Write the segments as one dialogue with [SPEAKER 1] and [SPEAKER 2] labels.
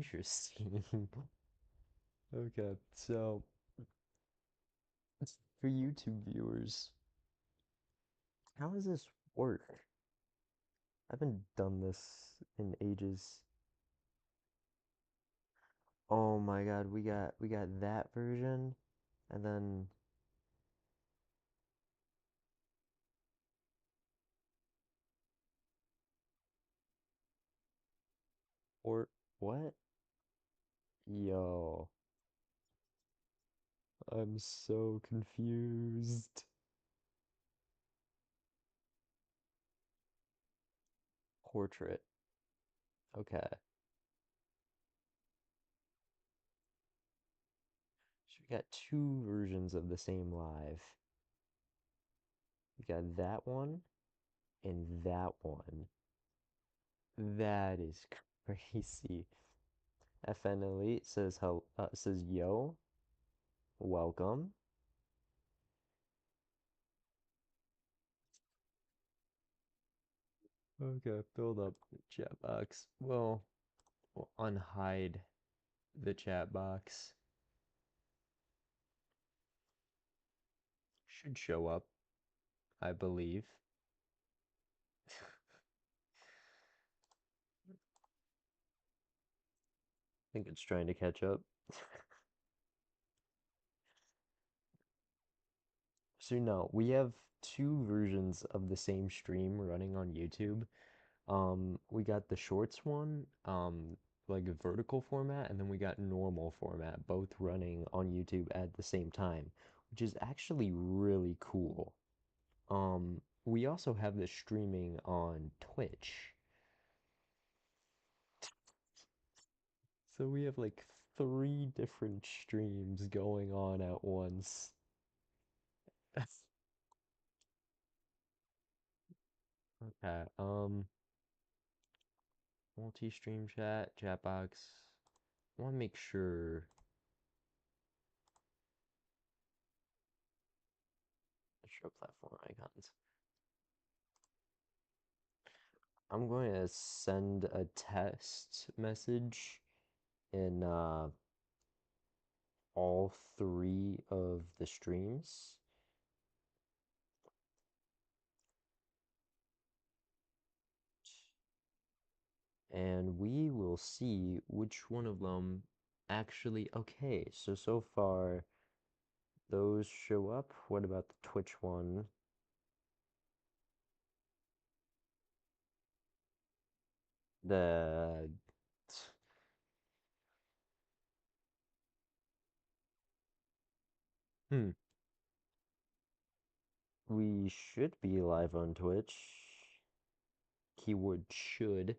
[SPEAKER 1] Interesting. Okay, so for YouTube viewers, how does this work? I haven't done this in ages. Oh my God, we got that version, and then or what? Yo, I'm so confused. Portrait. Okay. So we got two versions of the same live. We got that one and that one. That is crazy. FN Elite says says yo, welcome. Okay, build up the chat box. Well, we'll unhide the chat box. Should show up, I believe. I think it's trying to catch up. So no, we have two versions of the same stream running on YouTube. We got the shorts one, like a vertical format, and then we got normal format, both running on YouTube at the same time, which is actually really cool. We also have this streaming on Twitch. So we have like three different streams going on at once. Okay, multi-stream chat box. I want to make sure show platform icons. I'm going to send a test message in all three of the streams. And we will see which one of them actually. Okay, so far those show up. What about the Twitch one? The hmm, we should be live on Twitch. Keyword should.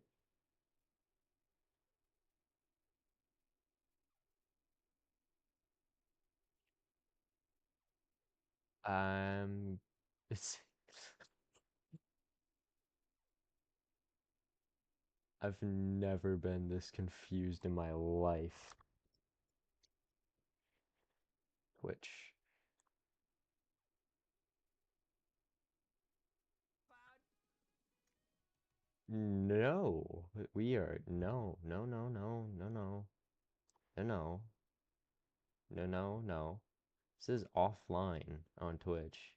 [SPEAKER 1] It's I've never been this confused in my life. Twitch. No, we are no, no, no, no, no, no, no, no, no, no, no. This is offline on Twitch.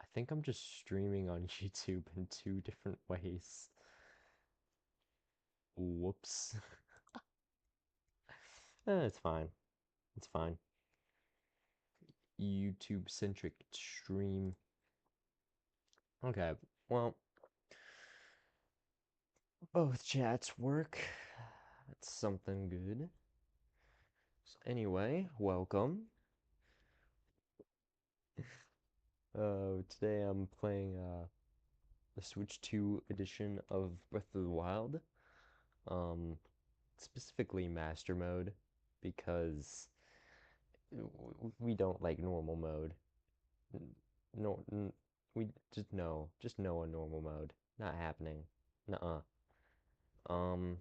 [SPEAKER 1] I think I'm just streaming on YouTube in two different ways. Whoops. It's fine. It's fine. YouTube centric stream. Okay, well, both chats work. That's something good. So anyway, welcome. Today I'm playing the Switch 2 edition of Breath of the Wild. Um, specifically Master Mode because we don't like normal mode. No, we just no on normal mode. Not happening. Nuh-uh. Um,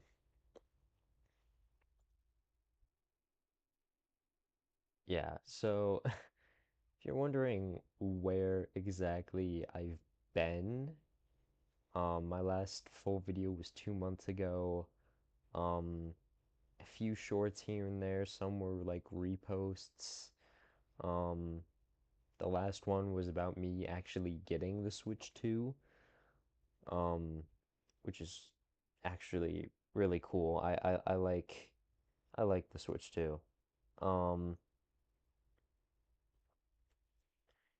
[SPEAKER 1] yeah. So if you're wondering where exactly I've been, my last full video was 2 months ago. Um, a few shorts here and there. Some were like reposts. Um, the last one was about me actually getting the Switch 2, um, which is actually really cool. I like the Switch 2. Um,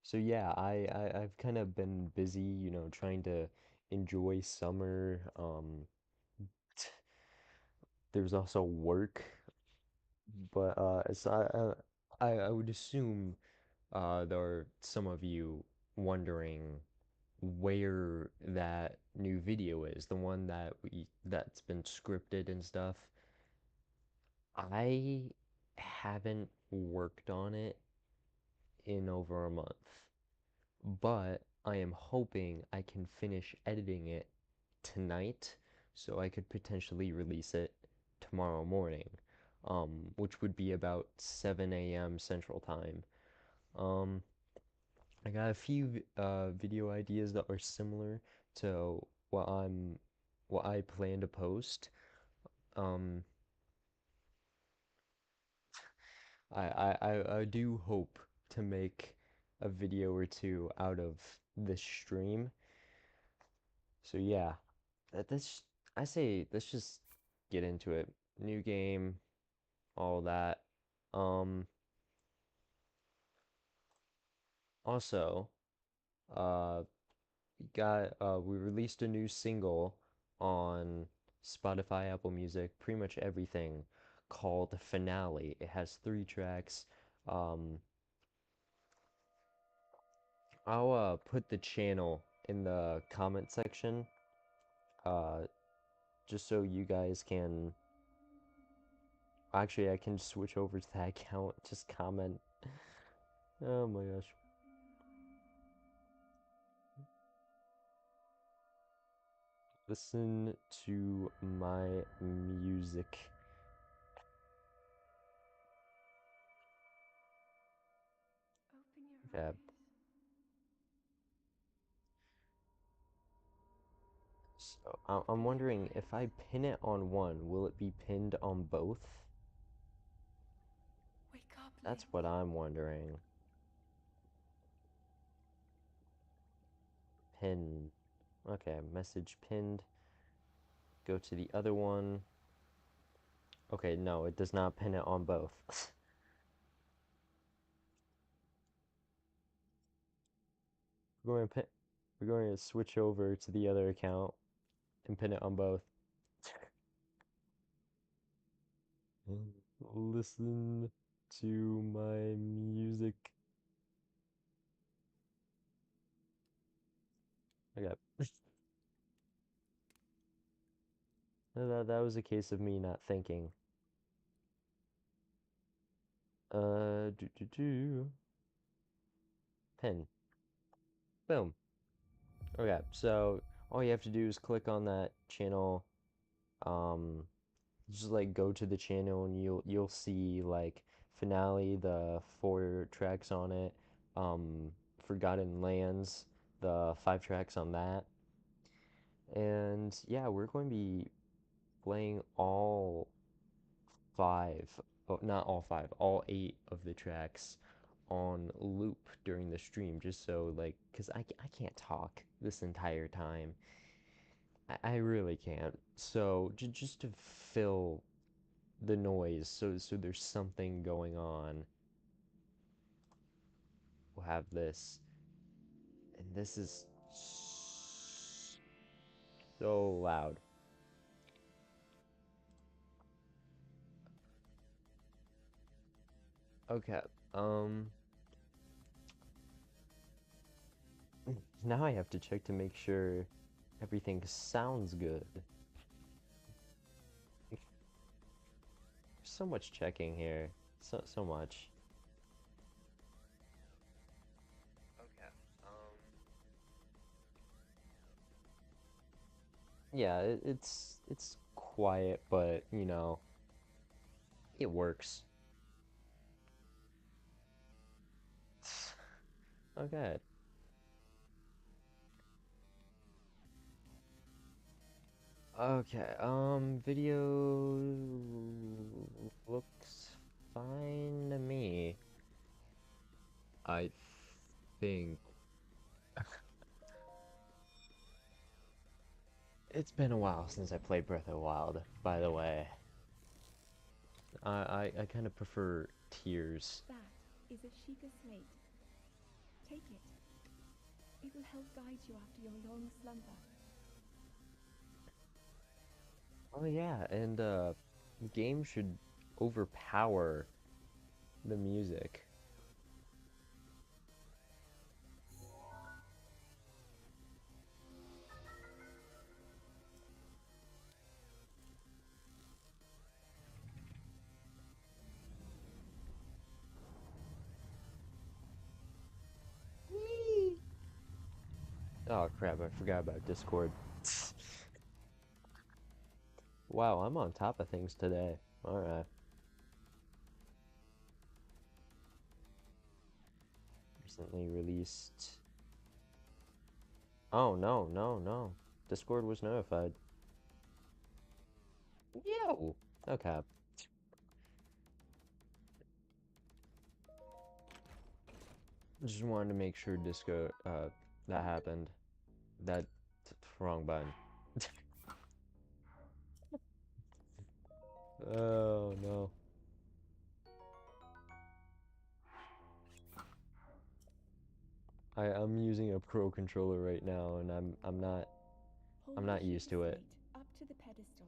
[SPEAKER 1] so yeah, I've kind of been busy, trying to enjoy summer. There's also work, but I would assume there are some of you wondering where that new video is, the one that's been scripted and stuff. I haven't worked on it in over a month, but I am hoping I can finish editing it tonight so I could potentially release it tomorrow morning, which would be about 7 a.m. Central Time. Um, I got a few video ideas that are similar to what I plan to post. Um, I do hope to make a video or two out of this stream. So yeah, that's I say let's just get into it. New game, all that. Um, Also, uh, we released a new single on Spotify, Apple Music, pretty much everything, called Finale. It has 3 tracks. Um, I'll put the channel in the comment section, uh, just so you guys can. Actually, I can switch over to that account. Just comment. Oh my gosh. Listen to my music.
[SPEAKER 2] Open your
[SPEAKER 1] Okay.
[SPEAKER 2] eyes.
[SPEAKER 1] So I'm
[SPEAKER 2] Open your
[SPEAKER 1] wondering if
[SPEAKER 2] eyes.
[SPEAKER 1] I pin it on one, will it be pinned on both?
[SPEAKER 2] Wake up,
[SPEAKER 1] That's
[SPEAKER 2] Link.
[SPEAKER 1] what I'm wondering. Pin. Okay, message pinned. Go to the other one. Okay, no, it does not pin it on both. We're going to pin, we're going to switch over to the other account and pin it on both. Listen to my music. Okay. That was a case of me not thinking. Do. Pin. Boom. Okay, so all you have to do is click on that channel. Um, just like go to the channel and you'll see like Finale, the 4 tracks on it. Forgotten Lands, the 5 tracks on that. And yeah, we're going to be playing all five, oh, not all five, all 8 of the tracks on loop during the stream, just so like, because I can't talk this entire time. I really can't. So just to fill the noise, so there's something going on, we'll have this, and this is so loud. Okay, um, now I have to check to make sure everything sounds good. There's so much checking here, so much. Okay, yeah, it's quiet, but it works. Okay. Okay, video. think it's been a while since I played Breath of the Wild, by the way. I kind of prefer Tears.
[SPEAKER 2] That is a Sheikah slate. Take it. It will help guide you after your long slumber.
[SPEAKER 1] Oh yeah, and games should overpower the music. Oh crap, I forgot about Discord. Wow, I'm on top of things today. Alright. Recently released. Oh no, no, no. Discord was notified. Yo! Okay. Just wanted to make sure Disco that happened. That wrong button. Oh no. I'm using a pro controller right now and I'm
[SPEAKER 2] Hold the
[SPEAKER 1] not used
[SPEAKER 2] Sheikah
[SPEAKER 1] to it.
[SPEAKER 2] slate up to the pedestal.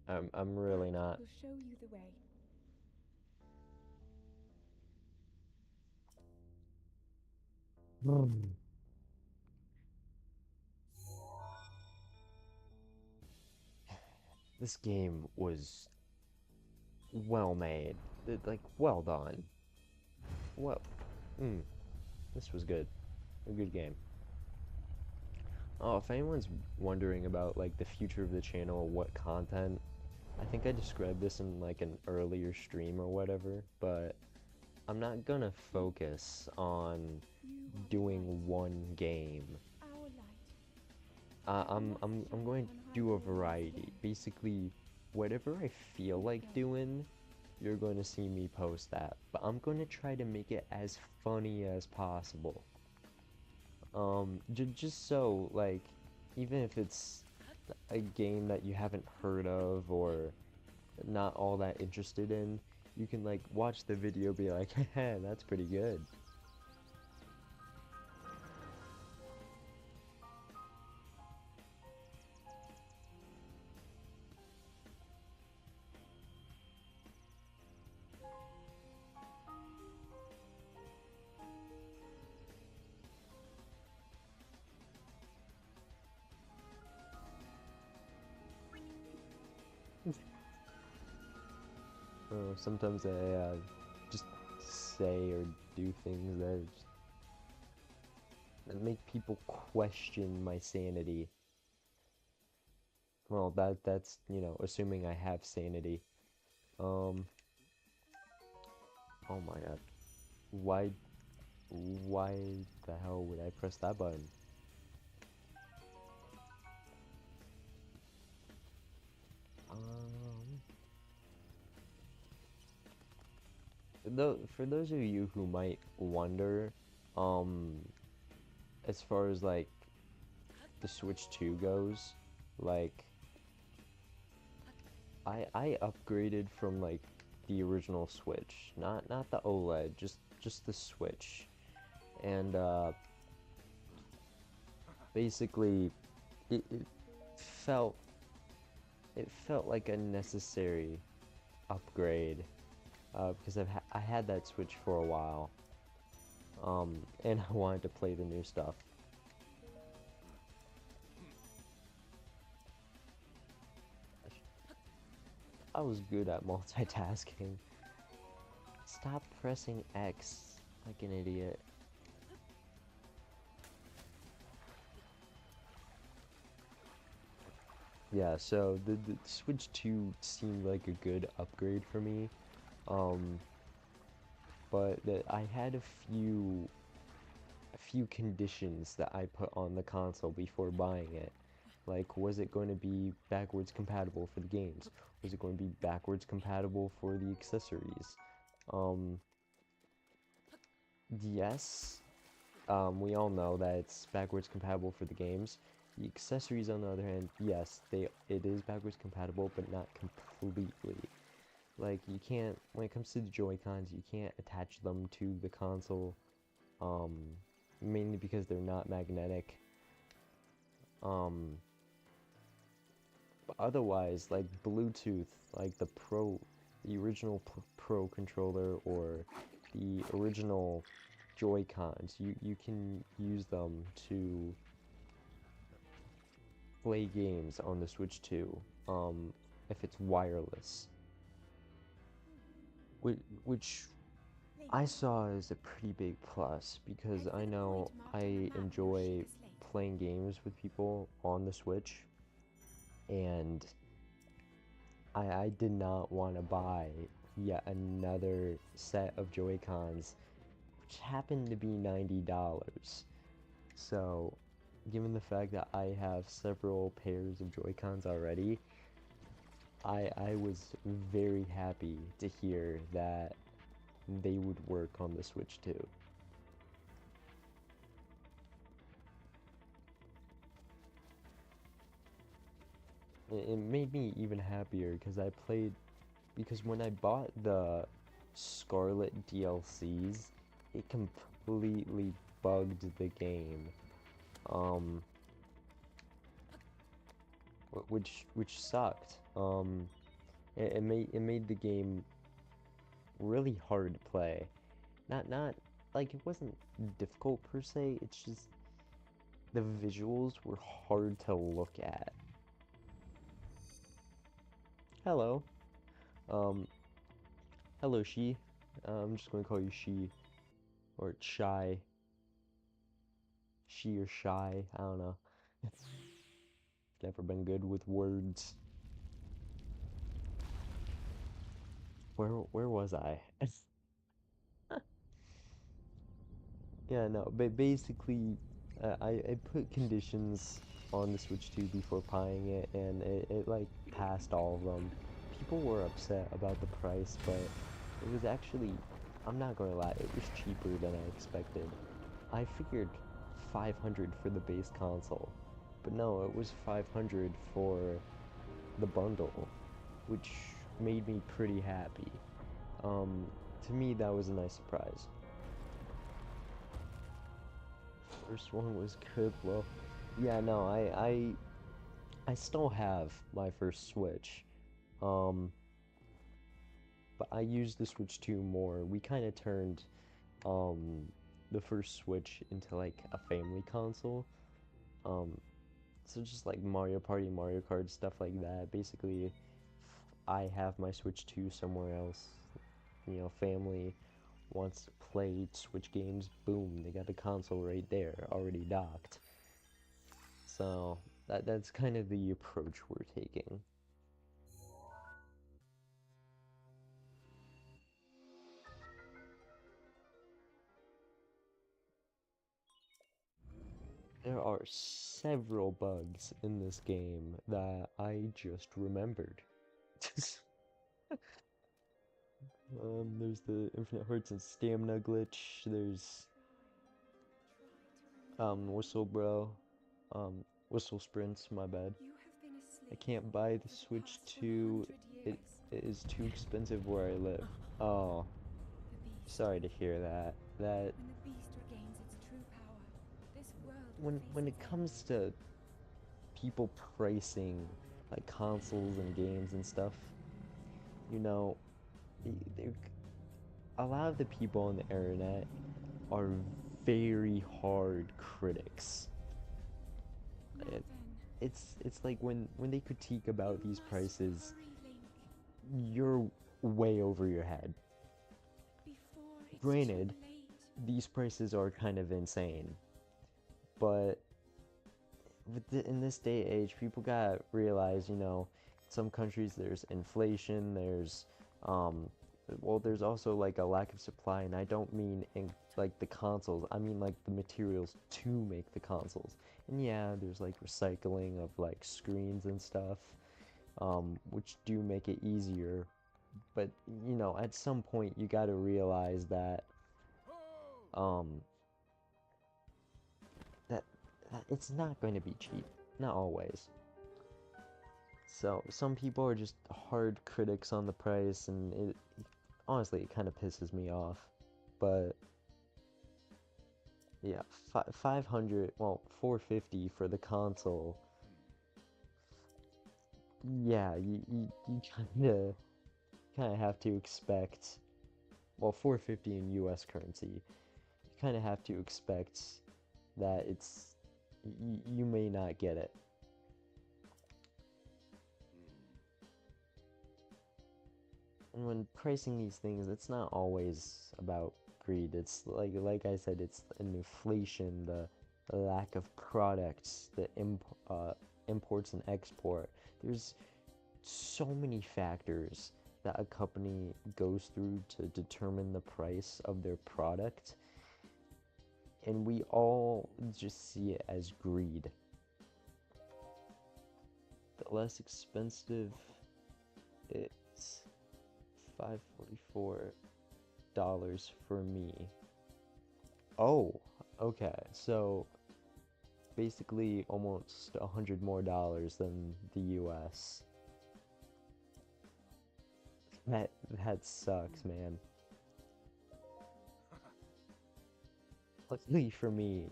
[SPEAKER 1] I'm
[SPEAKER 2] That
[SPEAKER 1] really not.
[SPEAKER 2] will show you the way.
[SPEAKER 1] This game was well made. Like well done. Well, mm, this was good. A good game. Oh, if anyone's wondering about like the future of the channel, what content, I think I described this in like an earlier stream or whatever, but I'm not gonna focus on
[SPEAKER 2] You are the light.
[SPEAKER 1] doing one game.
[SPEAKER 2] Our light. It must
[SPEAKER 1] I'm
[SPEAKER 2] shine
[SPEAKER 1] going to
[SPEAKER 2] on
[SPEAKER 1] do a
[SPEAKER 2] Hyrule once
[SPEAKER 1] variety.
[SPEAKER 2] again.
[SPEAKER 1] Basically, whatever I feel
[SPEAKER 2] Let
[SPEAKER 1] like
[SPEAKER 2] go.
[SPEAKER 1] doing, you're going to see me post that. But I'm going to try to make it as funny as possible. Just so like, even if it's a game that you haven't heard of or not all that interested in, you can like watch the video, be like, "Hey, that's pretty good." Sometimes I just say or do things that make people question my sanity. Well, that's, you know, assuming I have sanity. Um, oh my god. Why why the hell would I press that button? Um, though for those of you who might wonder, um, as far as like the Switch 2 goes, like I upgraded from like the original Switch, not the OLED, just the Switch. And basically it felt it felt like a necessary upgrade because I had that Switch for a while, and I wanted to play the new stuff. I was good at multitasking. Stop pressing X like an idiot. Yeah, so the Switch 2 seemed like a good upgrade for me. Um, but I had a few conditions that I put on the console before buying it. Like, was it going to be backwards compatible for the games? Was it going to be backwards compatible for the accessories? Um, yes, we all know that it's backwards compatible for the games. The accessories, on the other hand, yes, it is backwards compatible, but not completely. Like, you can't, when it comes to the Joy-Cons, you can't attach them to the console, um, mainly because they're not magnetic. Um, but otherwise, like Bluetooth, like the original Pro controller or the original Joy-Cons, you can use them to play games on the Switch too, if it's wireless, which I
[SPEAKER 2] Link,
[SPEAKER 1] saw as a pretty big plus because
[SPEAKER 2] head for
[SPEAKER 1] I
[SPEAKER 2] the point
[SPEAKER 1] know
[SPEAKER 2] marked on the
[SPEAKER 1] I
[SPEAKER 2] map near
[SPEAKER 1] enjoy
[SPEAKER 2] Sheikah Slate.
[SPEAKER 1] playing games with people on the Switch, and I did not want to buy yet another set of Joy-Cons, which happened to be $90. So, given the fact that I have several pairs of Joy-Cons already, I was very happy to hear that they would work on the Switch too. It made me even happier because when I bought the Scarlet DLCs, it completely bugged the game. Um, which sucked. It made the game really hard to play. Not like it wasn't difficult per se. It's just the visuals were hard to look at. Hello. Um, hello, she. I'm just gonna call you she or shy. She or shy. I don't know. Never been good with words. Where was I? Yeah, no, but basically, I put conditions on the Switch 2 before buying it, and it like passed all of them. People were upset about the price, but it was actually, I'm not gonna lie, it was cheaper than I expected. I figured 500 for the base console, but no, it was 500 for the bundle, which made me pretty happy. Um, to me, that was a nice surprise. First one was good. Well, yeah, no, I still have my first Switch. Um, but I use the Switch 2 more. We kind of turned um the first Switch into like a family console. Um, so just like Mario Party, Mario Kart, stuff like that. Basically, if I have my Switch 2 somewhere else, family wants to play Switch games, boom, they got the console right there, already docked. So that's kind of the approach we're taking. There are several bugs in this game that I just remembered. There's the infinite hearts and stamina glitch. There's whistle bro, whistle sprints. My bad.
[SPEAKER 2] You have been
[SPEAKER 1] I
[SPEAKER 2] asleep
[SPEAKER 1] can't buy the
[SPEAKER 2] for the
[SPEAKER 1] Switch
[SPEAKER 2] past
[SPEAKER 1] 2.
[SPEAKER 2] 100
[SPEAKER 1] It,
[SPEAKER 2] years.
[SPEAKER 1] it is too expensive where I live. Oh,
[SPEAKER 2] The beast.
[SPEAKER 1] sorry to hear that. That
[SPEAKER 2] When the beast regains its true power, this world will
[SPEAKER 1] when
[SPEAKER 2] face
[SPEAKER 1] it
[SPEAKER 2] its end.
[SPEAKER 1] comes to people pricing like consoles and games and stuff, you know, a lot of the people on the internet are very hard critics.
[SPEAKER 2] Now
[SPEAKER 1] It,
[SPEAKER 2] then,
[SPEAKER 1] it's like when they critique
[SPEAKER 2] you
[SPEAKER 1] about these
[SPEAKER 2] must
[SPEAKER 1] prices,
[SPEAKER 2] hurry, Link,
[SPEAKER 1] you're way over your head.
[SPEAKER 2] before it's too
[SPEAKER 1] Granted,
[SPEAKER 2] late.
[SPEAKER 1] these prices are kind of insane, but in this day and age, people gotta realize, some countries there's inflation, um, there's also like a lack of supply, and I don't mean in like the consoles, I mean like the materials to make the consoles. And yeah, there's like recycling of like screens and stuff, which do make it easier. But at some point you gotta realize that um, it's not going to be cheap. Not always. So some people are just hard critics on the price, and it honestly it kind of pisses me off. But yeah, 500, well, 450 for the console. Yeah, you kind of have to expect, well, 450 in US currency. You kind of have to expect that you may not get it. And when pricing these things, it's not always about greed. It's like I said, it's an inflation, the lack of products, the imports and export. There's so many factors that a company goes through to determine the price of their product, and we all just see it as greed. The less expensive, it's $544 for me. Oh, okay. So basically almost $100 more than the US. That that sucks, man. Luckily for me,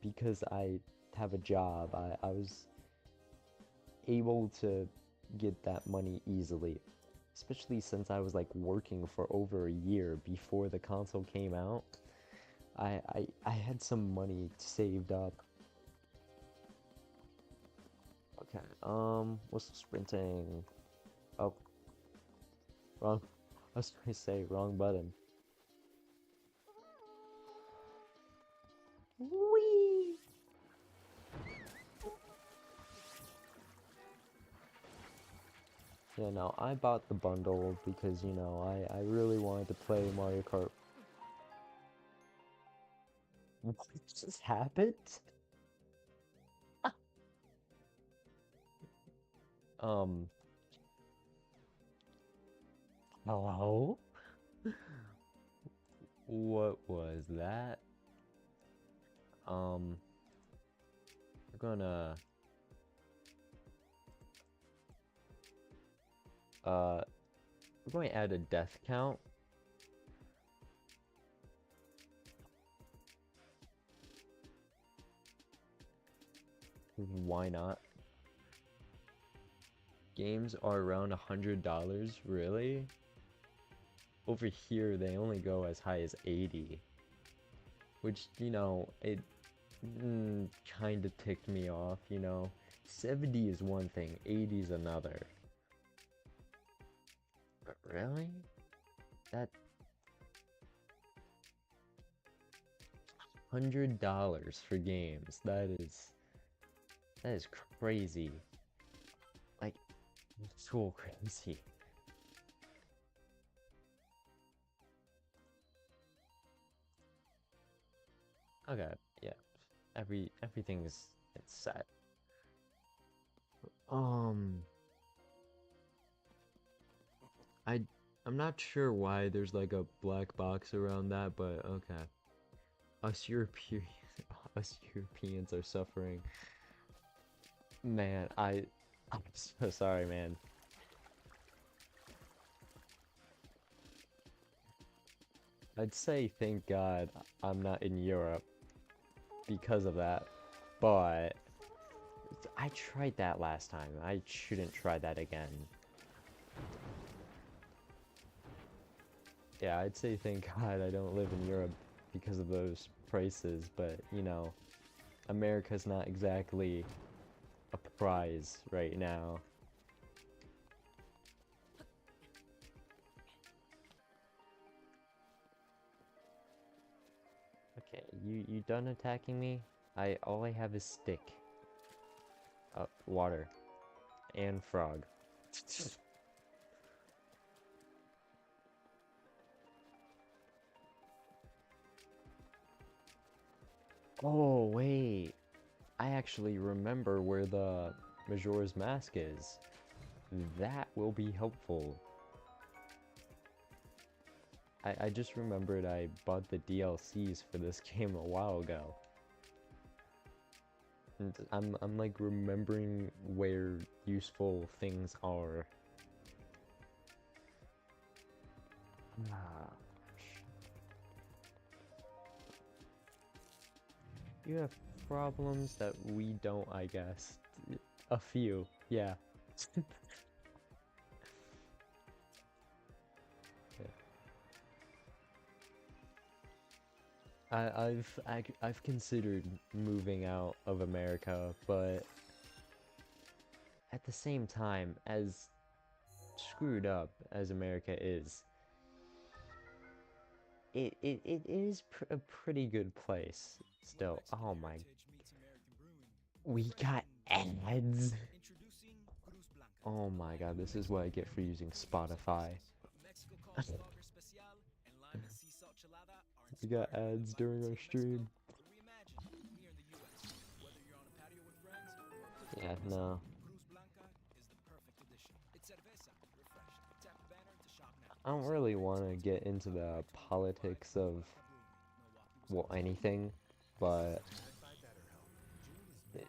[SPEAKER 1] because I have a job, I was able to get that money easily. Especially since I was like working for over a year before the console came out. I had some money saved up. Okay, what's sprinting? Oh, wrong. I was gonna say wrong button. Whee! Yeah, no, I bought the bundle because, I really wanted to play Mario Kart. What just happened? Um, hello? What was that? Um, we're gonna, uh, we're going to add a death count. Why not? Games are around $100, really? Over here, they only go as high as 80, which, it kind of ticked me off. 70 is one thing, 80 is another. But really? That $100 for games, that is crazy. Like, so crazy. Okay, yeah. Everything is it's set. Um, I I'm not sure why there's like a black box around that, but okay. Us Europeans, us Europeans are suffering. Man, I'm so sorry, man. I'd say thank God I'm not in Europe because of that, but I tried that last time. I shouldn't try that again. Yeah, I'd say thank God I don't live in Europe because of those prices, but America's not exactly a prize right now. Okay, you done attacking me? All I have is stick. Water and frog. Oh, wait. I actually remember where the Majora's Mask is. That will be helpful. I just remembered I bought the DLCs for this game a while ago. And I'm like remembering where useful things are. Ah, you have problems that we don't, I guess. A few, yeah. Yeah. I've considered moving out of America, but at the same time, as screwed up as America is, it is a pretty good place still. Oh my, we got ads. Oh my god, this is what I get for using Spotify. We got ads during our stream. Yeah, no. I don't really want to get into the politics of, well, anything, but it,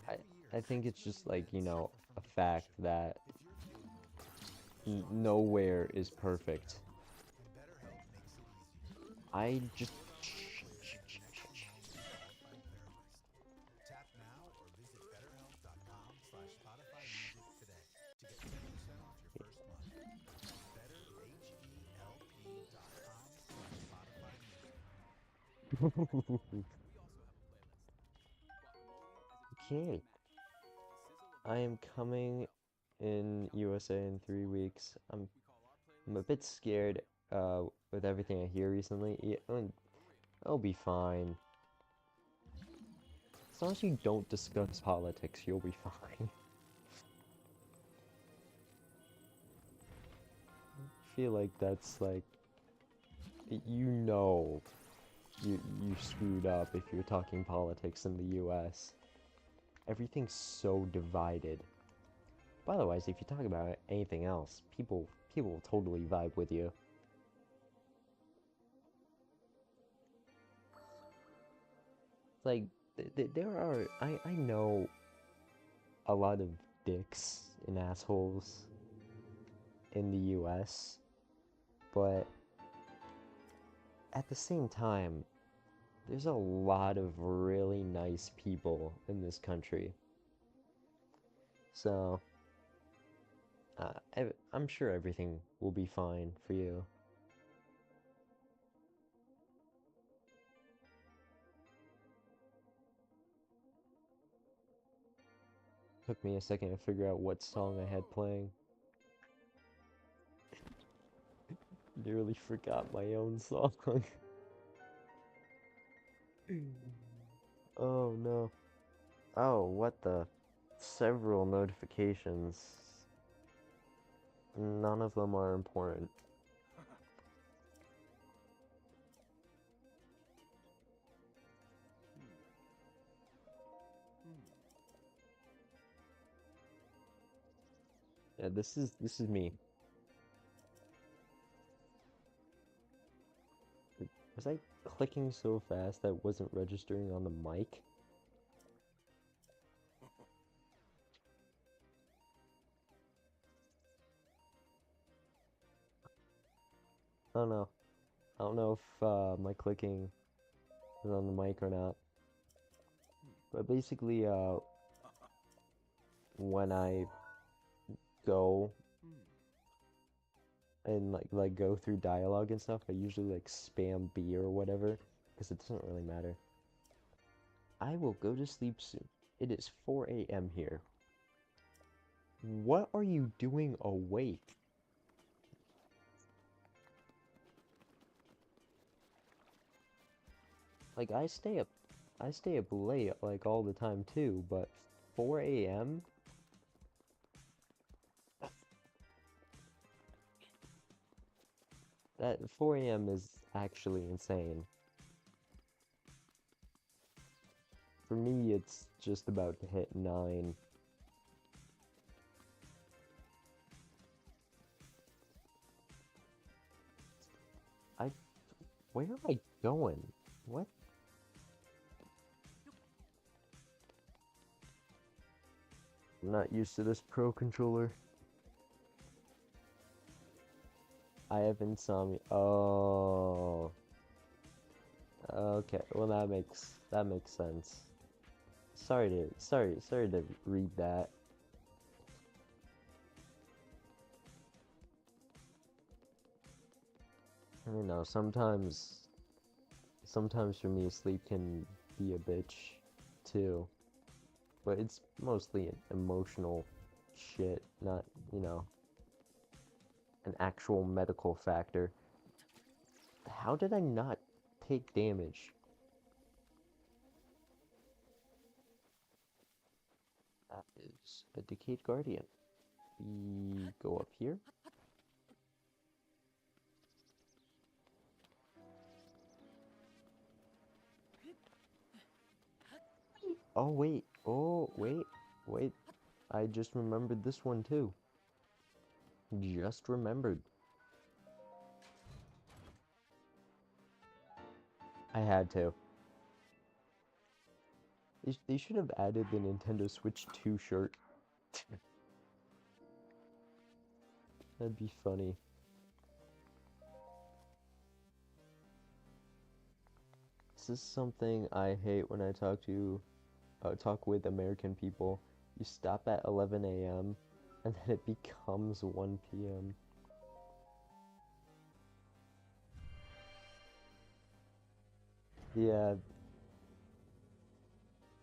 [SPEAKER 1] I, I think it's just like, a fact that nowhere is perfect. I just. Okay. I am coming in USA in 3 weeks. I'm a bit scared with everything I hear recently. Yeah, I mean, I'll be fine. As long as you don't discuss politics, you'll be fine. I feel like that's like you know you screwed up if you're talking politics in the US. Everything's so divided. But otherwise, if you talk about anything else, people will totally vibe with you. Like there are I know a lot of dicks and assholes in the US, but at the same time, there's a lot of really nice people in this country. So, I'm sure everything will be fine for you. Took me a second to figure out what song I had playing. Nearly forgot my own song. Oh no. Oh, what the? Several notifications. None of them are important. Yeah, this is me. Was I clicking so fast that it wasn't registering on the mic? I don't know. I don't know if my clicking is on the mic or not. But basically, when I go and like go through dialogue and stuff, I usually like spam B or whatever because it doesn't really matter. I will go to sleep soon. It is 4 a.m. here. What are you doing awake? Like I stay up late like all the time too, but 4 a.m. That 4 a.m. is actually insane. For me, it's just about to hit 9. I, where am I going? What? I'm not used to this Pro controller. I have insomnia. Oh, okay. Well, that makes sense. Sorry to read that. I know sometimes for me sleep can be a bitch too, but it's mostly an emotional shit, not, you know, an actual medical factor. How did I not take damage? That is a Decayed Guardian. We go up here. Oh, wait. Oh, wait. Wait. I just remembered this one too. Just remembered. I had to. They should have added the Nintendo Switch 2 shirt. That'd be funny. This is something I hate when I talk with American people. You stop at 11 a.m. and then it becomes 1 p.m. Yeah,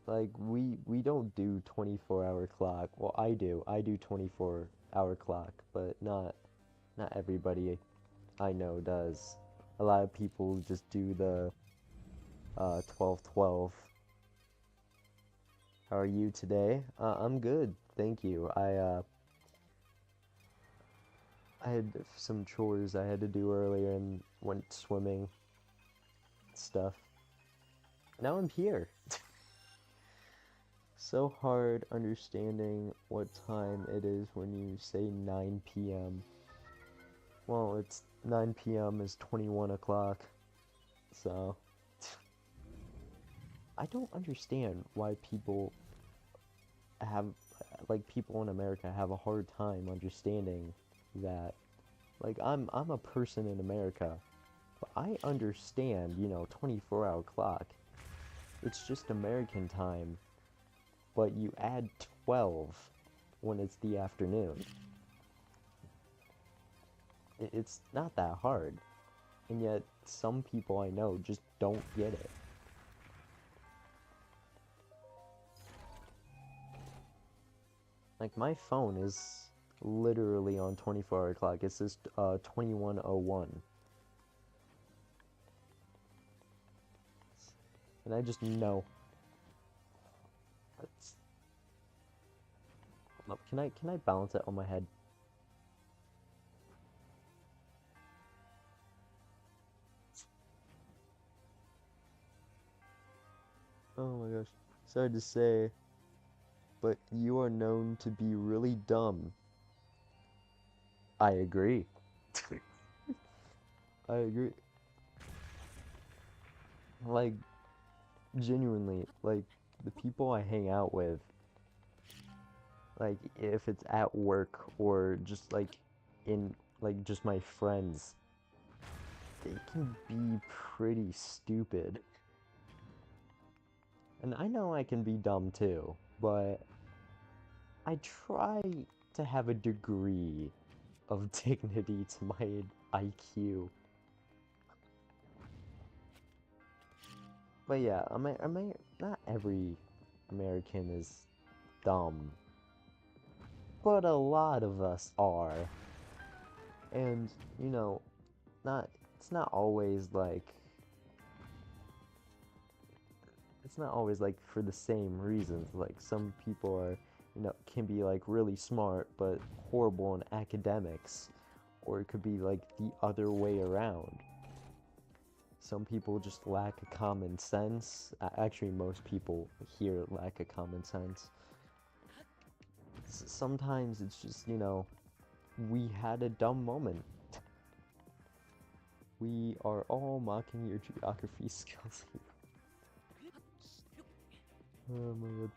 [SPEAKER 1] like we don't do 24-hour clock. Well, I do. I do 24-hour clock, but not everybody I know does. A lot of people just do the 12-12. How are you today? I'm good, thank you. I had some chores I had to do earlier and went swimming stuff. Now I'm here. So hard understanding what time it is when you say 9 p.m. Well, it's 9 p.m. is 21 o'clock, so I don't understand why have, people in America have a hard time understanding that. Like, I'm a person in America, but I understand, 24-hour clock. It's just American time, but you add 12 when it's the afternoon. It's not that hard, and yet some people I know just don't get it. Like, my phone is literally on 24-hour clock. It says 2101. And I just know. That's, can I balance it on my head? Oh my gosh. Sorry to say, but you are known to be really dumb. I agree. I agree. Like, genuinely, like, the people I hang out with, like, if it's at work or just, like, in, like, just my friends, they can be pretty stupid. And I know I can be dumb too, but I try to have a degree of dignity to my IQ. But yeah, not every American is dumb, but a lot of us are. And, not, it's not always like, it's not always like for the same reasons. Like, some people are, can be like really smart, but horrible in academics. Or it could be like the other way around. Some people just lack a common sense. Actually, most people here lack a common sense. Sometimes it's just, we had a dumb moment. We are all mocking your geography skills. Oh my god.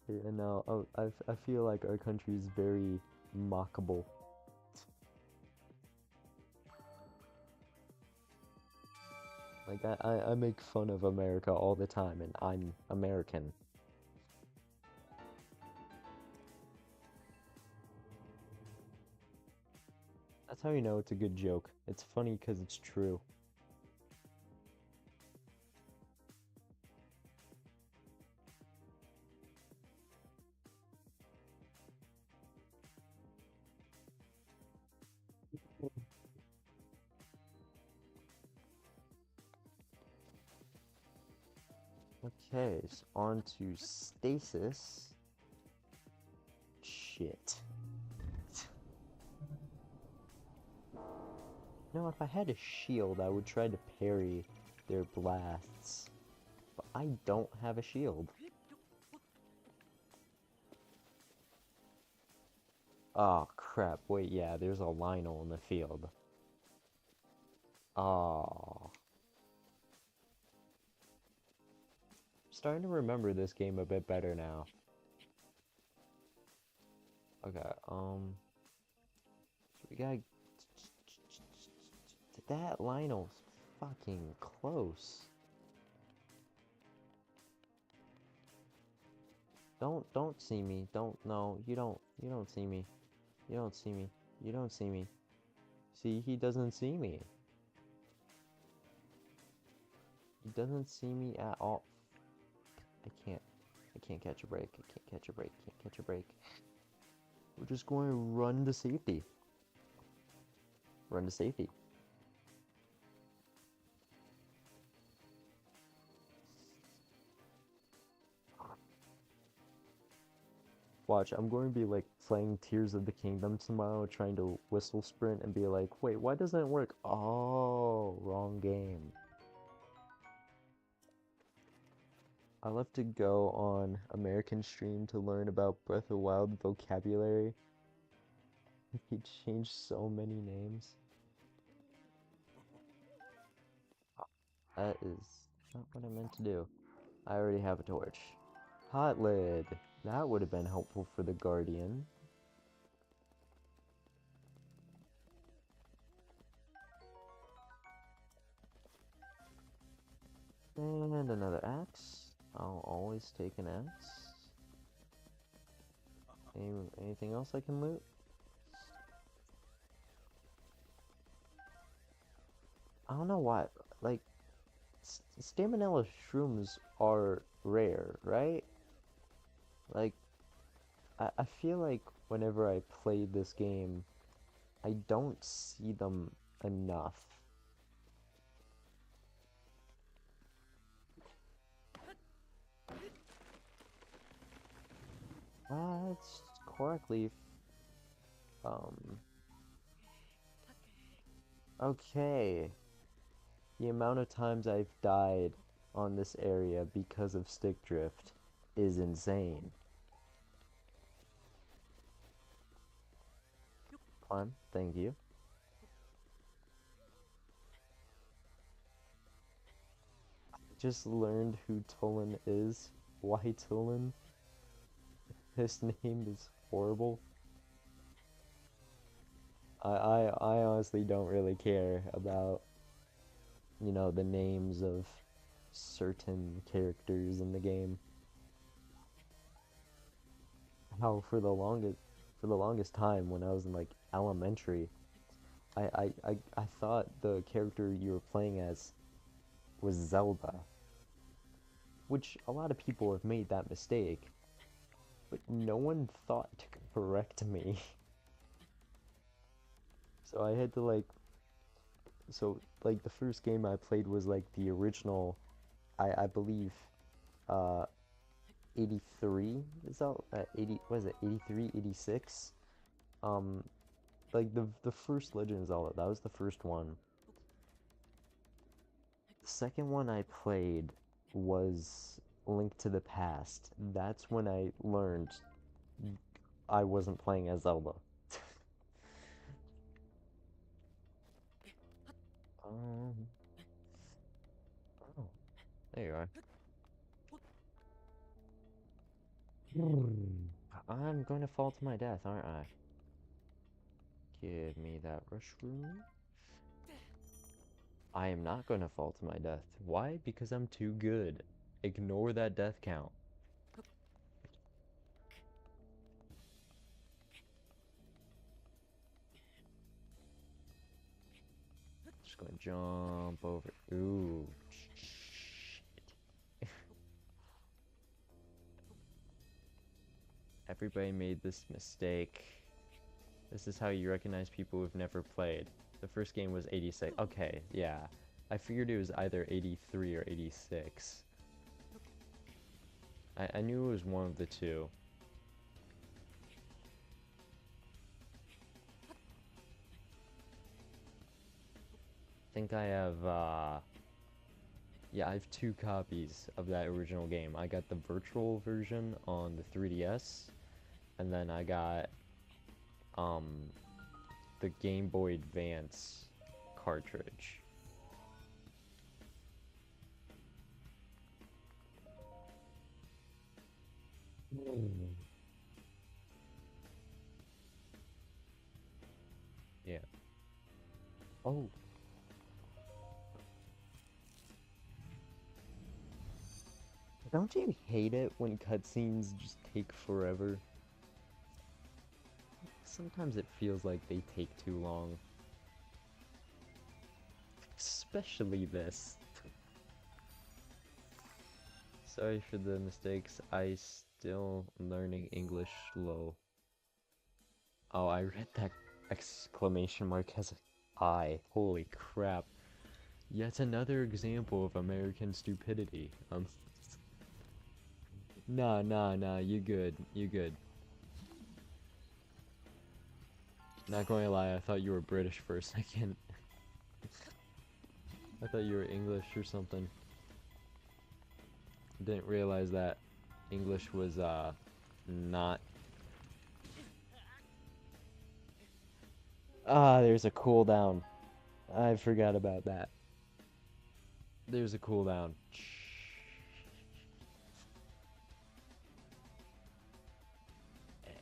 [SPEAKER 1] Yeah, no, I feel like our country is very mockable. Like I make fun of America all the time, and I'm American. That's how you know it's a good joke. It's funny because it's true. Okay, so on to stasis. Shit. No, if I had a shield, I would try to parry their blasts. But I don't have a shield. Oh, crap. Wait, yeah, there's a Lionel in the field. Oh. Starting to remember this game a bit better now. Okay, so we got that Lionel's fucking close. Don't see me. Don't no, you don't see me. You don't see me. You don't see me. See, he doesn't see me. He doesn't see me at all. I can't. I can't catch a break. I can't catch a break. Can't catch a break. We're just going to run to safety. Run to safety. Watch, I'm going to be like playing Tears of the Kingdom tomorrow, trying to whistle sprint and be like, wait, why doesn't it work? Oh, wrong game. I love to go on American Stream to learn about Breath of the Wild vocabulary. He changed so many names. That is not what I meant to do. I already have a torch. Hot lid. That would have been helpful for the Guardian. And another axe. I'll always take an axe. Anything else I can loot? I don't know why. Like, Staminella shrooms are rare, right? Like, I feel like whenever I play this game, I don't see them enough. That's correctly. Um, okay. The amount of times I've died on this area because of stick drift is insane. Climb, thank you. Just learned who Tulin is. Why Tulin? His name is horrible. I honestly don't really care about, you know, the names of certain characters in the game. How for the longest time when I was in like elementary, I thought the character you were playing as was Zelda, which a lot of people have made that mistake, but no one thought to correct me. So I had to like the first game I played was like the original, I believe, uh 83 is out 80, what is it, 83, 86? um like the first Legend of Zelda, that was the first one. The second one I played was Link to the Past. That's when I learned I wasn't playing as Zelda. um oh, there you are. I'm going to fall to my death, aren't I? Give me that mushroom. I am not going to fall to my death. Why? Because I'm too good. Ignore that death count. Just gonna jump over. Ooh. Shit. Everybody made this mistake. This is how you recognize people who've never played. The first game was 86. Okay, yeah. I figured it was either 83 or 86. I knew it was one of the two. I think I have, yeah, I have two copies of that original game. I got the virtual version on the 3DS, and then I got, um, the Game Boy Advance cartridge. Mm. Yeah. Oh, don't you hate it when cutscenes just take forever? Sometimes it feels like they take too long. Especially this. Sorry for the mistakes. I still learning English slow. Oh, I read that exclamation mark as an I. Holy crap. Yet another example of American stupidity. Nah, you good. You good. Not going to lie, I thought you were British for a second. I thought you were English or something. Didn't realize that English was, not... Ah, there's a cooldown. I forgot about that. There's a cooldown.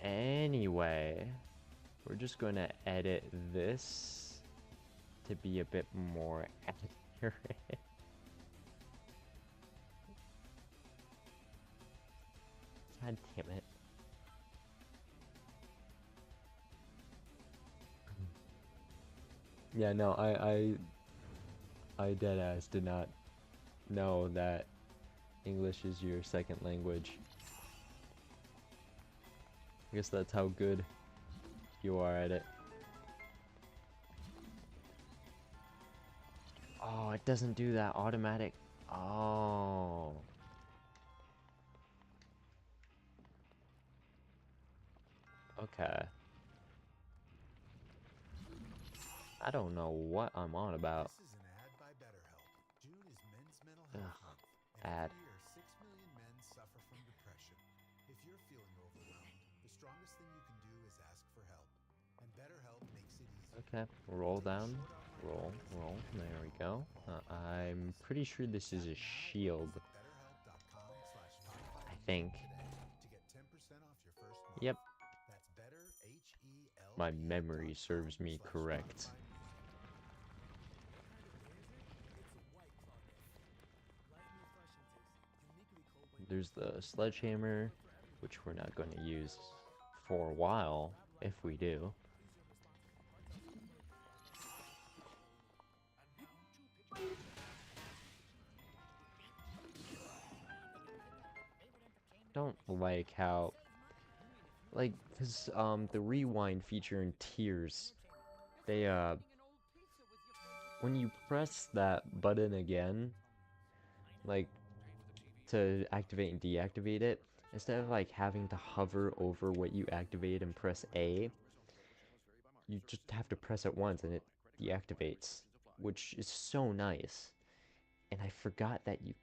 [SPEAKER 1] Anyway, we're just going to edit this to be a bit more accurate. God damn it. Yeah, no, I deadass did not know that English is your second language. I guess that's how good you are at it. Oh, it doesn't do that automatic. Oh. Okay. I don't know what I'm on about.
[SPEAKER 3] This is an ad by BetterHelp. June is Men's Mental
[SPEAKER 1] Ugh,
[SPEAKER 3] Health Month, and
[SPEAKER 1] ad.
[SPEAKER 3] every year 6 million men suffer from depression. If you're feeling overwhelmed, the strongest thing you can do is ask for help. And BetterHelp makes it easy.
[SPEAKER 1] Okay, roll
[SPEAKER 3] Take a
[SPEAKER 1] down.
[SPEAKER 3] short online
[SPEAKER 1] Roll,
[SPEAKER 3] quiz and
[SPEAKER 1] roll.
[SPEAKER 3] get
[SPEAKER 1] There we
[SPEAKER 3] help
[SPEAKER 1] go.
[SPEAKER 3] without
[SPEAKER 1] I'm
[SPEAKER 3] compromise.
[SPEAKER 1] pretty sure this is
[SPEAKER 3] Sign
[SPEAKER 1] a
[SPEAKER 3] now or
[SPEAKER 1] shield.
[SPEAKER 3] visit betterhelp.com/55
[SPEAKER 1] I think.
[SPEAKER 3] today to get 10% off your first month.
[SPEAKER 1] Yep,
[SPEAKER 3] That's
[SPEAKER 1] my memory serves me correct.
[SPEAKER 3] betterhelp.com/55.
[SPEAKER 1] There's the sledgehammer, which we're not going to use for a while, if we do. Don't like how, like, cause the rewind feature in Tears, they when you press that button again, like to activate and deactivate it, instead of like having to hover over what you activate and press A, you just have to press it once and it deactivates, which is so nice. And I forgot that you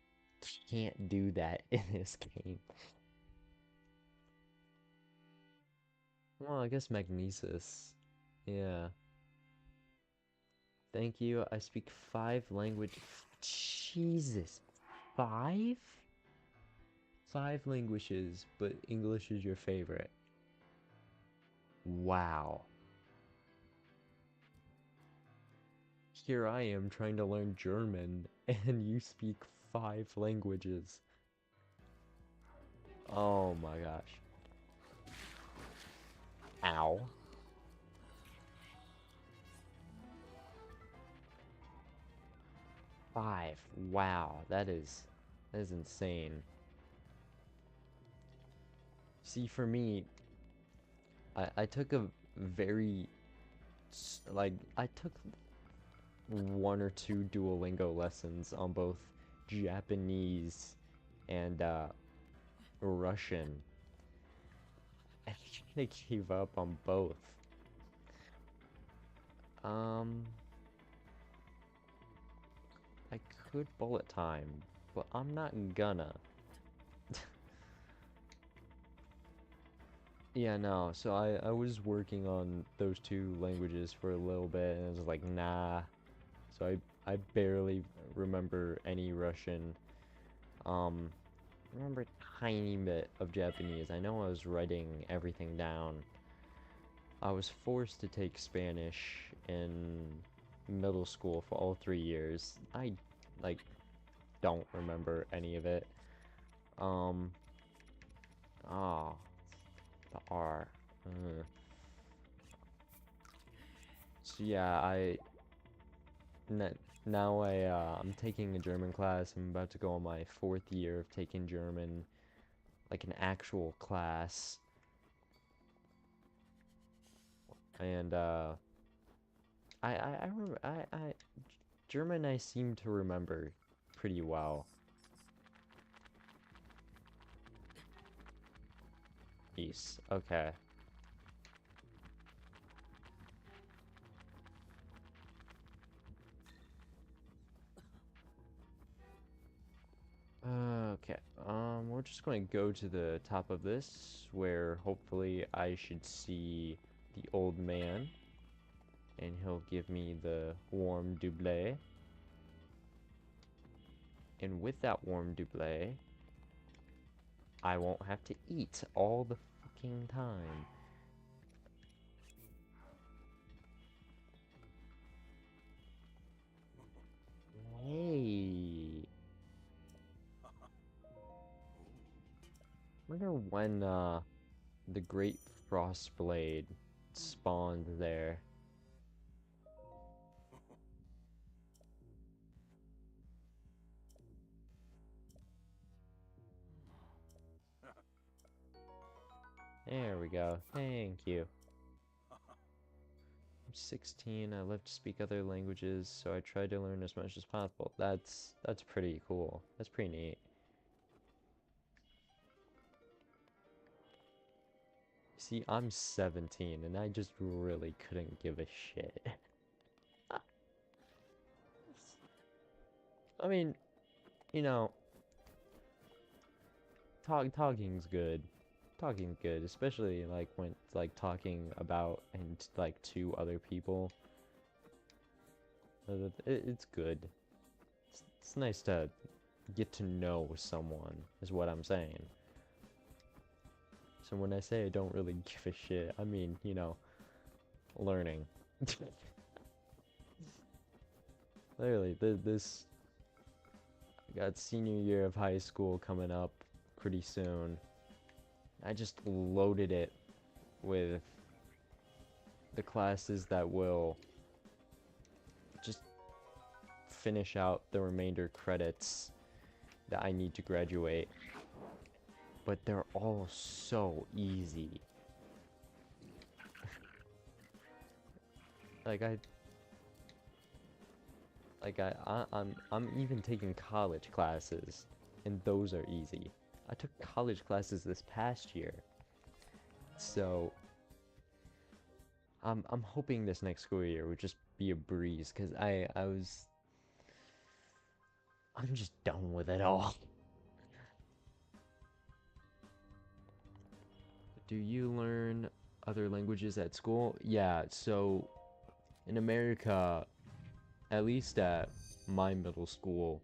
[SPEAKER 1] can't do that in this game. Well, I guess magnesis. Yeah. Thank you. I speak 5 languages. Jesus. 5? 5 languages, but English is your favorite. Wow. Here I am trying to learn German, and you speak 5 languages. Oh my gosh. Ow. Five. Wow, that is insane. See, for me, I took a very like I took 1 or 2 Duolingo lessons on both Japanese and Russian. I kind of gave up on both. Um, I could bullet time, but I'm not gonna. Yeah, no, so I was working on those 2 languages for a little bit, and I was like, nah. So I barely remember any Russian. I remember a tiny bit of Japanese. I know I was writing everything down. I was forced to take Spanish in middle school for all 3 years. I, like, don't remember any of it. Um, ah, the R. Ugh. So yeah, now I'm taking a German class. I'm about to go on my 4th year of taking German, like an actual class. And I remember German I seem to remember pretty well. Peace. Okay. Okay. We're just going to go to the top of this, where hopefully I should see the old man, and he'll give me the warm double. And with that warm double, I won't have to eat all the fucking time. Hey. Wonder when the Great Frostblade spawned there. There we go. Thank you. I'm 16. I love to speak other languages, so I try to learn as much as possible. That's pretty cool. That's pretty neat. See, I'm 17 and I just really couldn't give a shit. I mean, you know, talking's good. Talking's good, especially like when like talking about and like to other people. It's good. It's nice to get to know someone, is what I'm saying. So when I say I don't really give a shit, I mean, you know, learning. Literally, this I got senior year of high school coming up pretty soon. I just loaded it with the classes that will just finish out the remainder credits that I need to graduate. But they're all so easy. like I'm even taking college classes, and those are easy. I took college classes this past year, so I'm hoping this next school year would just be a breeze, because I'm just done with it all. Do you learn other languages at school? Yeah, so in America, at least at my middle school,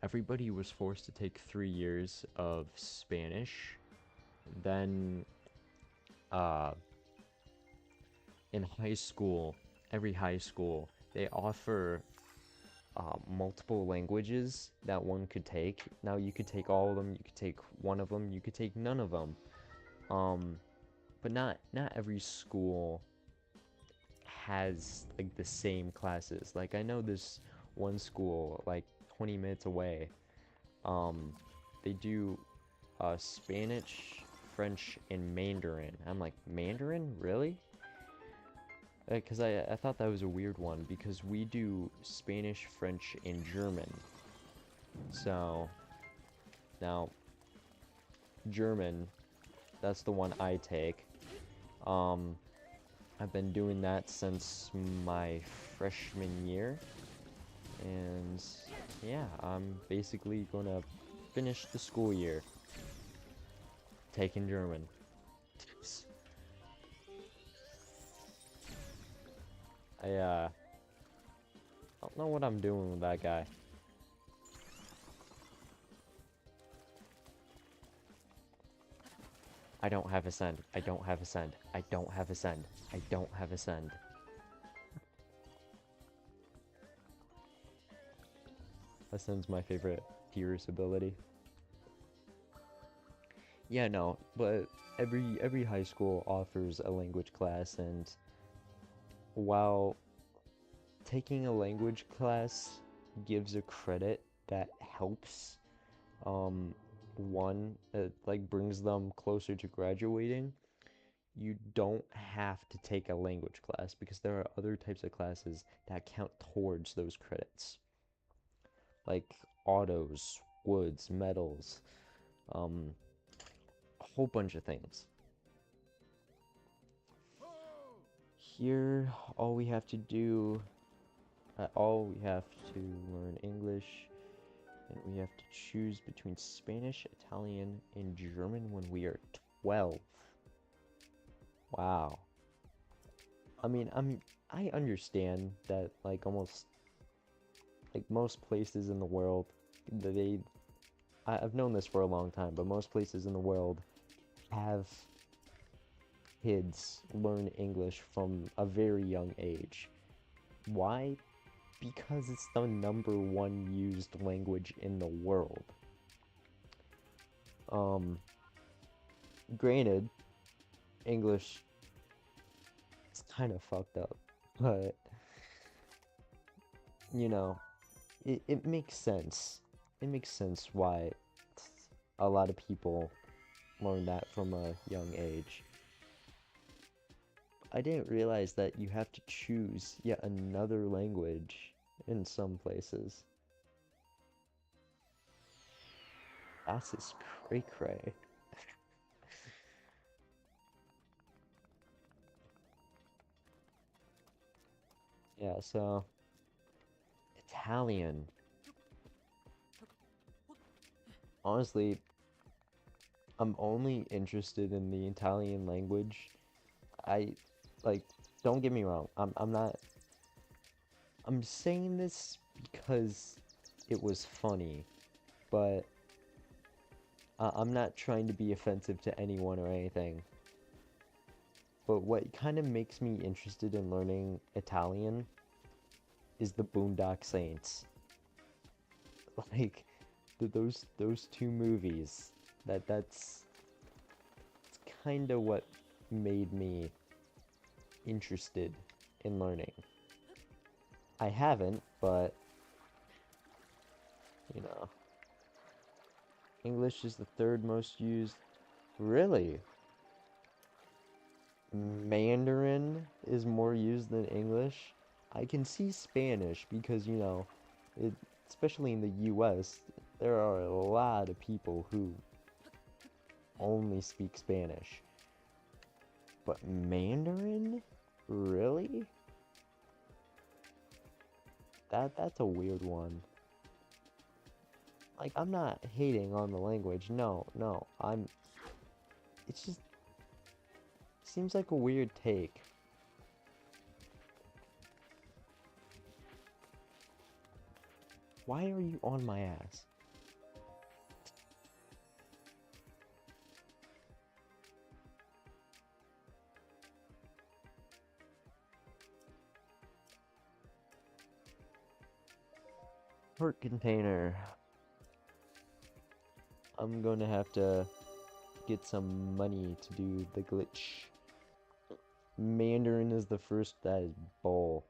[SPEAKER 1] everybody was forced to take 3 years of Spanish. Then, uh, in high school, every high school, they offer multiple languages that one could take. Now you could take all of them, you could take one of them, you could take none of them. Um, but not every school has like the same classes. Like I know this one school like 20 minutes away. Um, they do Spanish, French, and Mandarin. I'm like, Mandarin? Really? Because I thought that was a weird one because we do Spanish, French, and German. So now German, that's the one I take. Um, I've been doing that since my freshman year, and yeah, I'm basically gonna finish the school year taking German. I don't know what I'm doing with that guy. I don't have a send. I don't have a send. I don't have a send. I don't have a send. Ascend's my favorite Pierce ability. Yeah, no, but every high school offers a language class, and while taking a language class gives a credit that helps, one, it like brings them closer to graduating. You don't have to take a language class because there are other types of classes that count towards those credits, like autos, woods, metals, um, a whole bunch of things. Here, all we have to learn English, and we have to choose between Spanish, Italian, and German when we are 12. Wow. I mean, I understand that like almost like most places in the world, they I've known this for a long time, but most places in the world have kids learn English from a very young age. Why? Because it's the #1 used language in the world. Um, Granted, English is kind of fucked up, but you know, it makes sense. It makes sense why a lot of people learn that from a young age. I didn't realize that you have to choose yet another language in some places. Das ist cray cray. Yeah, so Italian. Honestly, I'm only interested in the Italian language. I like don't get me wrong. I'm not I'm saying this because it was funny, but I'm not trying to be offensive to anyone or anything. But what kind of makes me interested in learning Italian is the Boondock Saints. Like those two movies. That's kind of what made me interested in learning. I haven't, but you know, English is the third most used. Really? Mandarin is more used than English? I can see Spanish because, it, especially in the US, there are a lot of people who only speak Spanish. But Mandarin? Really? That's a weird one. Like, I'm not hating on the language. No, no. It's just seems like a weird take. Why are you on my ass? Port container. I'm gonna have to get some money to do the glitch. Mandarin is the first. That is bull.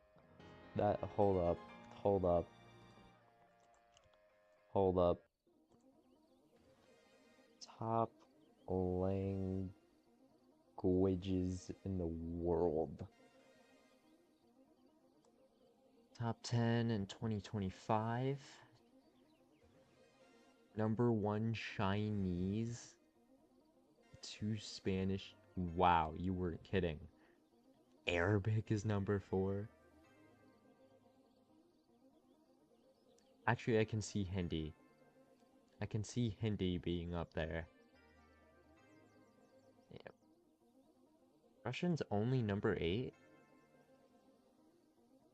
[SPEAKER 1] That, hold up, hold up, hold up. Top languages in the world. Top 10 in 2025. Number 1 Chinese. 2 Spanish. Wow, you weren't kidding. Arabic is number 4. Actually, I can see Hindi. I can see Hindi being up there. Yeah. Russian's only number 8?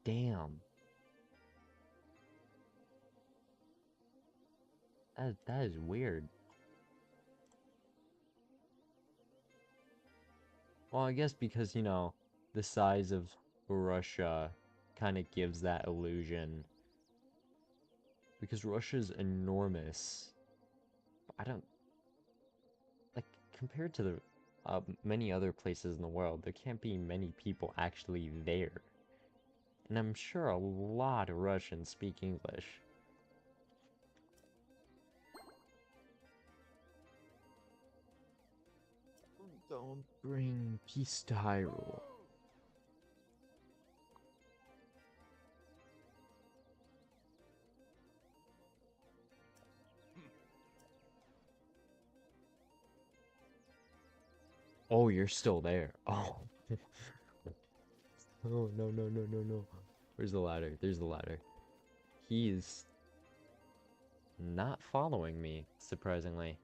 [SPEAKER 1] Damn. That is weird. Well, I guess because, you know, the size of Russia kind of gives that illusion. Because Russia's enormous. I don't... Like, compared to the many other places in the world, there can't be many people actually there. And I'm sure a lot of Russians speak English. Don't bring peace to Hyrule. Oh, you're still there. Oh. Oh, no, no, no, no, no. Where's the ladder? There's the ladder. He's not following me, surprisingly.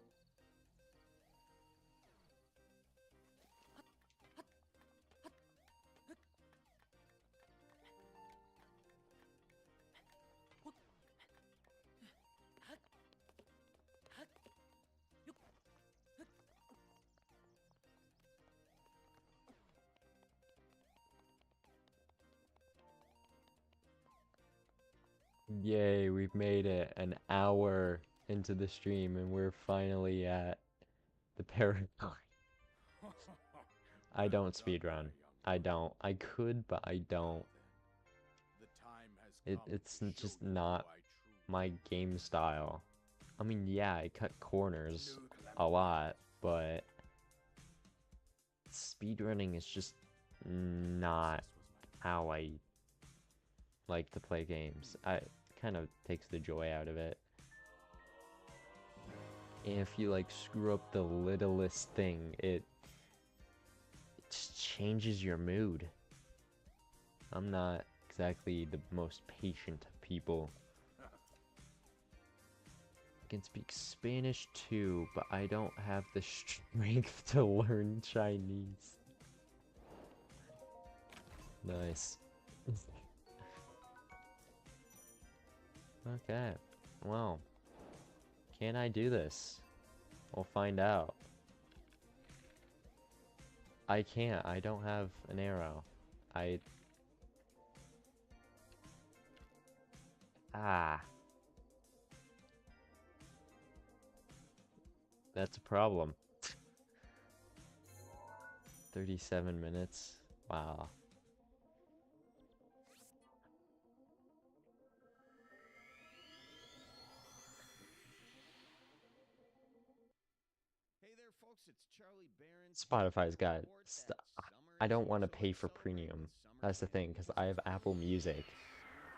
[SPEAKER 1] Yay, we've made it an hour into the stream and we're finally at the paragon. I don't speedrun. I don't. I could, but I don't. It's just not my game style. I mean, yeah, I cut corners a lot, but speedrunning is just not how I like to play games. It kind of takes the joy out of it. And if you like screw up the littlest thing, it just changes your mood. I'm not exactly the most patient of people. I can speak Spanish too, but I don't have the strength to learn Chinese. Nice. Okay, well, can I do this? We'll find out. I can't, I don't have an arrow. Ah. That's a problem. 37 minutes? Wow. Spotify's got I don't want to pay for premium. That's the thing, because I have Apple Music.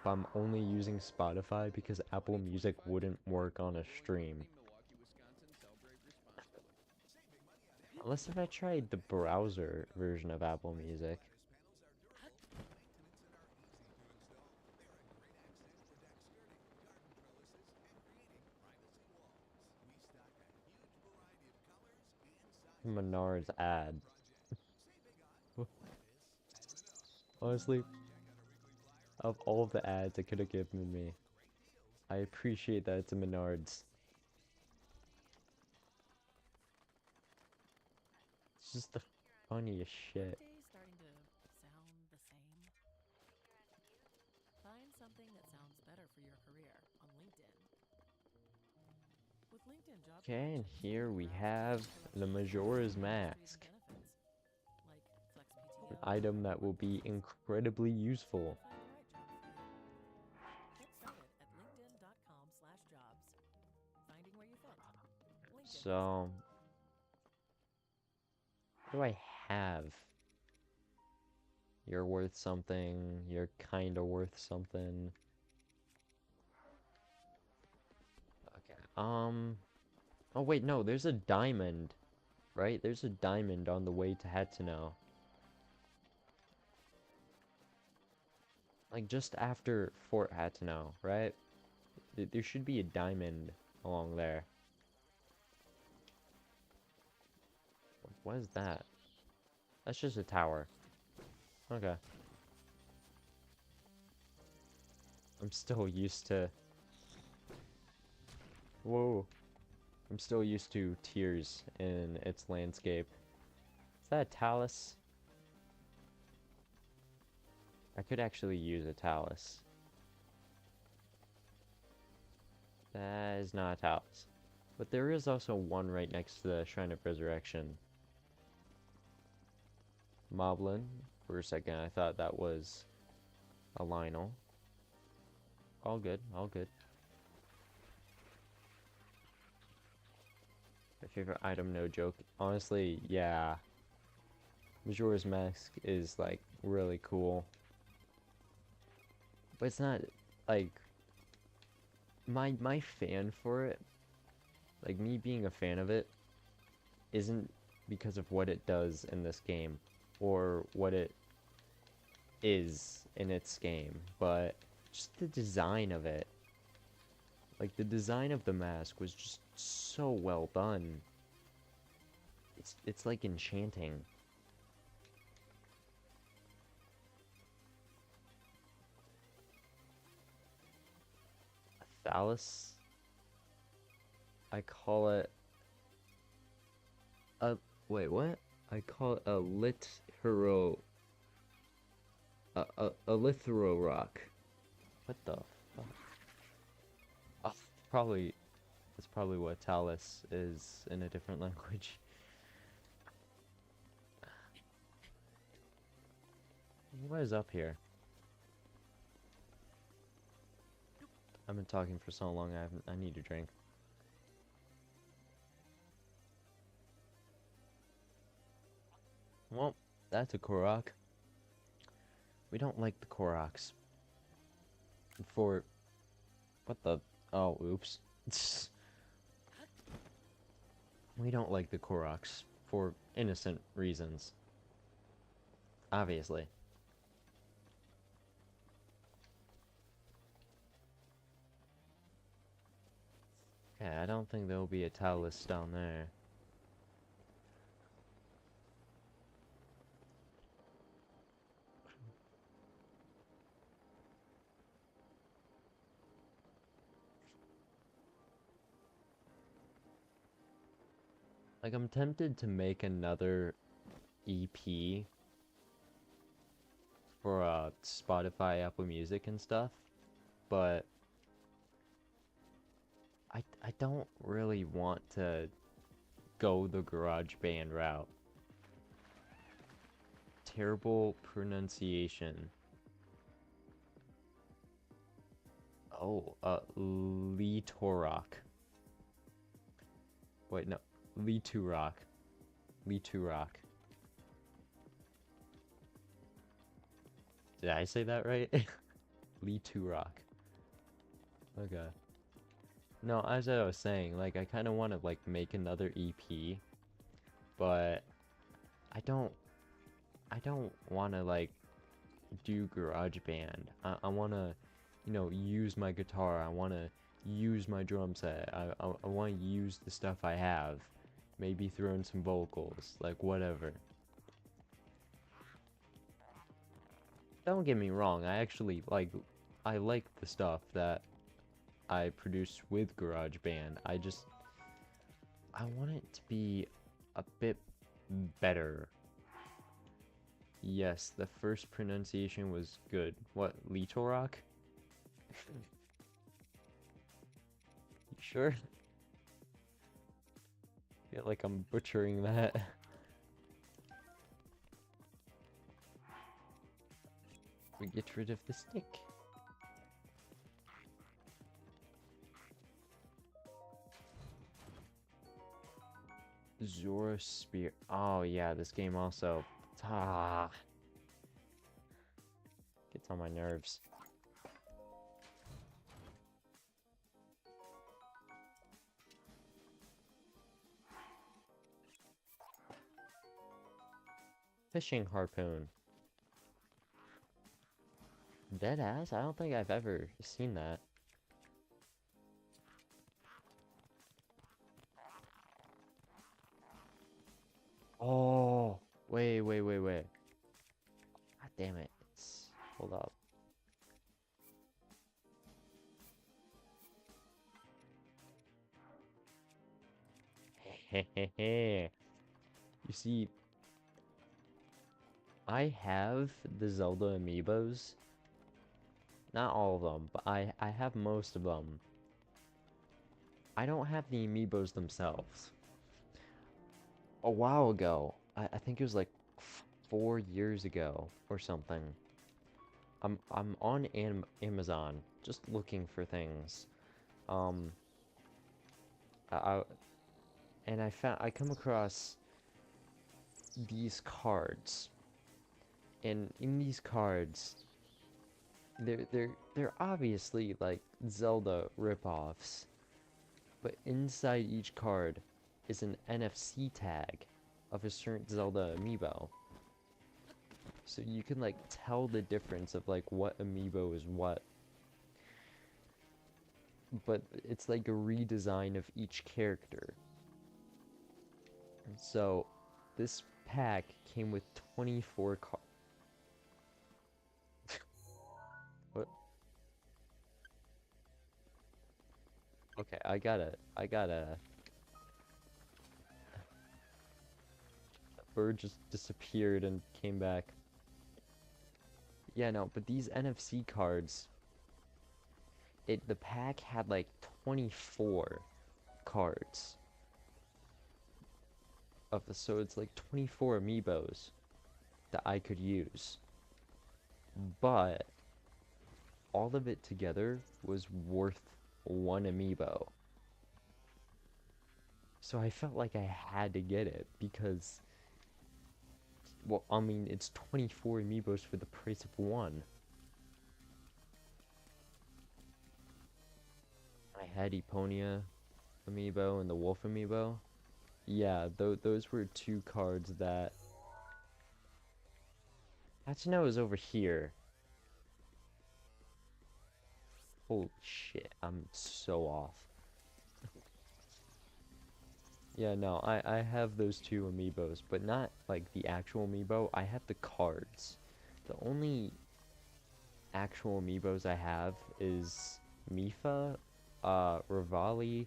[SPEAKER 1] But I'm only using Spotify because Apple Music wouldn't work on a stream. Unless if I tried the browser version of Apple Music. Menard's ad. Honestly, of all of the ads it could have given me, I appreciate that it's a Menards. It's just the funniest shit.
[SPEAKER 4] something that sounds better for your career on LinkedIn. With LinkedIn job
[SPEAKER 1] Okay, and
[SPEAKER 4] connections,
[SPEAKER 1] here
[SPEAKER 4] you can
[SPEAKER 1] we
[SPEAKER 4] browse
[SPEAKER 1] have
[SPEAKER 4] jobs directly
[SPEAKER 1] the
[SPEAKER 4] from your
[SPEAKER 1] Majora's
[SPEAKER 4] company industries and
[SPEAKER 1] Mask.
[SPEAKER 4] benefits, like flex
[SPEAKER 1] An
[SPEAKER 4] PTO,
[SPEAKER 1] item that will
[SPEAKER 4] work
[SPEAKER 1] be
[SPEAKER 4] perks,
[SPEAKER 1] incredibly
[SPEAKER 4] so you
[SPEAKER 1] useful.
[SPEAKER 4] find the right job for you. Get started at linkedin.com/jobs. Finding where you fit. LinkedIn has it.
[SPEAKER 1] So, what do I have? You're worth something. You're kinda worth something. Okay. Oh wait, no, there's a diamond, right? There's a diamond on the way to Hatsuno. Like just after Fort Hatsuno, right? There should be a diamond along there. What is that? That's just a tower. Okay. I'm still used to... Whoa. I'm still used to tears in its landscape. Is that a talus? I could actually use a talus. That is not a talus. But there is also one right next to the Shrine of Resurrection. Moblin. For a second, I thought that was a Lionel. All good, all good. My favorite item, no joke. Honestly, yeah. Majora's Mask is, like, really cool. But it's not, like... My fan for it, like, me being a fan of it, isn't because of what it does in this game. Or what it is in its game. But just the design of it. Like, the design of the mask was just so well done. It's like enchanting. A Thallus? I call it a... Wait, what? I call it a Lithero... A Lithero rock. What the fuck? Oh, probably... That's probably what Talus is in a different language. What is up here? I've been talking for so long, I need a drink. Well, that's a Korok. We don't like the Koroks. For... What the... Oh, oops. We don't like the Koroks. For innocent reasons. Obviously. Okay, I don't think there'll be a Talus down there. Like, I'm tempted to make another EP for Spotify, Apple Music and stuff, but I don't really want to go the GarageBand route. Terrible pronunciation. Oh, Lee Torok. Wait, no. Lee Turok. Lee Turok. Did I say that right? Lee Turok. Okay. No, as I was saying, like, I kind of want to, like, make another EP, but I don't want to, like, do GarageBand. I want to, you know, use my guitar. I want to use my drum set. I want to use the stuff I have. Maybe throw in some vocals, like, whatever. Don't get me wrong, I actually, like, I like the stuff that I produce with GarageBand. I want it to be a bit better. Yes, the first pronunciation was good. What, Litorok? You sure? Feel like I'm butchering that. We get rid of the stick. Zora Spear. Oh yeah, this game also gets on my nerves. Fishing harpoon. Dead ass? I don't think I've ever seen that. Oh, wait. God damn it. Hold up. Hehehe. You see, I have the Zelda amiibos. Not all of them, but I have most of them. I don't have the amiibos themselves. A while ago, I think it was like 4 years ago or something. I'm on Amazon just looking for things. Um, I and I come across these cards, and in these cards, they're obviously like Zelda ripoffs, but inside each card is an NFC tag of a certain Zelda amiibo. So you can like tell the difference of like what amiibo is what. But it's like a redesign of each character. So this pack came with 24 cards. What? Okay, I gotta. The bird just disappeared and came back. Yeah, no, but these NFC cards, the pack had like 24 cards so it's like 24 amiibos that I could use. But all of it together was worth one amiibo. So I felt like I had to get it because, well, I mean, it's 24 amiibos for the price of one. I had Eponia amiibo and the Wolf amiibo. Yeah, those were two cards that... Actually, no, it was over here. Holy shit, I'm so off. Yeah, no, I have those two amiibos, but not like the actual amiibo. I have the cards. The only actual amiibos I have is Mifa, Rivali,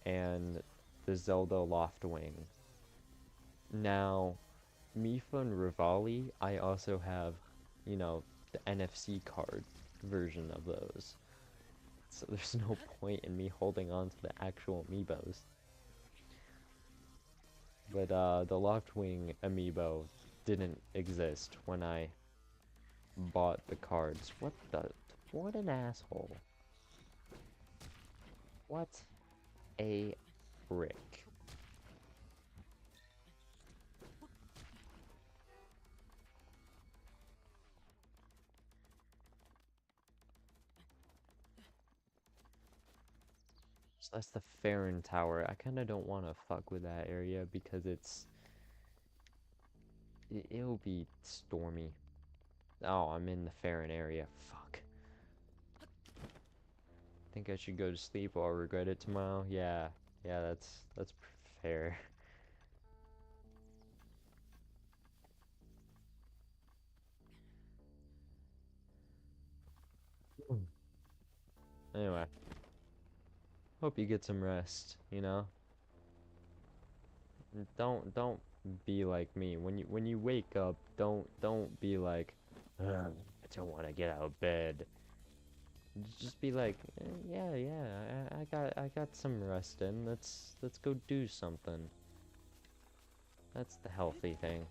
[SPEAKER 1] and the Zelda Loftwing. Now, Mifa and Rivali, I also have, the NFC card version of those. So there's no point in me holding on to the actual amiibos. But the Loftwing amiibo didn't exist when I bought the cards. What an asshole. What a prick. So that's the Farron Tower. I kind of don't want to fuck with that area because it'll be stormy. Oh, I'm in the Farron area. Fuck. Think I should go to sleep or I'll regret it tomorrow? Yeah. Yeah, that's fair. Anyway, hope you get some rest, you know? Don't be like me. When you wake up, don't be like, "Ugh, I don't want to get out of bed." Just be like, yeah, yeah, I got some rest in. Let's go do something. That's the healthy thing.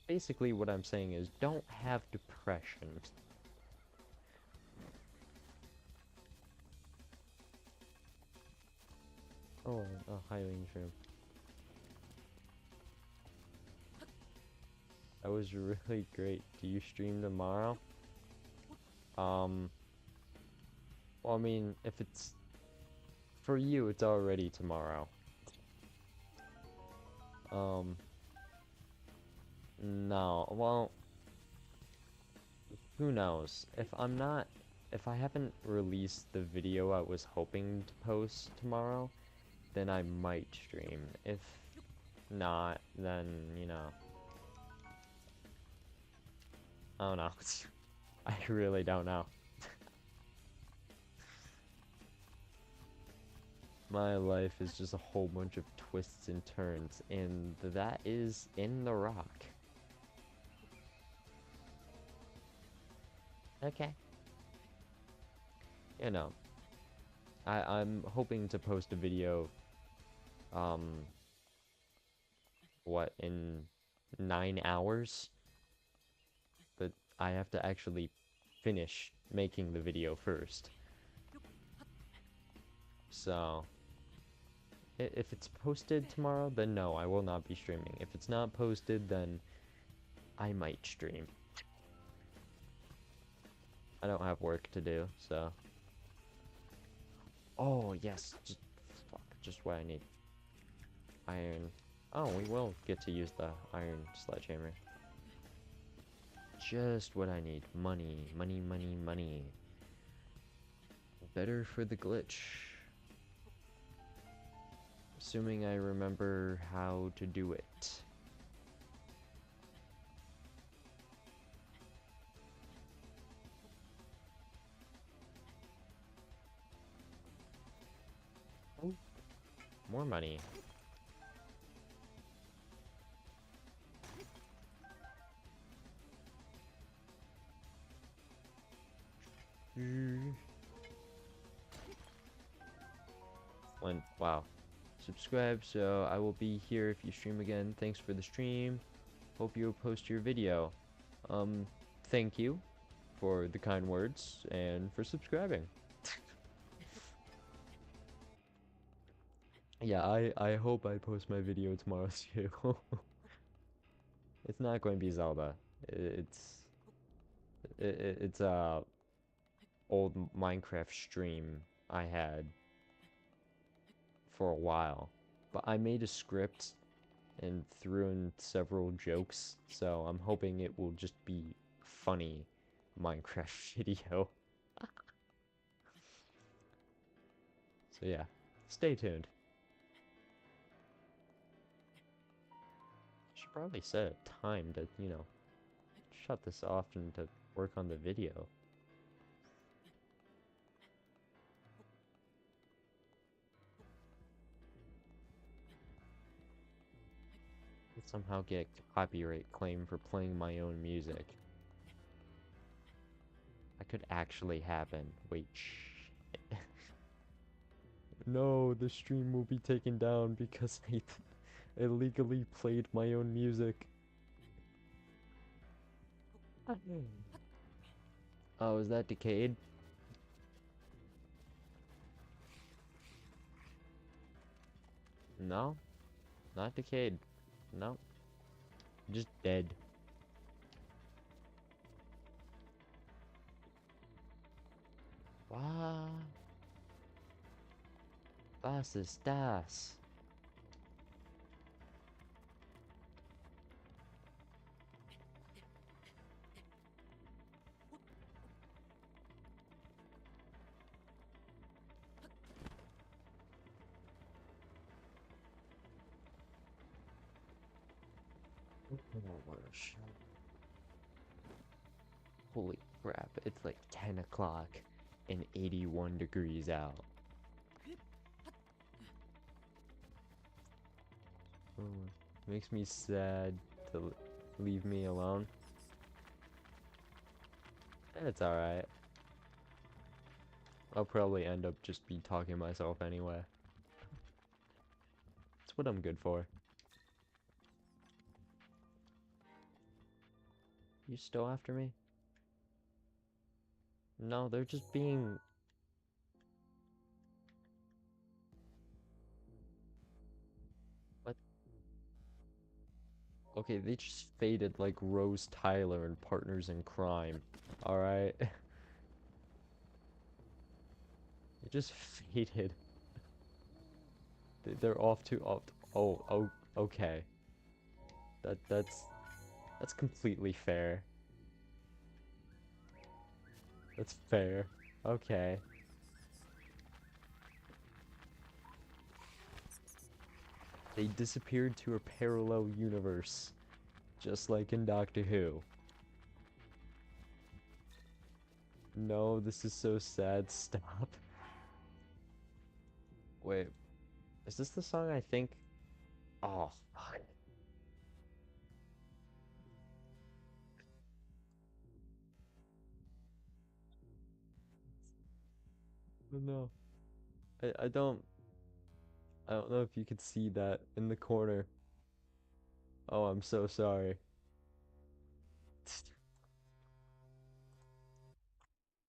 [SPEAKER 1] Basically, what I'm saying is, don't have depression. Oh, a highly room. That was really great. Do you stream tomorrow? Well, I mean, if it's for you, it's already tomorrow. Um, no, well, who knows? If I haven't released the video I was hoping to post tomorrow, then I might stream. If not, then, you know, I don't know. I really don't know. My life is just a whole bunch of twists and turns, and that is in the rock. Okay. You know, I'm hoping to post a video, um, what, in 9 hours? But I have to actually finish making the video first. So, if it's posted tomorrow, then no, I will not be streaming. If it's not posted, then I might stream. I don't have work to do, so. Oh, yes, fuck, just what I need. Iron. Oh, we will get to use the iron sledgehammer. Just what I need. Money, money, money, money. Better for the glitch. Assuming I remember how to do it. Oh, more money. Wow. Subscribe so I will be here if you stream again. Thanks for the stream. Hope you'll post your video. Thank you for the kind words and for subscribing. Yeah, I hope I post my video tomorrow too. It's not going to be Zelda. It's a old Minecraft stream I had for a while. But I made a script and threw in several jokes, so I'm hoping it will just be funny Minecraft video. So yeah, stay tuned. Should probably set a time to, you know, shut this off and to work on the video. I'll somehow get copyright claim for playing my own music. That could actually happen. Wait, shh. No, the stream will be taken down because I illegally played my own music. Oh, is that decayed? No, not decayed. No, just dead. What? Was ist das? Holy crap, it's like 10 o'clock and 81 degrees out. Makes me sad to leave me alone. It's alright. I'll probably end up just be talking to myself anyway. It's what I'm good for. You still after me? No, they're just being... What? Okay, they just faded like Rose Tyler and Partners in Crime. Alright? They just faded. They're off to... Oh, okay. That's completely fair. That's fair. Okay. They disappeared to a parallel universe, just like in Doctor Who. No, this is so sad. Stop. Wait, is this the song I think? Oh, fuck. Oh, no. I I don't know if you could see that in the corner. Oh, I'm so sorry.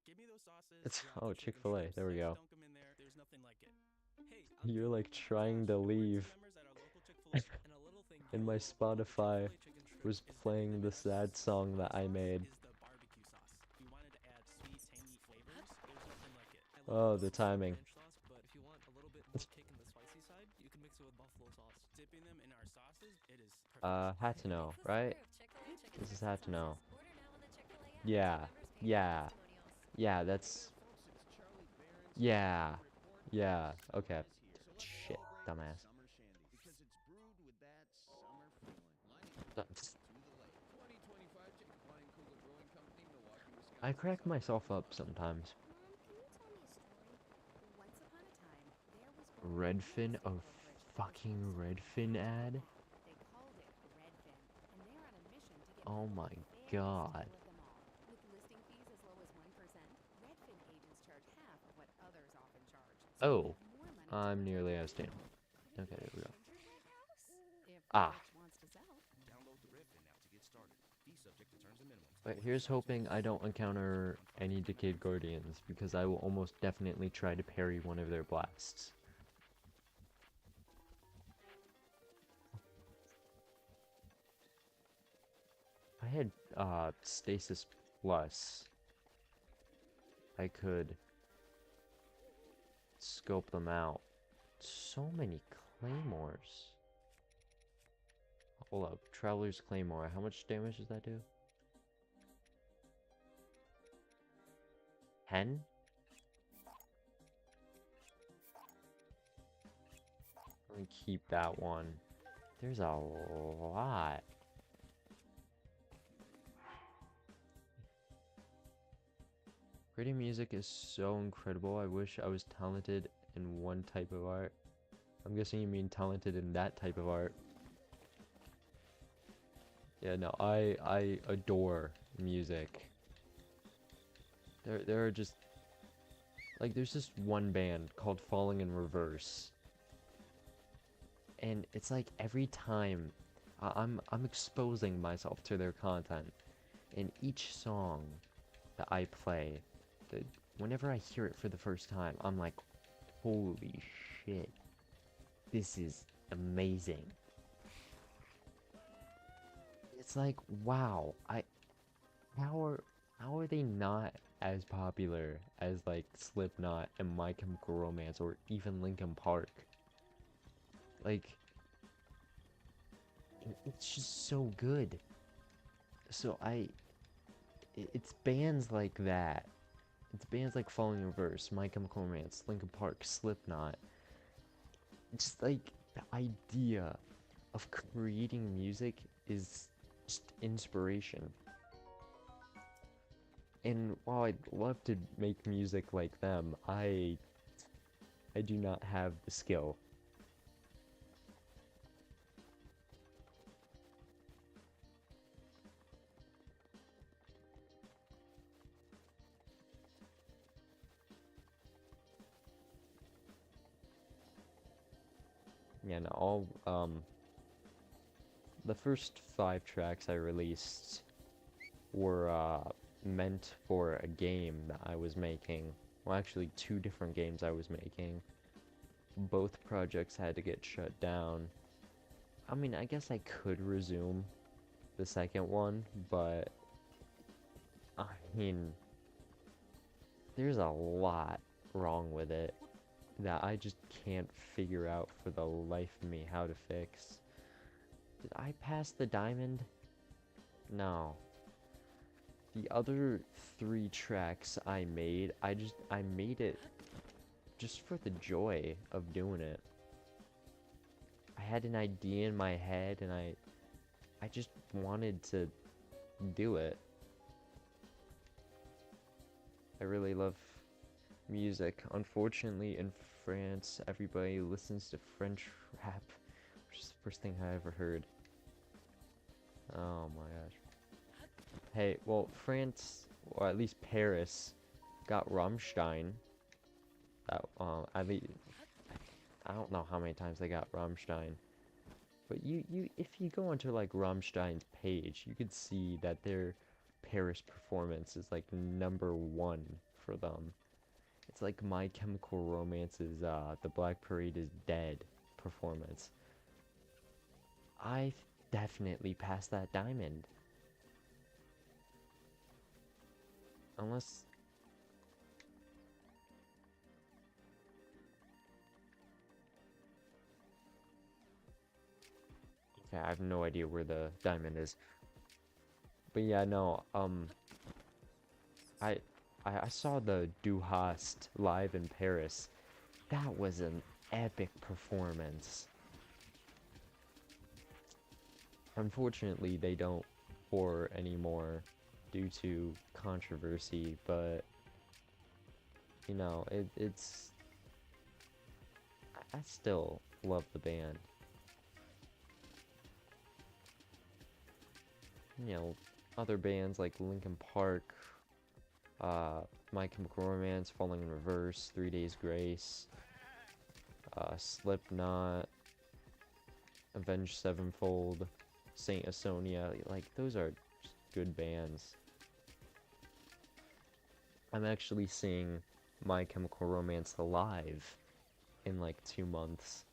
[SPEAKER 5] Give me those sauces.
[SPEAKER 1] It's
[SPEAKER 5] Drop
[SPEAKER 1] oh,
[SPEAKER 5] the chicken
[SPEAKER 1] Chick-fil-A.
[SPEAKER 5] strips.
[SPEAKER 1] There we
[SPEAKER 5] Just
[SPEAKER 1] go.
[SPEAKER 5] dunk them in there. There's nothing like it. Hey,
[SPEAKER 1] You're
[SPEAKER 5] update.
[SPEAKER 1] like
[SPEAKER 5] Oh my
[SPEAKER 1] trying
[SPEAKER 5] gosh,
[SPEAKER 1] to
[SPEAKER 5] emergency
[SPEAKER 1] leave,
[SPEAKER 5] members at our local Chick-fil-A. And a little thing you
[SPEAKER 1] and my
[SPEAKER 5] will love about the
[SPEAKER 1] Spotify
[SPEAKER 5] Chick-fil-A chicken strip
[SPEAKER 1] was
[SPEAKER 5] is that
[SPEAKER 1] playing the
[SPEAKER 5] in our
[SPEAKER 1] sad song that
[SPEAKER 5] hot
[SPEAKER 1] I
[SPEAKER 5] sauce
[SPEAKER 1] made.
[SPEAKER 5] is the barbecue sauce. If you wanted to add sweet, tangy flavors, there's nothing like it. I love
[SPEAKER 1] Oh, the
[SPEAKER 5] the barbecue
[SPEAKER 1] timing.
[SPEAKER 5] ranch sauce, but if you want a little bit more kick in the spicy side, you can mix it with buffalo sauce. Dipping them in our sauces, it is perfect.
[SPEAKER 1] Had to know,
[SPEAKER 4] It's the
[SPEAKER 1] right?
[SPEAKER 4] story of Chick-fil-A chicken
[SPEAKER 1] This is
[SPEAKER 4] strips and
[SPEAKER 1] had to know.
[SPEAKER 4] sauces. Order now on the Chick-fil-A app.
[SPEAKER 1] Yeah,
[SPEAKER 4] Members pay for
[SPEAKER 1] yeah,
[SPEAKER 4] testimonials.
[SPEAKER 1] yeah, that's... Yeah, yeah, okay. Shit, dumbass.
[SPEAKER 6] Because it's brewed with that summer feeling.
[SPEAKER 1] That's-
[SPEAKER 6] To the lake. 2025 Jacob Wine Cooler Brewing Company, Milwaukee, Wisconsin.
[SPEAKER 1] I crack myself up sometimes.
[SPEAKER 2] Mom, can you tell me a story? Once upon a time, there was one real
[SPEAKER 1] Redfin,
[SPEAKER 2] estate
[SPEAKER 1] a
[SPEAKER 2] brokerage that was
[SPEAKER 1] fucking
[SPEAKER 2] just
[SPEAKER 1] Redfin ad?
[SPEAKER 2] They called it Redfin, and they're on a mission to get
[SPEAKER 1] Oh
[SPEAKER 2] people
[SPEAKER 1] my
[SPEAKER 2] the fairest
[SPEAKER 1] god.
[SPEAKER 2] deal of them all. With listing fees as low as 1%, Redfin agents charge half of what others often charge. So you
[SPEAKER 1] Oh,
[SPEAKER 2] have more money to
[SPEAKER 1] I'm
[SPEAKER 2] protect
[SPEAKER 1] nearly
[SPEAKER 2] your
[SPEAKER 1] out of stamina.
[SPEAKER 2] home.
[SPEAKER 1] Okay, there we go.
[SPEAKER 2] Gingerbread house? If the
[SPEAKER 1] Ah,
[SPEAKER 2] rich wants to sell.
[SPEAKER 6] Download the Redfin app to get started. Fee subject to terms and minimums.
[SPEAKER 1] but here's hoping I don't encounter any Decayed Guardians, because I will almost definitely try to parry one of their blasts. If I had, Stasis Plus, I could scope them out. So many claymores. Hold up, Traveler's Claymore. How much damage does that do? 10? Let me keep that one. There's a lot. Creating music is so incredible. I wish I was talented in one type of art. I'm guessing you mean talented in that type of art. Yeah, no, I adore music. There are just like there's just one band called Falling in Reverse. And it's like every time I'm exposing myself to their content, and each song that I play, whenever I hear it for the first time, I'm like, holy shit, this is amazing. It's like, wow, how are they not as popular as like Slipknot and My Chemical Romance or even Linkin Park? Like, it's just so good. So it's bands like that. It's bands like Falling in Reverse, My Chemical Romance, Linkin Park, Slipknot. It's like the idea of creating music is just inspiration. And while I'd love to make music like them, I do not have the skill. yeah, no, all, the first 5 tracks I released were, meant for a game that I was making. Well, actually, 2 different games I was making. Both projects had to get shut down. I mean, I guess I could resume the second one, but I mean, there's a lot wrong with it that I just can't figure out for the life of me how to fix. Did I pass the diamond? No. The other 3 tracks I made, I made it just for the joy of doing it. I had an idea in my head and I just wanted to do it. I really love music. Unfortunately, in France, everybody listens to French rap, which is the first thing I ever heard. Oh my gosh. Hey, well, France, or at least Paris, got Rammstein. At least, I don't know how many times they got Rammstein. But if you go onto like Rammstein's page, you could see that their Paris performance is like #1 for them. It's like My Chemical Romance's The Black Parade is Dead performance. I definitely passed that diamond. Unless... Okay, I have no idea where the diamond is. But yeah, no, I I saw the Du Hast live in Paris. That was an epic performance. Unfortunately, they don't tour anymore due to controversy, but you know, it's I still love the band. You know, other bands like Linkin Park, My Chemical Romance, Falling in Reverse, 3 Days Grace, Slipknot, Avenged Sevenfold, Saint Asonia, like those are just good bands. I'm actually seeing My Chemical Romance live in like 2 months.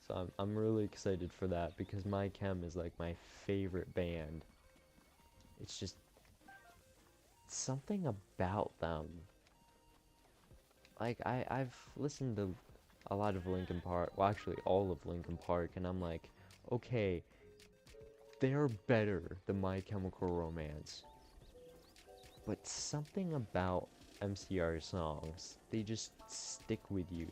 [SPEAKER 1] So I'm really excited for that because My Chem is like my favorite band. It's just something about them. Like I've listened to a lot of Linkin Park, well actually all of Linkin Park, and I'm like, okay, they're better than My Chemical Romance. But something about MCR songs, they just stick with you.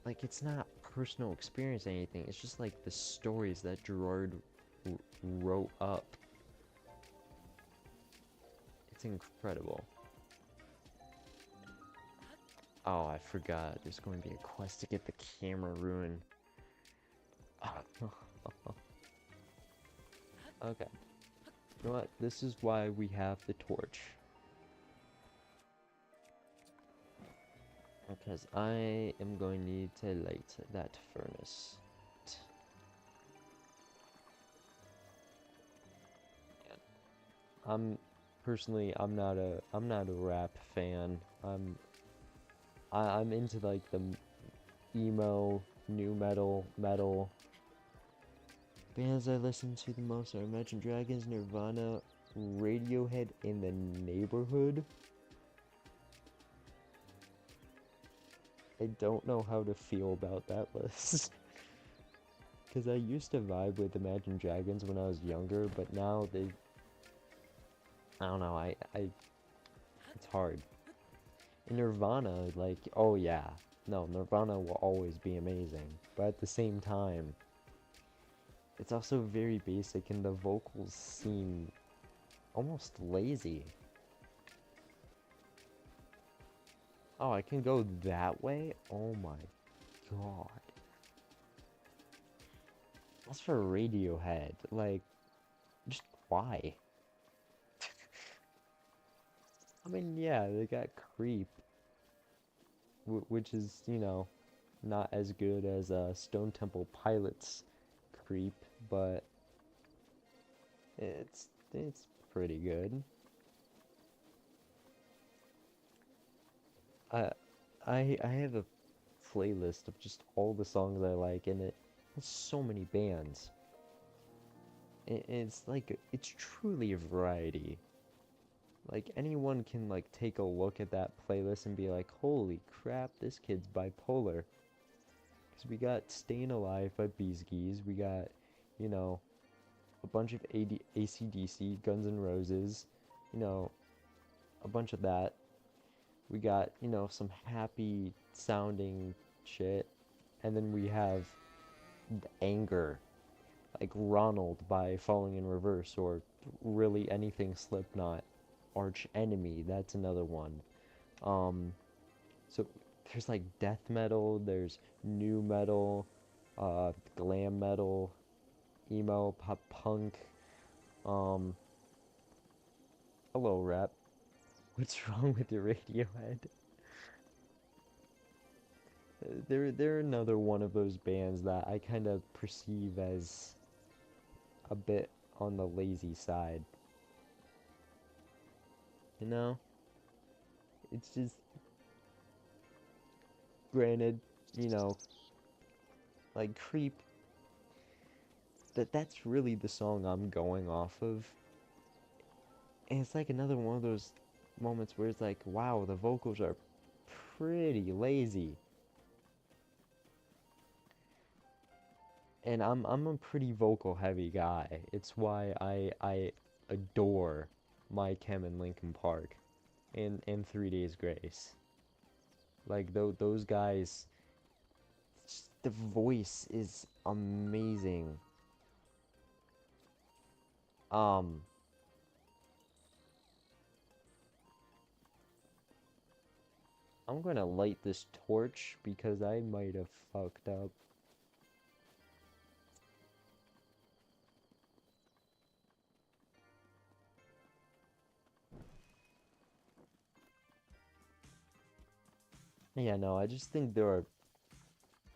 [SPEAKER 1] Like, it's not personal experience or anything. It's just like the stories that Gerard wrote up. It's incredible. Oh, I forgot. There's going to be a quest to get the camera ruined. Okay. You know what? This is why we have the torch. Because I am going to need to light that furnace. I'm not a rap fan. I'm into like the emo, new metal. Bands I listen to the most are Imagine Dragons, Nirvana, Radiohead, in the Neighborhood. I don't know how to feel about that list. Because I used to vibe with Imagine Dragons when I was younger, but now I don't know, it's hard. In Nirvana, like, oh yeah, no, Nirvana will always be amazing, but at the same time, it's also very basic and the vocals seem almost lazy. Oh, I can go that way? Oh my god. That's for Radiohead, like, just why? I mean, yeah, they got Creep, which is, you know, not as good as Stone Temple Pilots Creep, but it's pretty good. I I have a playlist of just all the songs I like, and it has so many bands. It's like it's truly a variety. Like anyone can like take a look at that playlist and be like, "Holy crap, this kid's bipolar." Because we got Staying Alive by Bees Gees, we got, you know, a bunch of AC/DC, Guns N' Roses, you know, a bunch of that. We got, some happy sounding shit. And then we have anger, like Ronald by Falling in Reverse, or really anything Slipknot. Arch Enemy, that's another one. Um, so there's like death metal, there's new metal, glam metal, emo, pop punk. Um, hello, rap. What's wrong with your Radiohead? They're another one of those bands that I kind of perceive as a bit on the lazy side. You know? It's just, granted, you know, like Creep, that's really the song I'm going off of. And it's like another one of those moments where it's like, wow, the vocals are pretty lazy. And I'm a pretty vocal heavy guy. It's why I adore My Chem and Linkin Park and 3 Days Grace. Like those guys, the voice is amazing. Um I'm gonna light this torch because I might have fucked up. Yeah, no, I just think there are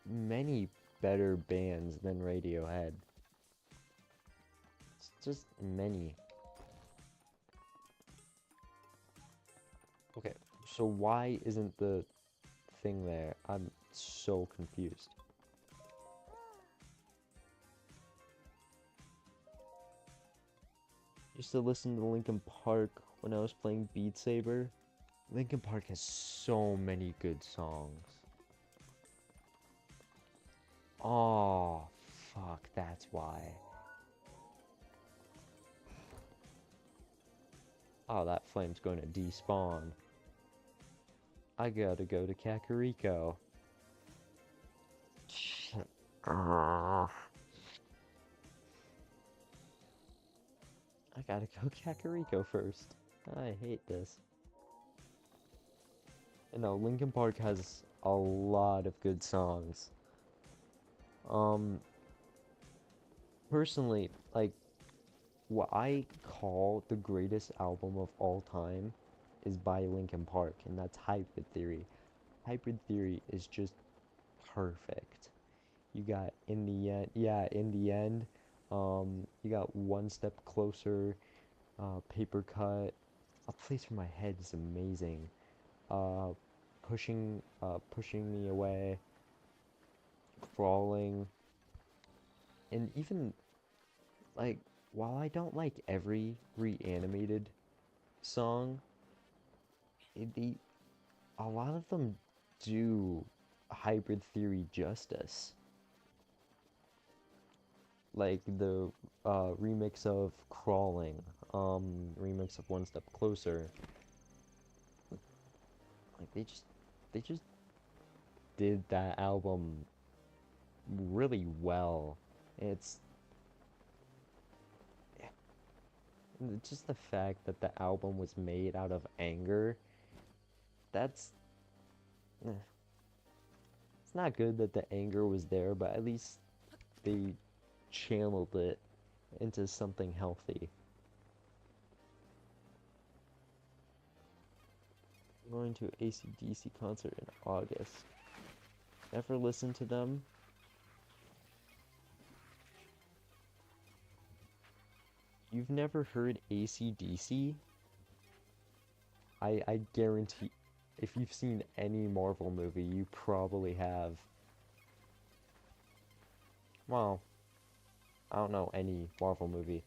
[SPEAKER 1] many better bands than Radiohead. It's just many. Okay, so why isn't the thing there? I'm so confused. Used to listen to Linkin Park when I was playing Beat Saber. Linkin Park has so many good songs. Oh, fuck, that's why. Oh, that flame's going to despawn. I gotta go to Kakariko. Shit. I gotta go Kakariko first. I hate this. You know, Linkin Park has a lot of good songs. Um, personally, like, what I call the greatest album of all time is by Linkin Park, and that's Hybrid Theory. Hybrid Theory is just perfect. You got In the End, yeah, In the End. You got One Step Closer, Paper Cut. A Place for My Head is amazing. Uh, Pushing Me Away, Crawling, and even like while I don't like every Reanimated song, the a lot of them do Hybrid Theory justice. Like the remix of Crawling, remix of One Step Closer. Like they just did that album really well. It's just the fact that the album was made out of anger. That's it's not good that the anger was there, but at least they channeled it into something healthy. I'm going to AC/DC concert in August. Never listened to them? You've never heard AC/DC? I guarantee, if you've seen any Marvel movie, you probably have. Well, I don't know any Marvel movie.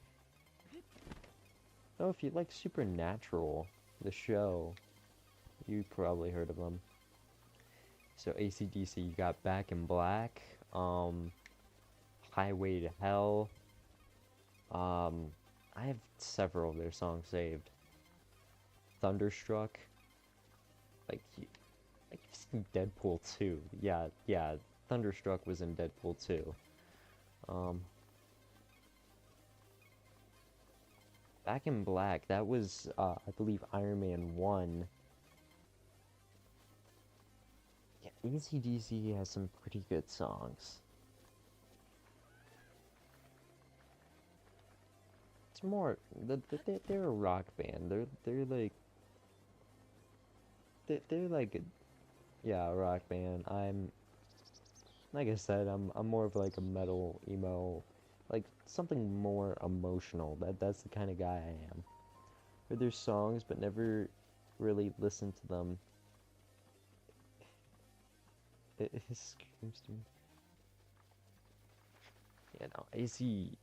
[SPEAKER 1] No, if you like Supernatural, the show, you probably heard of them. So AC/DC, you got Back in Black, Highway to Hell. I have several of their songs saved. Thunderstruck, like you've seen Deadpool 2. Yeah, Thunderstruck was in Deadpool 2. Um, Back in Black, that was I believe Iron Man 1. Yeah, AC/DC has some pretty good songs. It's more they're a rock band. They're like yeah, a rock band. I'm like I said, I'm more of like a metal emo, like something more emotional. That's the kind of guy I am. Heard their songs, but never really listened to them. It screams to me. Yeah, no, AC/DC's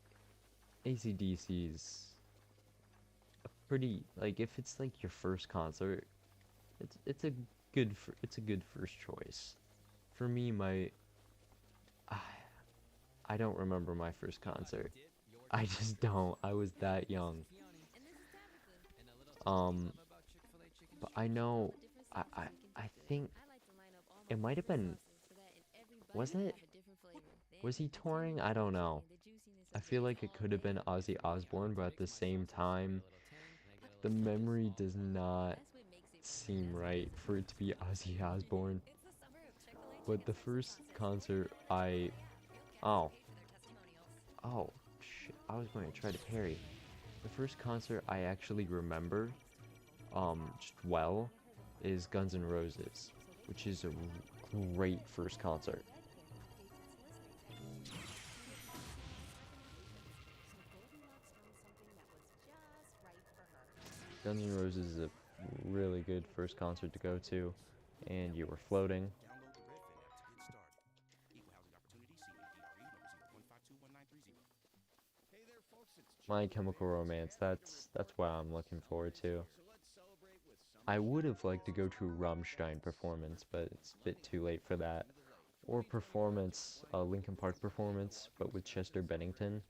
[SPEAKER 1] a pretty, like, if it's like your first concert, it's a it's a good first choice. For me, I, I don't remember my first concert. I just don't. I was that young. Um, but I know, I, I, I think it might have been, was it? Was he touring? I don't know. I feel like it could have been Ozzy Osbourne, but at the same time, the memory does not seem right for it to be Ozzy Osbourne. But the first concert oh, oh, shit, I was going to try to parry. The first concert I actually remember, just well, is Guns N' Roses, which is a great first concert. Guns N' Roses is a really good first concert to go to, and you were floating.
[SPEAKER 7] Download the Redfin app to get started. Equal housing opportunity, CADRE number 1521930.
[SPEAKER 3] Hey there, folks. It's
[SPEAKER 1] My
[SPEAKER 3] Chili
[SPEAKER 1] Chemical
[SPEAKER 3] Bear
[SPEAKER 1] Romance,
[SPEAKER 3] here.
[SPEAKER 1] that's what I'm looking forward to.
[SPEAKER 3] So let's celebrate with some
[SPEAKER 1] I would have liked to go to a Rammstein performance, but it's a bit too late for that. Or performance, a Linkin Park performance, but with Chester Bennington,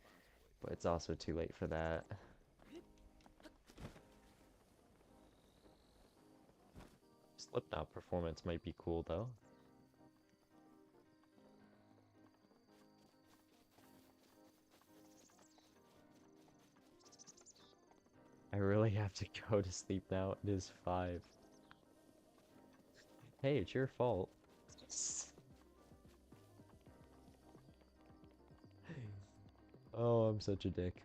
[SPEAKER 1] but it's also too late for that. Slipknot performance might be cool though. I really have to go to sleep now. It is 5. Hey, it's your fault. Oh, I'm such a dick.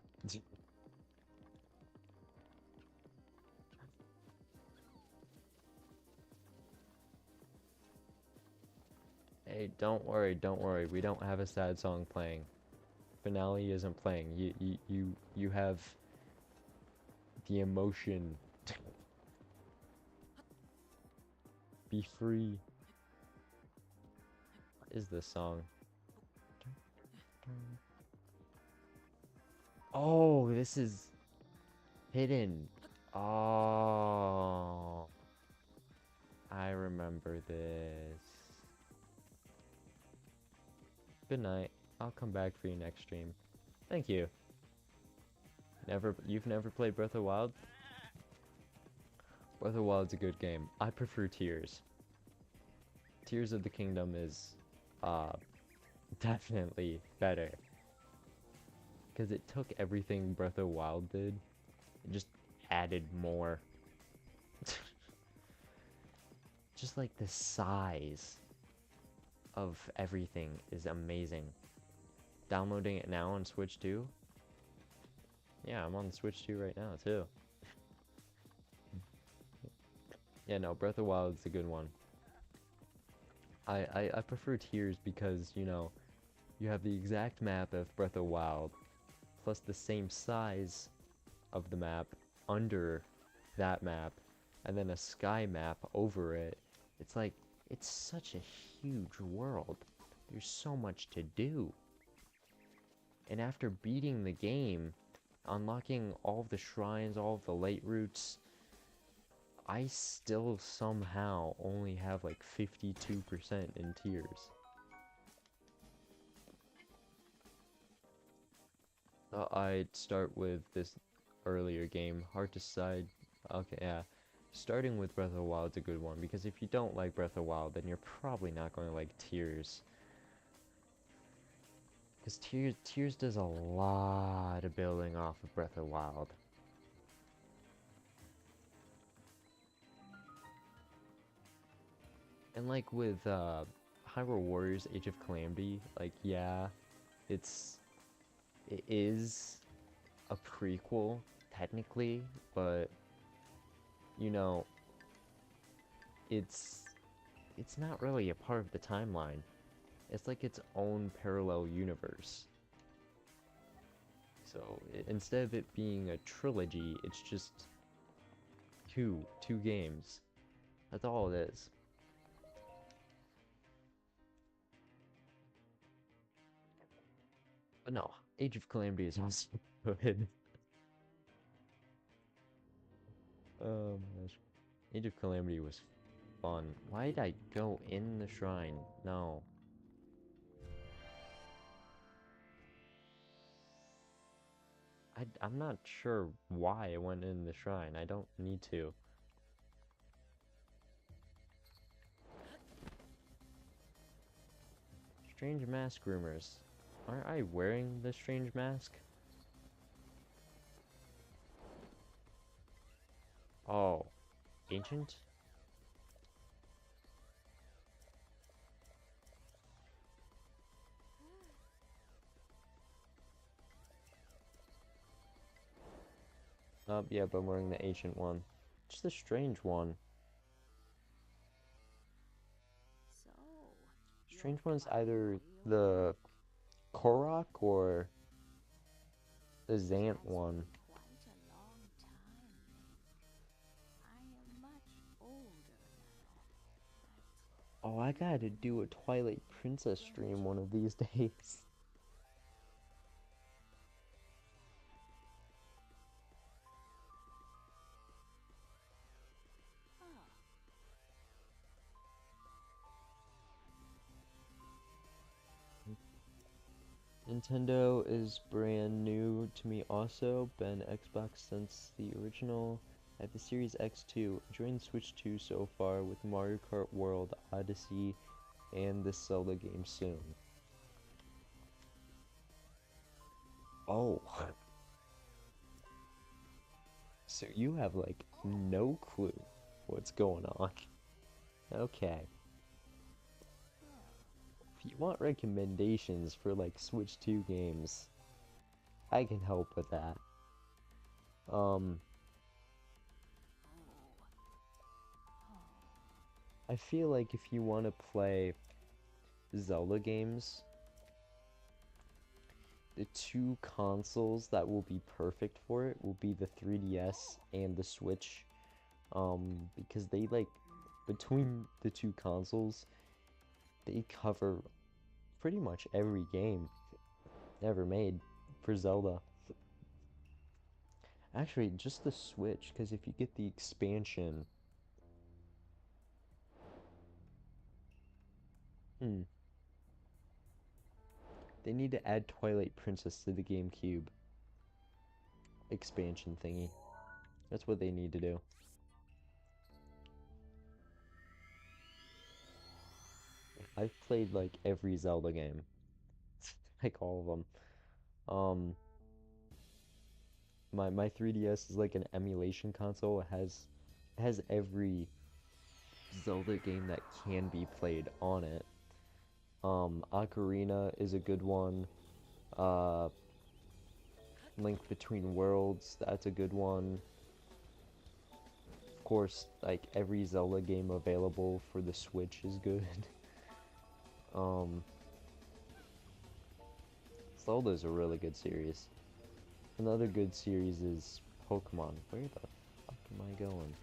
[SPEAKER 1] Hey, don't worry. We don't have a sad song playing. Finale isn't playing. You have the emotion. Be free. What is this song? Oh, this is hidden. Oh, I remember this. Good night. I'll come back for you next stream. Thank you. You've never played Breath of the Wild? Breath of the Wild's a good game. I prefer Tears. Tears of the Kingdom is, definitely better. Because it took everything Breath of the Wild did and just added more. Just like the size of everything is amazing. Downloading it now on Switch 2? Yeah, I'm on the Switch 2 right now too. Yeah, no, Breath of the Wild is a good one. I prefer Tears because, you know, you have the exact map of Breath of the Wild, plus the same size of the map under that map, and then a sky map over it. It's like, it's such a huge world. There's so much to do. And after beating the game, unlocking all of the shrines, all of the late routes, I still somehow only have like 52% in Tears. I'd start with this earlier game, hard to decide. Okay, yeah. Starting with Breath of the Wild is a good one, because if you don't like Breath of the Wild, then you're probably not going to like Tears. Because Tears does a lot of building off of Breath of the Wild. And like with Hyrule Warriors Age of Calamity, like yeah, it is a prequel technically, but you know, it's it's not really a part of the timeline. It's like its own parallel universe. So instead of it being a trilogy, it's just two games. That's all it is. But no, Age of Calamity is also good. Oh my gosh. Age of Calamity was fun. Why did I go in the shrine? No. I'm not sure why I went in the shrine. I don't need to. Strange mask rumors. Aren't I wearing the strange mask? Oh. Ancient? Yeah, but I'm wearing the ancient one. Just a strange one.
[SPEAKER 2] So,
[SPEAKER 1] Strange one's either the Korok or the Zant one.
[SPEAKER 2] quite a long time, Link. I am much older now.
[SPEAKER 1] Oh, I gotta do a Twilight Princess stream one of these days.
[SPEAKER 2] Ah,
[SPEAKER 1] Nintendo is brand new to me also. Been Xbox since the original. I have the Series X2. Enjoying Switch 2 so far with Mario Kart World Odyssey and the Zelda game soon. Oh. So you have like no clue what's going on. Okay. If you want recommendations for like Switch 2 games, I can help with that. I feel like if you want to play Zelda games, the two consoles that will be perfect for it will be the 3DS and the Switch. Because they like, between the two consoles, they cover pretty much every game ever made for Zelda. Actually, just the Switch, because if you get the expansion, they need to add Twilight Princess to the GameCube expansion thingy. That's what they need to do. I've played like every Zelda game, like all of them. My 3DS is like an emulation console. It has every Zelda game that can be played on it. Ocarina is a good one. Uh, Link Between Worlds, that's a good one. Of course, like every Zelda game available for the Switch is good. Um, Zelda's a really good series. Another good series is Pokemon. Where the fuck am I going?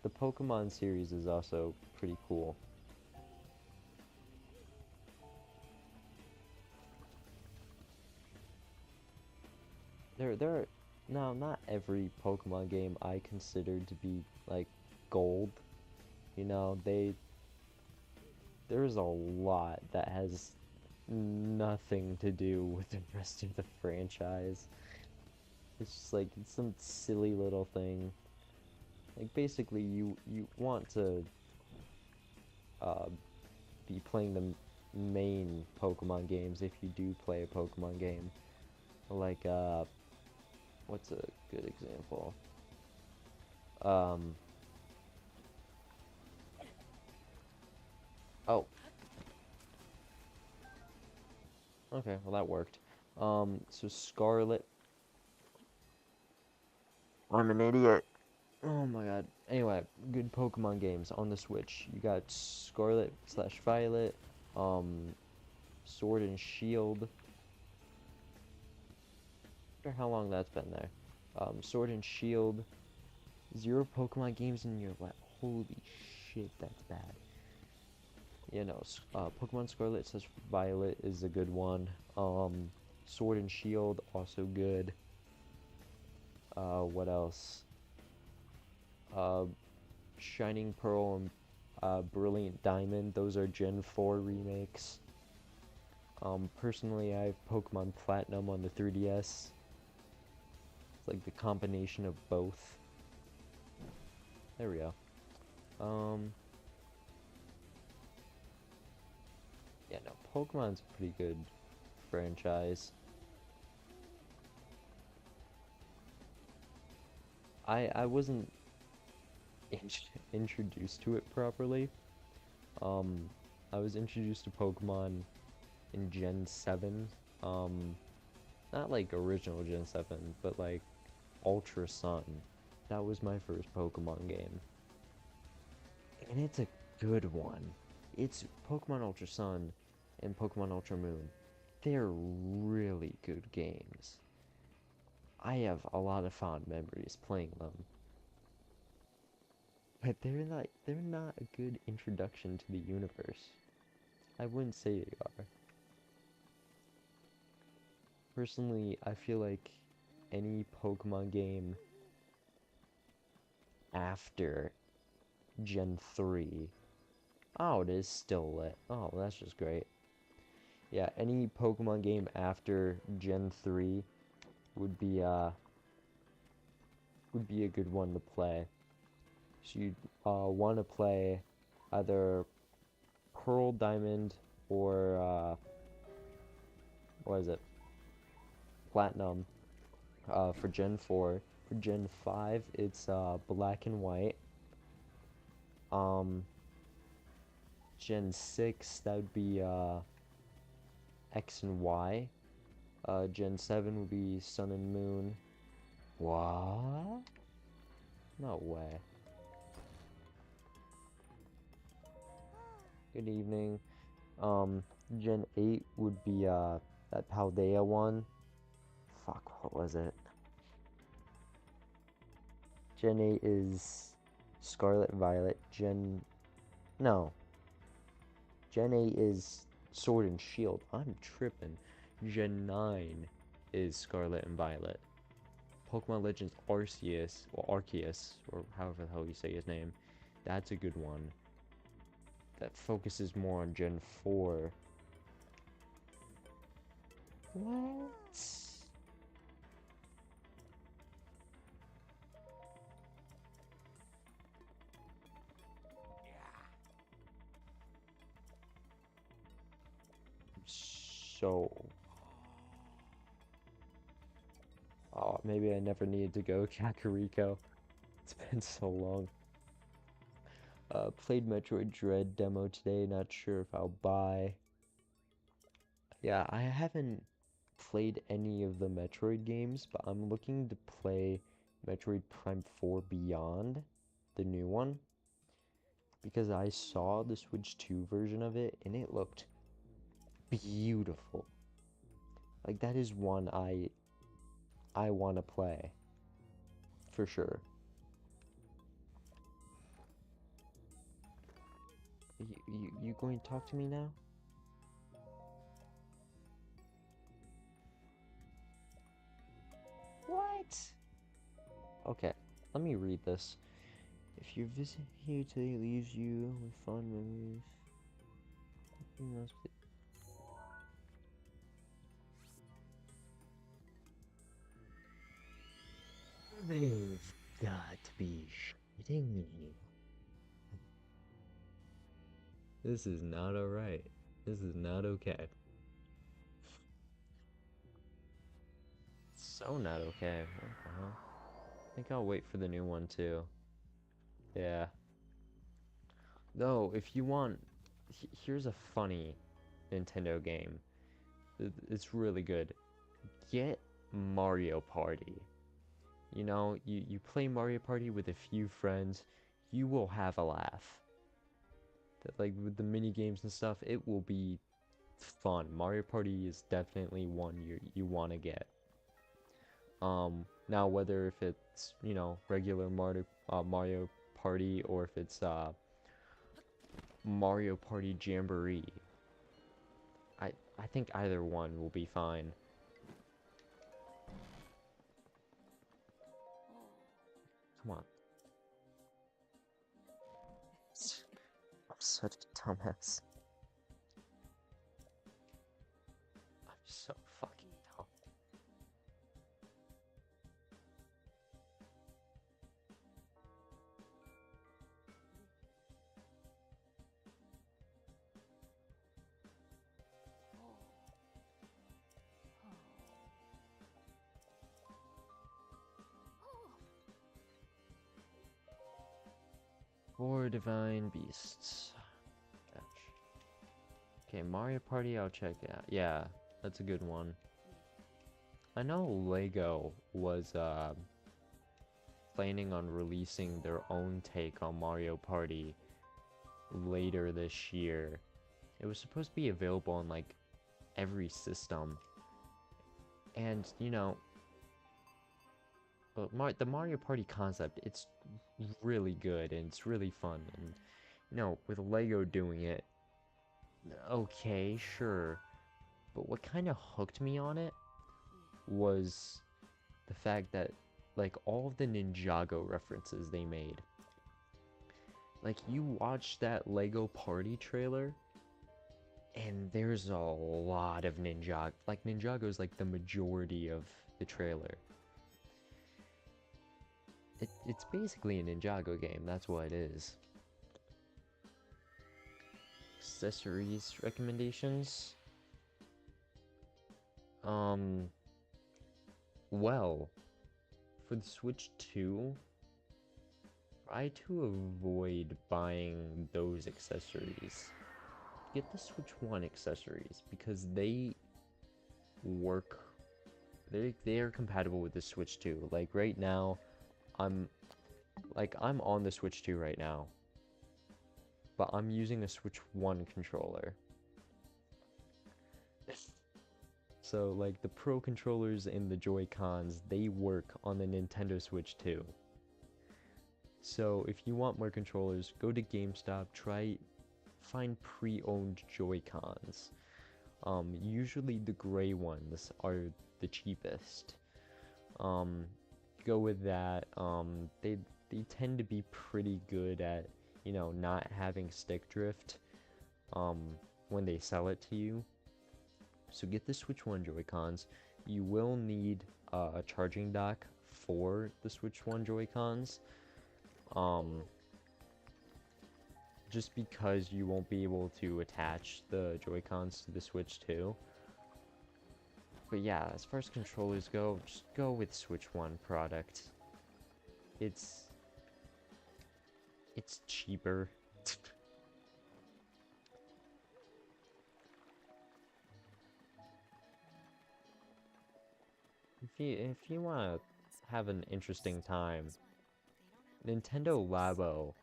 [SPEAKER 1] The Pokemon series is also pretty cool. There are now not every Pokemon game I consider to be like gold. You know, there's a lot that has nothing to do with the rest of the franchise. It's just like it's some silly little thing. Like basically you want to uh, be playing the main Pokemon games if you do play a Pokemon game. Like what's a good example? Um oh, okay, well that worked. So Scarlet. I'm an idiot. Oh my god. Anyway, good Pokemon games on the Switch. You got Scarlet slash Violet, um, Sword and Shield. I wonder how long that's been there. Sword and Shield. 0 Pokemon games in your lap. Holy shit, that's bad. You know, Pokemon Scarlet slash Violet is a good one. Sword and Shield, also good. What else? Uh, Shining Pearl and Brilliant Diamond. Those are Gen 4 remakes. Personally, I have Pokemon Platinum on the 3DS. It's like the combination of both. There we go. Yeah, no, Pokemon's a pretty good franchise. I wasn't introduced to it properly. Um, I was introduced to Pokemon in Gen 7. Um, Not like original Gen 7, but like Ultra Sun. That was my first Pokemon game. And it's a good one. It's Pokemon Ultra Sun and Pokemon Ultra Moon. They're really good games. I have a lot of fond memories playing them. But they're not a good introduction to the universe. I wouldn't say they are. Personally, I feel like any Pokemon game after Gen 3. Oh, it is still lit. Oh, that's just great. Yeah, any Pokemon game after Gen 3 would be uh would be a good one to play. So you'd want to play either Pearl Diamond or what is it? Platinum for Gen 4. For Gen 5, it's Black and White. Um Gen 6, that would be X and Y. Gen 7 would be Sun and Moon. What? No way. Good evening. Gen 8 would be that Paldea one. Fuck, what was it? Gen 8 is Scarlet and Violet. No. Gen 8 is Sword and Shield. I'm tripping. Gen 9 is Scarlet and Violet. Pokemon Legends Arceus, or however the hell you say his name. That's a good one. That focuses more on Gen 4. What? So, oh, maybe I never needed to go Kakariko. It's been so long. Played Metroid Dread demo today, not sure if I'll buy. Yeah, I haven't played any of the Metroid games, but I'm looking to play Metroid Prime 4 Beyond, the new one. because I saw the Switch 2 version of it and it looked beautiful. Like that is one I want to play for sure. You going to talk to me now? What? Okay, let me read this. If your visit here today leaves you with fond memories, you must be... They've got to be shitting me. This is not alright. This is not okay. So not okay. What the hell? I think I'll wait for the new one too. Yeah. Though, if you want, here's a funny Nintendo game. It's really good. Get Mario Party. You know, you play Mario Party with a few friends, you will have a laugh. Like with the mini games and stuff, it will be fun. Mario Party is definitely one you want to get. Now whether if it's, you know, regular Mario Party or if it's Mario Party Jamboree, I think either one will be fine. Come on. I'm such a dumbass. I'm so fucking dumb. Four divine beasts. Gosh. Okay, Mario Party, I'll check out. Yeah, that's a good one. I know Lego was planning on releasing their own take on Mario Party later this year. It was supposed to be available on like every system. And, you know, the Mario Party concept, it's really good and it's really fun. And, you know, with Lego doing it, okay, sure. But what kind of hooked me on it was the fact that, like, all of the Ninjago references they made. Like, you watch that Lego Party trailer, and there's a lot of Ninjago. Like, Ninjago's like the majority of the trailer. It's basically a Ninjago game, that's what it is. Accessories recommendations? Well, for the Switch 2, try to avoid buying those accessories. Get the Switch 1 accessories because they work. They are compatible with the Switch 2. Like right now, I'm on the Switch 2 right now, but I'm using a Switch 1 controller. So like the Pro controllers and the Joy-Cons, they work on the Nintendo Switch 2. So if you want more controllers, go to GameStop, find pre-owned Joy-Cons. Usually the gray ones are the cheapest. Go with that. They tend to be pretty good at, you know, not having stick drift when they sell it to you. So get the Switch 1 Joy-Cons. You will need a charging dock for the Switch 1 Joy-Cons. Just because you won't be able to attach the Joy-Cons to the Switch 2. But yeah, as far as controllers go, just go with Switch 1 product. It's cheaper. If you want to have an interesting time, Nintendo Labo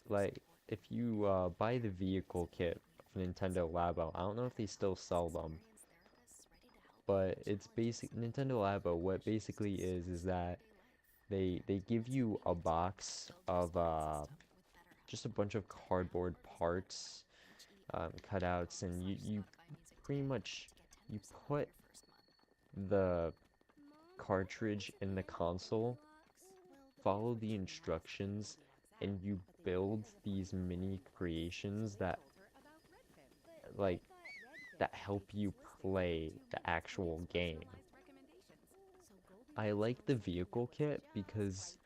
[SPEAKER 1] like if you buy the vehicle kit of Nintendo Labo, I don't know if they still sell them, but it's basic Nintendo Labo. What basically is that they give you a box of just a bunch of cardboard parts, cutouts, and you pretty much you put the cartridge in the console, follow the instructions, and you build these mini creations that like that help you play the actual game. I like the vehicle kit because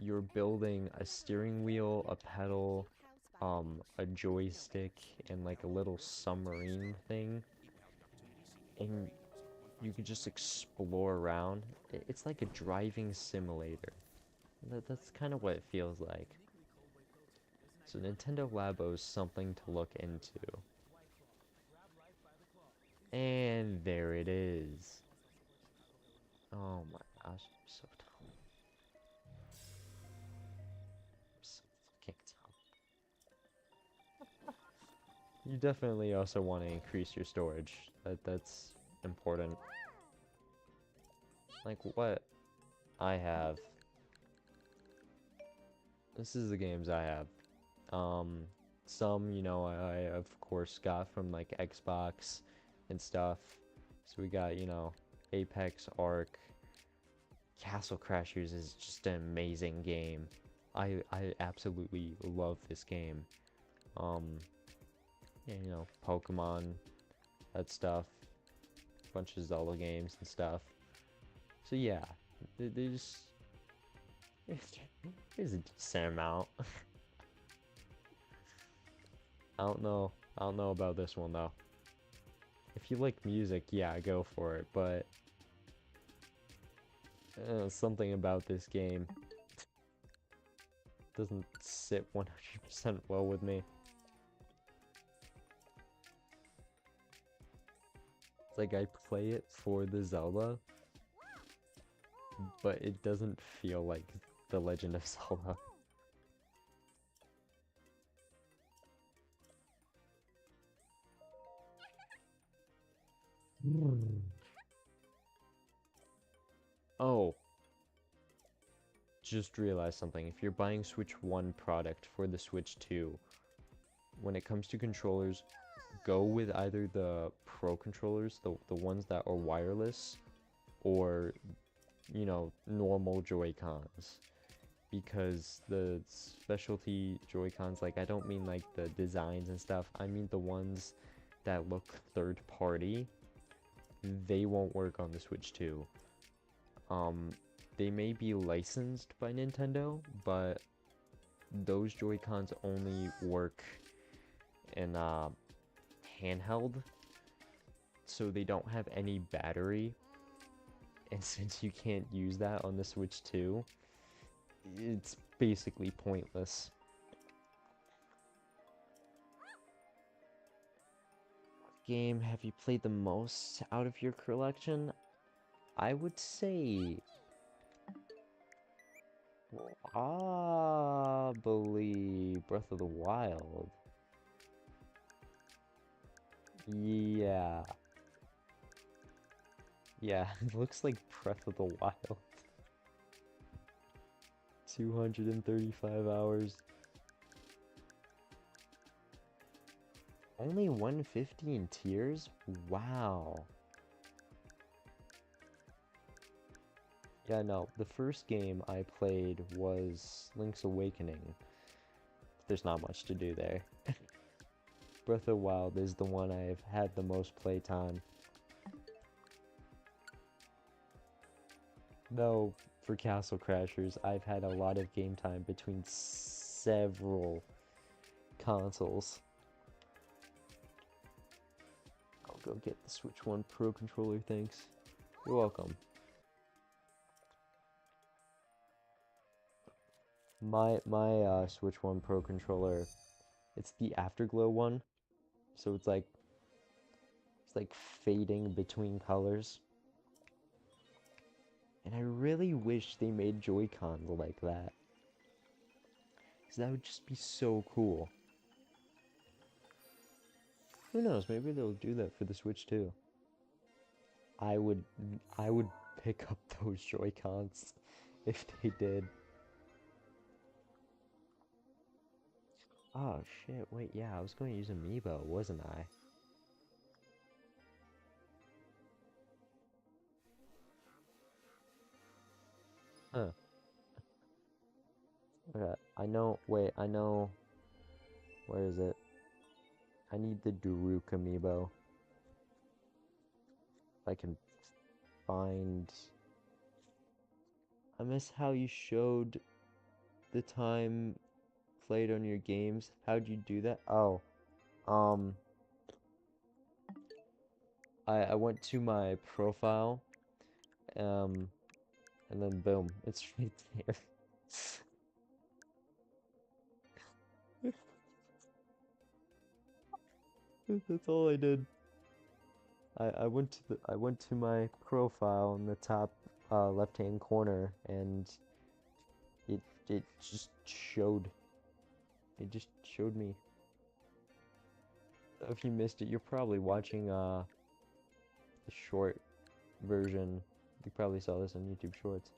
[SPEAKER 1] you're building a steering wheel, a pedal, a joystick, and like a little submarine thing, and you can just explore around. It's like a driving simulator. That's kind of what it feels like. So Nintendo Labo is something to look into. And there it is. Oh my gosh, I'm so dumb. I'm so fucking dumb. You definitely also want to increase your storage. That's important. Like what I have. This is the games I have. Um, some, I of course got from like Xbox and stuff. So we got, Apex, Arc. Castle Crashers is just an amazing game. I absolutely love this game. Um, yeah, Pokemon, that stuff, bunch of Zelda games and stuff. So yeah, there's there's a decent amount. I don't know about this one though. If you like music, yeah, go for it. But something about this game doesn't sit 100% well with me. It's like I play it for the Zelda, but it doesn't feel like The Legend of Zelda. Oh, just realized something. If you're buying Switch 1 product for the Switch 2, when it comes to controllers, go with either the Pro controllers, the ones that are wireless, or, normal Joy-Cons. Because the specialty Joy-Cons, like, I don't mean like the designs and stuff, I mean the ones that look third party, they won't work on the Switch 2. They may be licensed by Nintendo, but those Joy-Cons only work in handheld, so they don't have any battery. And since you can't use that on the Switch 2, it's basically pointless. What game have you played the most out of your collection? I would say probably Breath of the Wild. Yeah. Yeah, it looks like Breath of the Wild. 235 hours. Only 150 in tiers? Wow. Yeah, no, the first game I played was Link's Awakening. There's not much to do there. Breath of the Wild is the one I've had the most playtime. Though, for Castle Crashers, I've had a lot of game time between several consoles. I'll go get the Switch 1 Pro controller, thanks. You're welcome. My Switch 1 Pro controller, it's the Afterglow one, so it's like fading between colors. And I really wish they made Joy-Cons like that. Because that would just be so cool. Who knows? Maybe they'll do that for the Switch too. I would I would pick up those Joy-Cons if they did. Oh shit, wait, yeah, I was going to use Amiibo, wasn't I? Huh. Okay, I know, wait, I know, where is it? I need the Daruk Amiibo. If I can find... I miss how you showed the time played on your games. How'd you do that? Oh, um, I went to my profile, um, and then boom, it's right there. That's all I did. I went to my profile in the top left-hand corner, and it it just showed. It just showed me. If you missed it, you're probably watching the short version. You probably saw this on YouTube Shorts.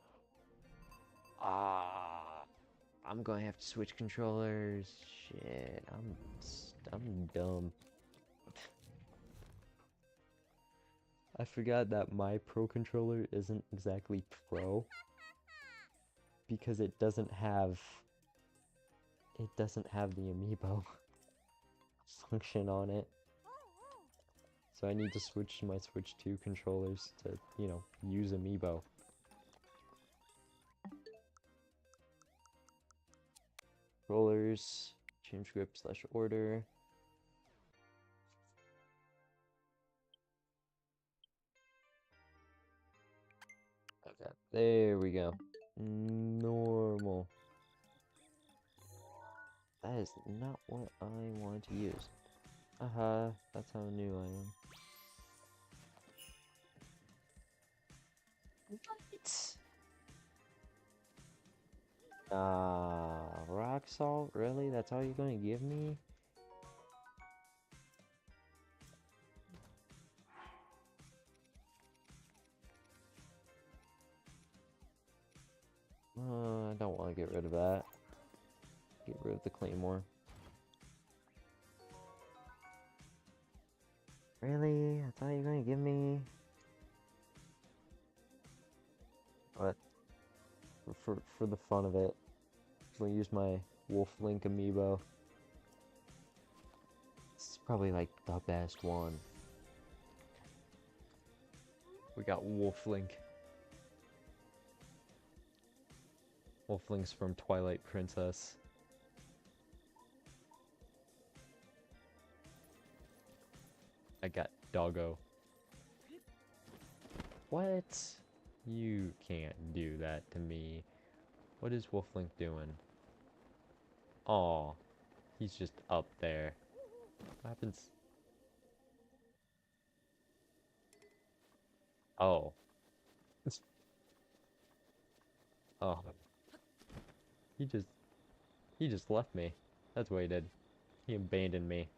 [SPEAKER 1] Ah, I'm gonna have to switch controllers. Shit, I'm dumb. I forgot that my Pro controller isn't exactly pro because it doesn't have the amiibo function on it. So I need to switch my Switch 2 controllers to, you know, use amiibo. Controllers, change grip slash order. Okay, there we go. Normal. That is not what I wanted to use. That's how new I am. What? Rock salt? Really? That's all you're gonna give me? I don't want to get rid of that. Get rid of the claymore. Really? That's all you're gonna give me? What? For the fun of it, I'm gonna use my Wolf Link amiibo. This is probably like the best one. We got Wolf Link. Wolf Link's from Twilight Princess. I got Doggo. What? You can't do that to me. What is Wolf Link doing? Aw, he's just up there. What happens? Oh. Oh. He just he just left me. That's what he did. He abandoned me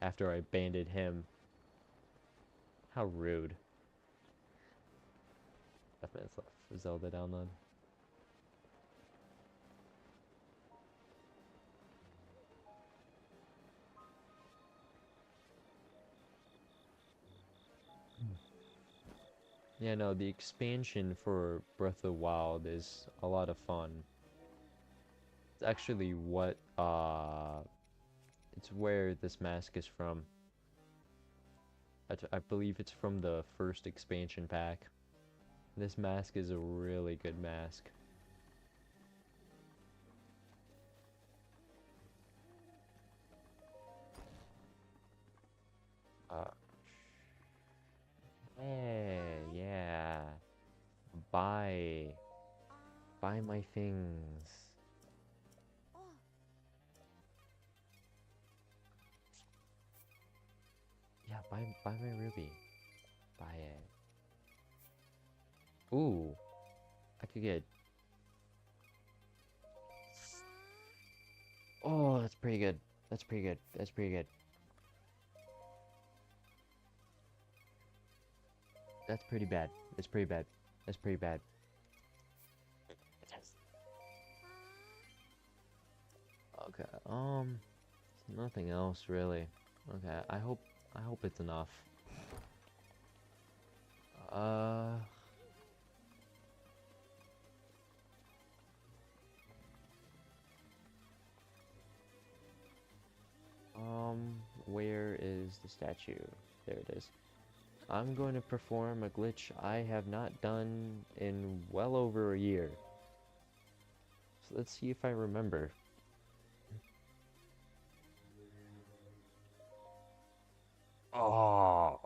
[SPEAKER 1] after I abandoned him. How rude. 5 minutes left for Zelda download. Yeah, no, the expansion for Breath of the Wild is a lot of fun. It's actually it's where this mask is from. I believe it's from the first expansion pack. This mask is a really good mask. Uh, yeah. Buy. Buy my things. Yeah, buy my ruby. Buy it. Ooh, I could get Oh, that's pretty good. That's pretty good. That's pretty good. That's pretty bad. That's pretty bad. That's pretty bad. Yes. Okay. Nothing else really. Okay. I hope it's enough. Uh. Where is the statue? There it is. I'm going to perform a glitch I have not done in well over a year. So let's see if I remember. Oh,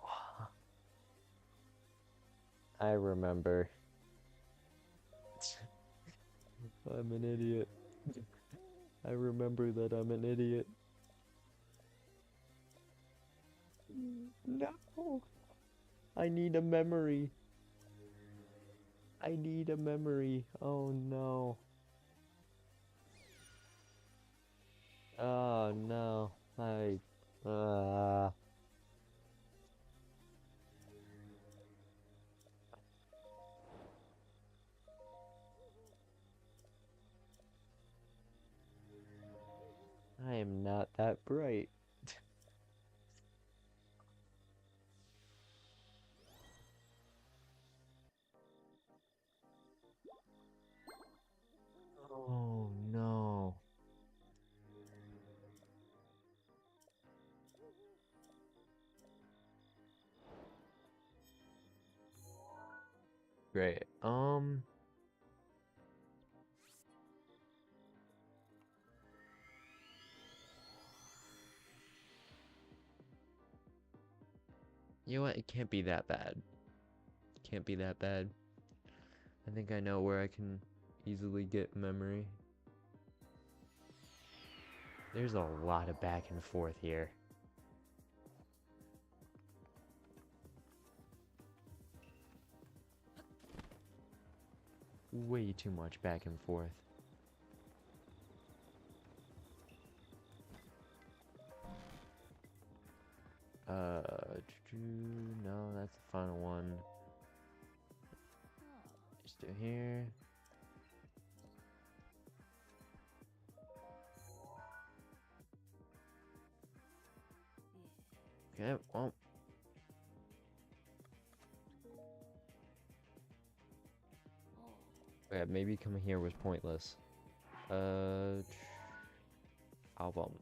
[SPEAKER 1] I remember. I'm an idiot. I remember that I'm an idiot. No. I need a memory. I need a memory. Oh no. Oh no. Uh I am not that bright. Oh no. Great. You know what? It can't be that bad. Can't be that bad. I think I know where I can easily get memory. There's a lot of back and forth here. Way too much back and forth. No, that's the final one. Just do here. Okay, well. Yeah, maybe coming here was pointless. Album.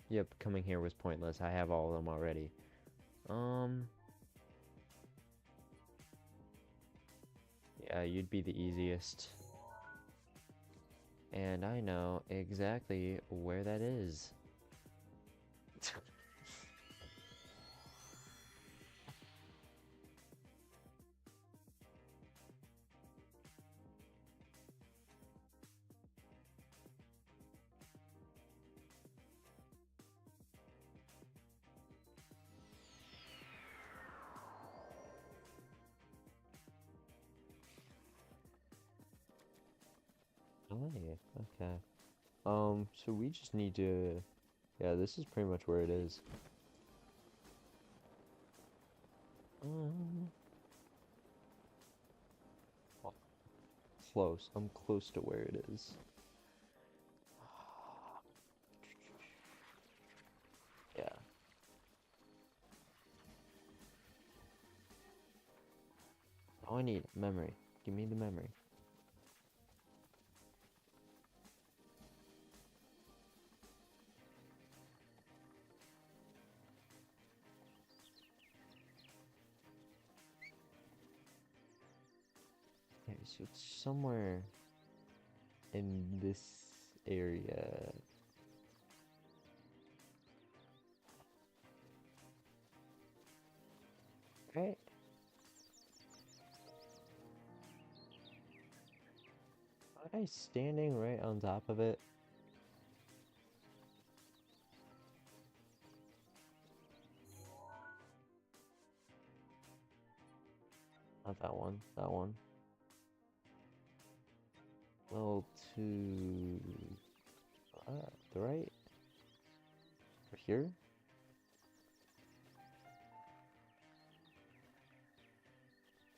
[SPEAKER 1] Yep, coming here was pointless. I have all of them already. Yeah, you'd be the easiest. And I know exactly where that is. Oh, yeah, okay. So we just need to... Yeah, this is pretty much where it is. Um, well, close. I'm close to where it is. Yeah. Oh, I need memory. Give me the memory. Okay, so it's somewhere in this area. Right? Was I standing right on top of it? Not that one. That one. Level 2. the right? Or here?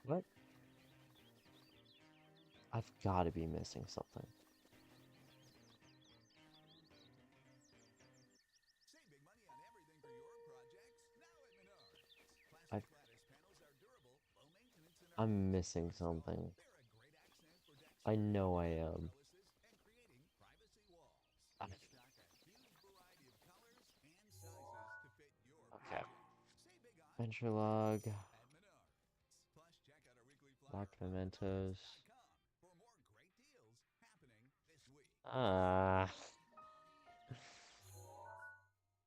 [SPEAKER 1] What? I've got to be missing something.
[SPEAKER 3] Save big money on everything for your projects now at Menards.
[SPEAKER 1] I,
[SPEAKER 3] Plastic lattice panels are durable, low maintenance, and are
[SPEAKER 1] I'm
[SPEAKER 3] easy to
[SPEAKER 1] missing
[SPEAKER 3] install.
[SPEAKER 1] something.
[SPEAKER 3] They're a great accent for decks,
[SPEAKER 1] I know I
[SPEAKER 3] vertical
[SPEAKER 1] am.
[SPEAKER 3] trellises, and creating privacy walls.
[SPEAKER 1] I-
[SPEAKER 3] We stock a huge variety of colors and sizes to fit your
[SPEAKER 1] Okay.
[SPEAKER 3] project. Save big on
[SPEAKER 1] Venture
[SPEAKER 3] plants
[SPEAKER 1] log,
[SPEAKER 3] at Menards. Plus, check out our weekly flyer
[SPEAKER 1] locked
[SPEAKER 3] on
[SPEAKER 1] mementos.
[SPEAKER 3] menards.com for more great deals happening this week.
[SPEAKER 1] Ah,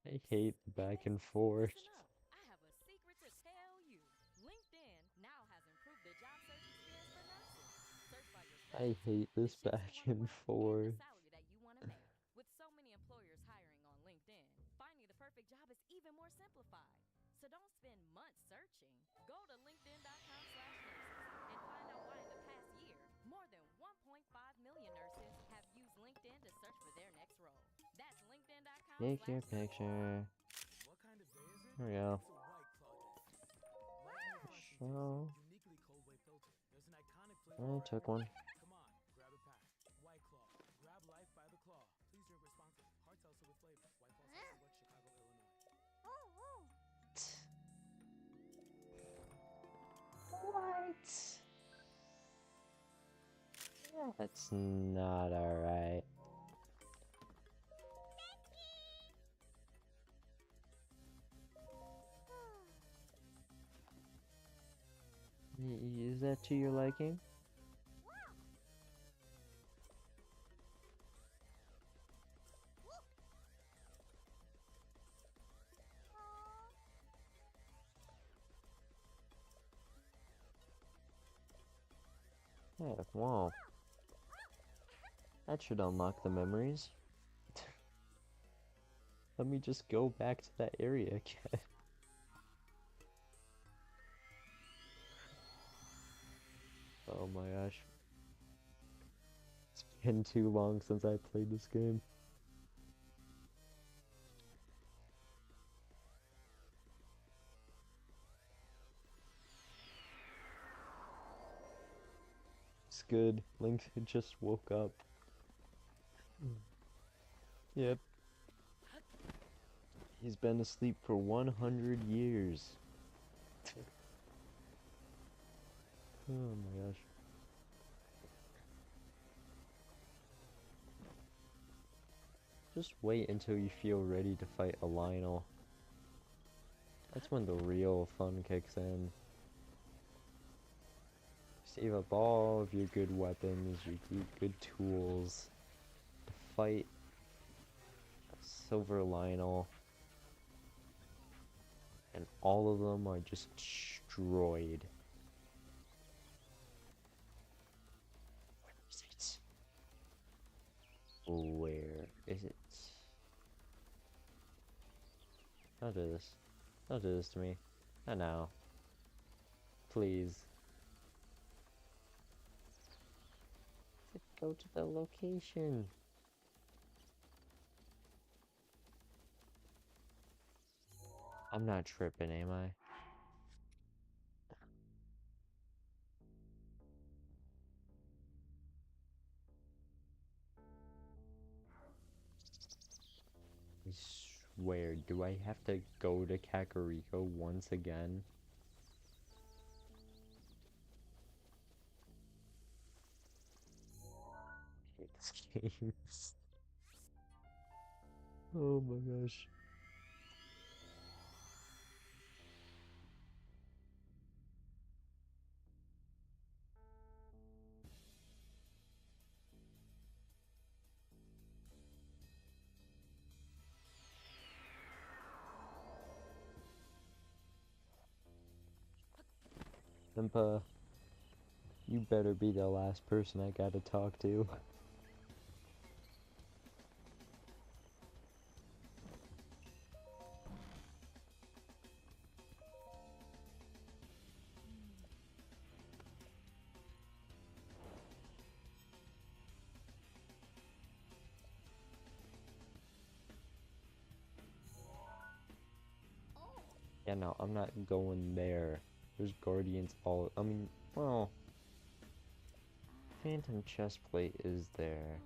[SPEAKER 1] I hate the back and
[SPEAKER 4] NS2,
[SPEAKER 1] forth.
[SPEAKER 4] listen up. I have a secret to tell you. LinkedIn now has improved the job search experience for nurses. Search by your
[SPEAKER 1] I
[SPEAKER 4] specialty,
[SPEAKER 1] hate
[SPEAKER 4] the
[SPEAKER 1] this
[SPEAKER 4] shifts
[SPEAKER 1] back
[SPEAKER 4] you want to
[SPEAKER 1] and
[SPEAKER 4] work, and the
[SPEAKER 1] forth.
[SPEAKER 4] salary that you want to make. With so many employers hiring on LinkedIn, finding the perfect job is even more simplified. So don't spend months searching. Go to linkedin.com/nurses and find out why in the past year, more than 1.5 million nurses have used LinkedIn to search for their next role. That's
[SPEAKER 1] Take your
[SPEAKER 4] linkedin.com/nurses.
[SPEAKER 1] picture.
[SPEAKER 6] What kind of day is it?
[SPEAKER 1] There we go.
[SPEAKER 6] It's a White Claw day. Light and refreshing
[SPEAKER 1] Show.
[SPEAKER 6] taste, uniquely cold way filter. There's an iconic flavor
[SPEAKER 1] I
[SPEAKER 6] for
[SPEAKER 1] took
[SPEAKER 6] everyone.
[SPEAKER 1] one.
[SPEAKER 6] Come on, grab a pack. White Claw. Grab life by the claw. Please drink responsibly. Hard seltzer with flavor. White Claw Seltzer, West Chicago, Illinois.
[SPEAKER 1] What? That's not alright. Is that to your liking? Yeah, wow. That should unlock the memories. Let me just go back to that area again. Oh my gosh. It's been too long since I played this game. It's good. Link just woke up. Yep. He's been asleep for 100 years. Oh my gosh. Just wait until you feel ready to fight a Lionel. That's when the real fun kicks in. Save up all of your good weapons, your good tools to fight a Silver Lionel. And all of them are just destroyed. Where is it? Don't do this. Don't do this to me. Not now. Please. Go to the location. I'm not tripping, am I? I swear, do I have to go to Kakariko once again? I hate this game. Oh my gosh. Impa, you better be the last person I gotta talk to. Yeah, no, I'm not going there. There's guardians all. I mean, well, Phantom Chestplate is there.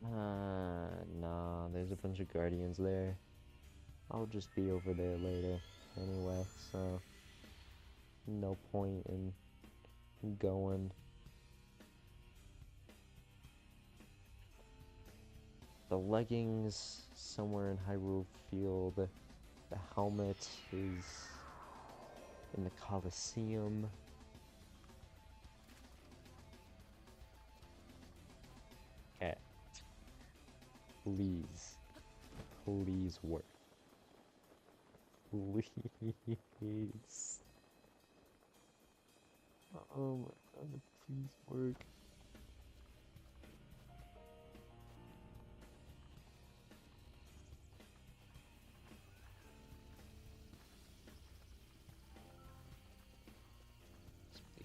[SPEAKER 1] Nah, there's a bunch of guardians there. I'll just be over there later anyway, so no point in going. The leggings somewhere in Hyrule Field. The helmet is in the Colosseum. Okay, please, please work. Please. Oh my god, please work.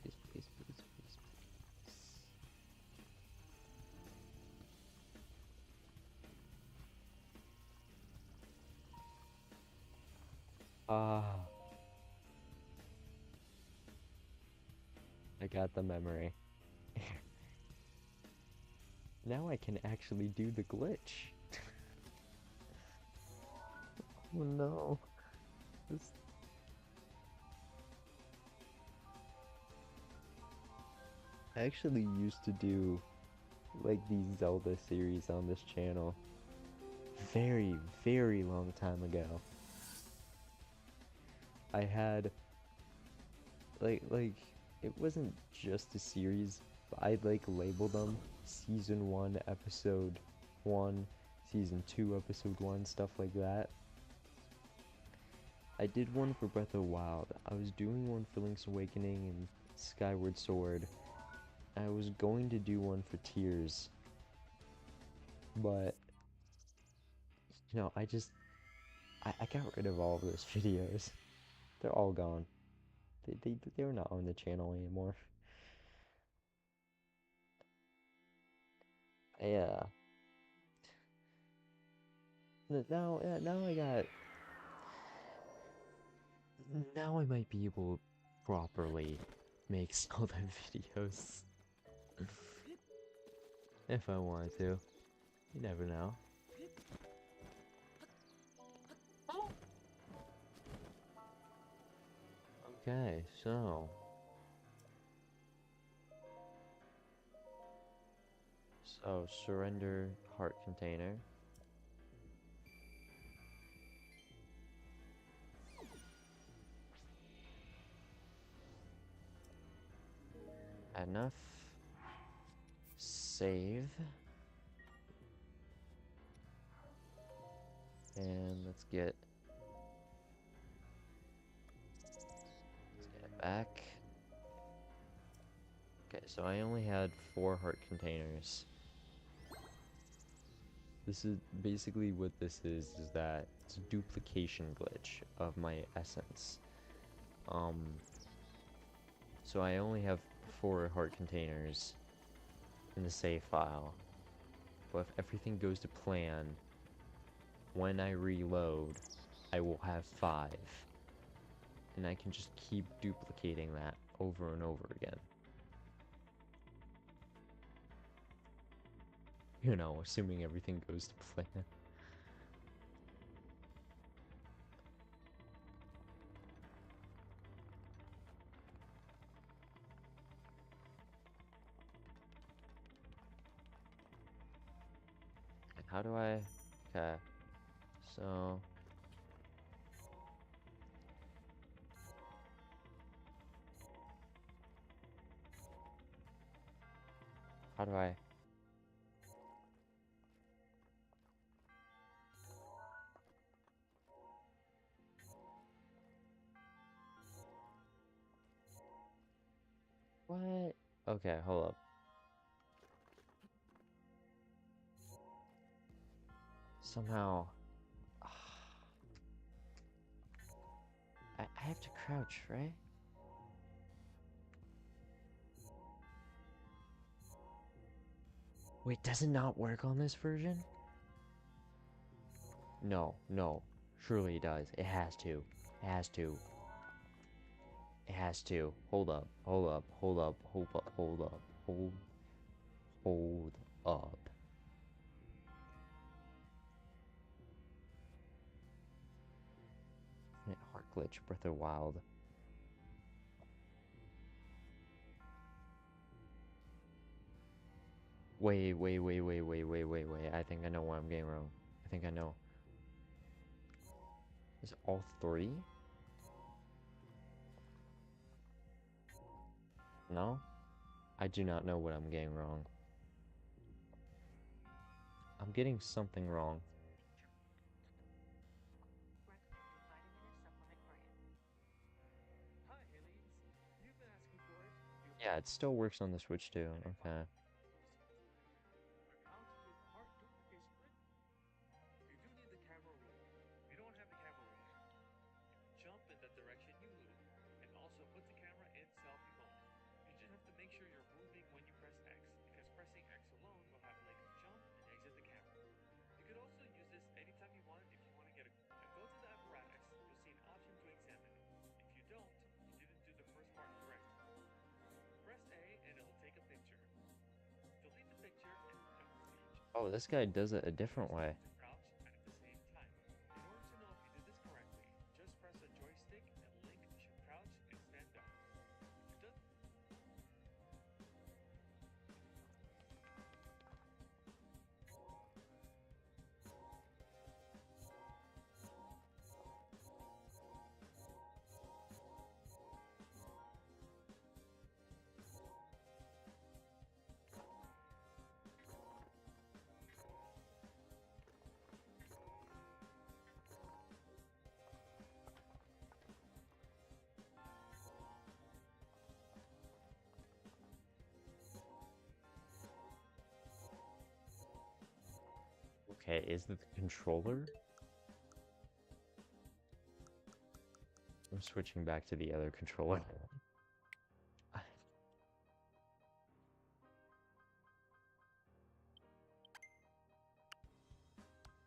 [SPEAKER 1] Please, please, please, please, please. Ah, I got the memory. Now I can actually do the glitch. Oh no. This... I actually used to do like the Zelda series on this channel very, very long time ago. I had like it wasn't just a series, but I'd like label them season 1 episode 1, season 2 episode 1, stuff like that. I did one for Breath of the Wild. I was doing one for Link's Awakening and Skyward Sword. I was going to do one for Tears, but you know, I got rid of all of those videos. They're all gone. They're not on the channel anymore. Yeah. Now I got. Now I might be able to properly make Zelda videos. If I wanted to. You never know. Okay, so. So, surrender heart container. Enough. Save. And let's get it back. Okay, so I only had 4 heart containers. This is basically what this is that it's a duplication glitch of my essence. So I only have 4 heart containers in the save file. But if everything goes to plan, when I reload, I will have 5. And I can just keep duplicating that over and over again. You know, assuming everything goes to plan. How do I... Okay. So... How do I... What? Okay, hold up. Somehow... I have to crouch, right? Wait, does it not work on this version? No, no. Surely it does. It has to. It has to. It has to. Hold up. Hold up. Hold up. Hold up. Hold up. Hold up. Heart glitch. Breath of the Wild. Wait. I think I know what I'm getting wrong. I think I know. Is all three? No? I do not know what I'm getting wrong. I'm getting something wrong.
[SPEAKER 6] Hi, aliens. You've been asking for it.
[SPEAKER 1] Yeah, it still works on the Switch too. Okay.
[SPEAKER 6] Account with heart duplicate split. You do need the camera roll. If you don't have the camera roll, jump in the direction you move, and also put the camera in selfie mode. You just have to make sure you're moving when you press X, because pressing X alone will have Link jump and exit the camera. You could also use this anytime you want if you want to get a... Now go to the apparatus, you'll see an option to examine it. If you don't, you didn't do the first part correctly. Press A and it'll take a picture. Delete the picture and
[SPEAKER 1] Oh, this guy does it a different way.
[SPEAKER 6] to crouch at the same time. In order to know if you did this correctly, just press the joystick and Link should crouch and stand up. If it does...
[SPEAKER 1] Okay, is it the controller? I'm switching back to the other controller.